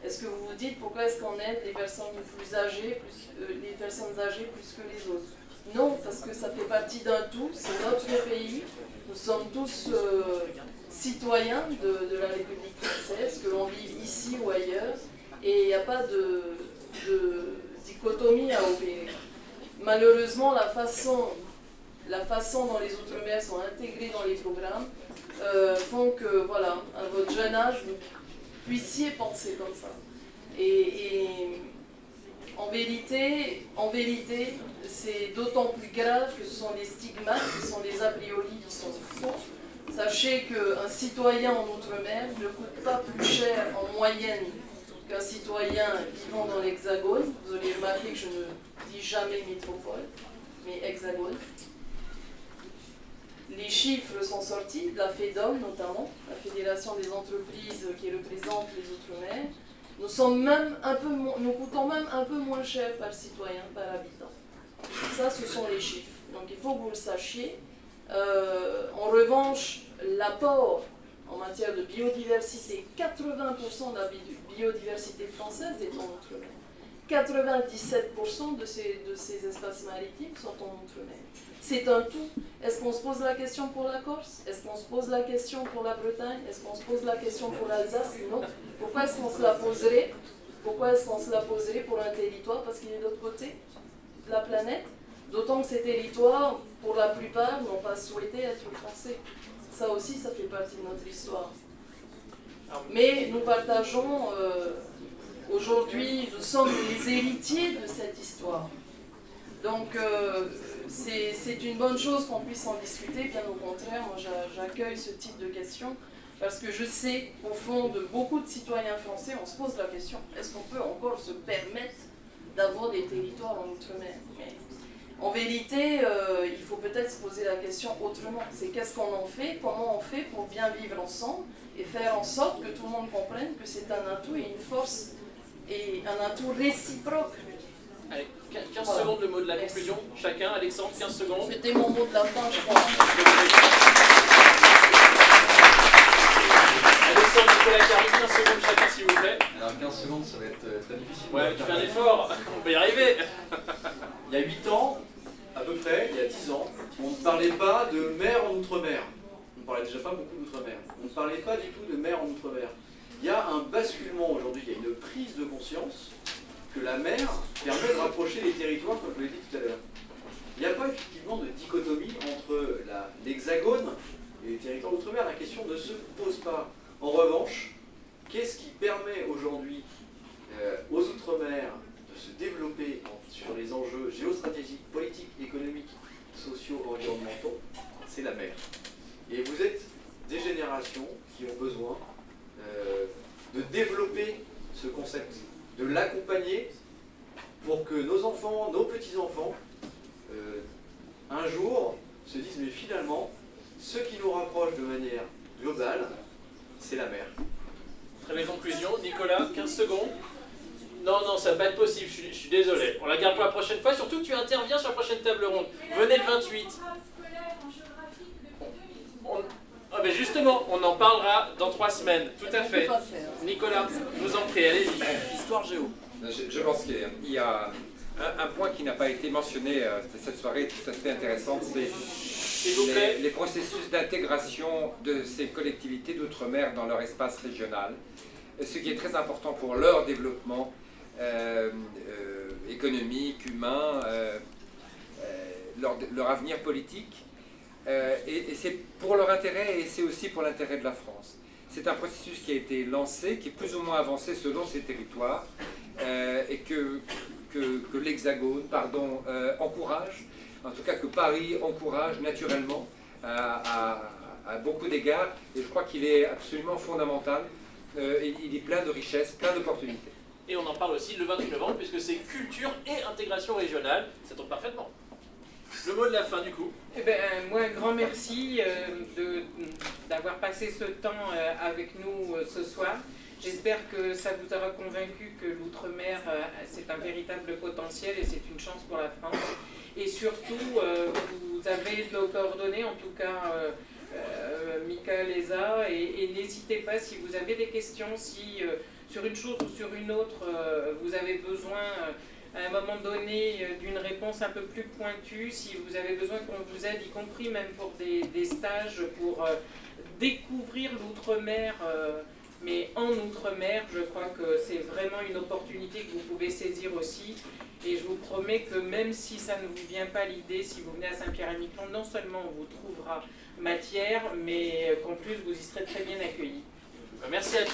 est-ce que vous vous dites pourquoi est-ce qu'on aide les personnes plus âgées, les personnes âgées plus que les autres? Non, parce que ça fait partie d'un tout, c'est notre pays, nous sommes tous citoyens de la République française, que l'on vive ici ou ailleurs, et il n'y a pas de dichotomie à opérer. Malheureusement, la façon dont les Outre-mer sont intégrés dans les programmes font que, voilà, à votre jeune âge, vous puissiez penser comme ça. Et en vérité, c'est d'autant plus grave que ce sont les stigmates, qui sont les a priori qui sont faux. Sachez qu'un citoyen en Outre-mer ne coûte pas plus cher en moyenne qu'un citoyen vivant dans l'Hexagone. Vous avez remarqué que je ne dis jamais métropole, mais Hexagone. Les chiffres sont sortis, de la FEDOM notamment, la Fédération des entreprises qui représente les Outre-mer. Nous coûtons même un peu moins cher par citoyen, par habitant. Ça, ce sont les chiffres. Donc il faut que vous le sachiez. En revanche, l'apport en matière de biodiversité, 80% de la biodiversité française est en Outre-mer. 97% de ces espaces maritimes sont en Outre-mer. C'est un tout. Est-ce qu'on se pose la question pour la Corse? Est-ce qu'on se pose la question pour la Bretagne? Est-ce qu'on se pose la question pour l'Alsace? Non. Pourquoi est-ce qu'on se la poserait? Pourquoi est-ce qu'on se la poserait pour un territoire? Parce qu'il est de l'autre côté de la planète. D'autant que ces territoires, pour la plupart, n'ont pas souhaité être français. Ça aussi, ça fait partie de notre histoire. Mais nous partageons, aujourd'hui, nous sommes les héritiers de cette histoire. Donc, c'est une bonne chose qu'on puisse en discuter, bien au contraire, moi j'accueille ce type de questions, parce que je sais, au fond de beaucoup de citoyens français, on se pose la question, est-ce qu'on peut encore se permettre d'avoir des territoires en Outre-mer? En vérité, il faut peut-être se poser la question autrement. C'est qu'est-ce qu'on en fait, comment on fait pour bien vivre ensemble et faire en sorte que tout le monde comprenne que c'est un atout et une force et un atout réciproque. Allez, 15 secondes le mot de la conclusion. Chacun, Alexandre, 15 secondes. C'était mon mot de la fin, je crois. Alexandre, Nicolas, Karine, 15 secondes chacun, s'il vous plaît. Alors 15 secondes, ça va être très difficile. Ouais, tu fais un effort, on peut y arriver. Il y a 8 ans, à peu près, il y a 10 ans, on ne parlait pas de mer en Outre-mer. On ne parlait déjà pas beaucoup d'Outre-mer. On ne parlait pas du tout de mer en Outre-mer. Il y a un basculement aujourd'hui, il y a une prise de conscience que la mer permet de rapprocher les territoires, comme je l'ai dit tout à l'heure. Il n'y a pas effectivement de dichotomie entre l'Hexagone et les territoires d'outre-mer. La question ne se pose pas. En revanche, qu'est-ce qui permet aujourd'hui aux Outre-mer de se développer sur les enjeux géostratégiques, politiques, économiques, sociaux, environnementaux? C'est la mer. Et vous êtes des générations qui ont besoin de développer ce concept, de l'accompagner pour que nos enfants, nos petits-enfants, un jour se disent mais finalement, ce qui nous rapproche de manière globale, c'est la mer. Très belle conclusion. Nicolas, 15 secondes. Non, ça va pas être possible, je suis désolé. On la garde pour la prochaine fois, surtout que tu interviens sur la prochaine table ronde. Venez le 28. Ah ben justement, on en parlera dans 3 semaines, tout à fait. Nicolas, je vous en prie, allez-y. Histoire géo. Je pense qu'il y a un point qui n'a pas été mentionné cette soirée, tout à fait intéressante, c'est les processus d'intégration de ces collectivités d'outre-mer dans leur espace régional, ce qui est très important pour leur développement économique, humain, leur avenir politique. Et c'est pour leur intérêt et c'est aussi pour l'intérêt de la France. C'est un processus qui a été lancé, qui est plus ou moins avancé selon ces territoires et que l'Hexagone encourage, en tout cas que Paris encourage naturellement à beaucoup d'égards. Et je crois qu'il est absolument fondamental. Il est plein de richesses, plein d'opportunités. Et on en parle aussi le 28 novembre puisque c'est culture et intégration régionale. Ça tombe parfaitement. Le mot de la fin du coup. Eh ben, moi, un grand merci d'avoir passé ce temps avec nous ce soir. J'espère que ça vous aura convaincu que l'outre-mer, c'est un véritable potentiel et c'est une chance pour la France. Et surtout, vous avez nos coordonnées, en tout cas Mika, Lesa, et n'hésitez pas si vous avez des questions, si sur une chose ou sur une autre, vous avez besoin à un moment donné d'une réponse un peu plus pointue, si vous avez besoin qu'on vous aide, y compris même pour des stages, pour découvrir l'outre-mer, mais en outre-mer, je crois que c'est vraiment une opportunité que vous pouvez saisir aussi. Et je vous promets que même si ça ne vous vient pas à l'idée, si vous venez à Saint-Pierre-et-Miquelon, non seulement on vous trouvera matière, mais qu'en plus vous y serez très bien accueillis. Merci à tous.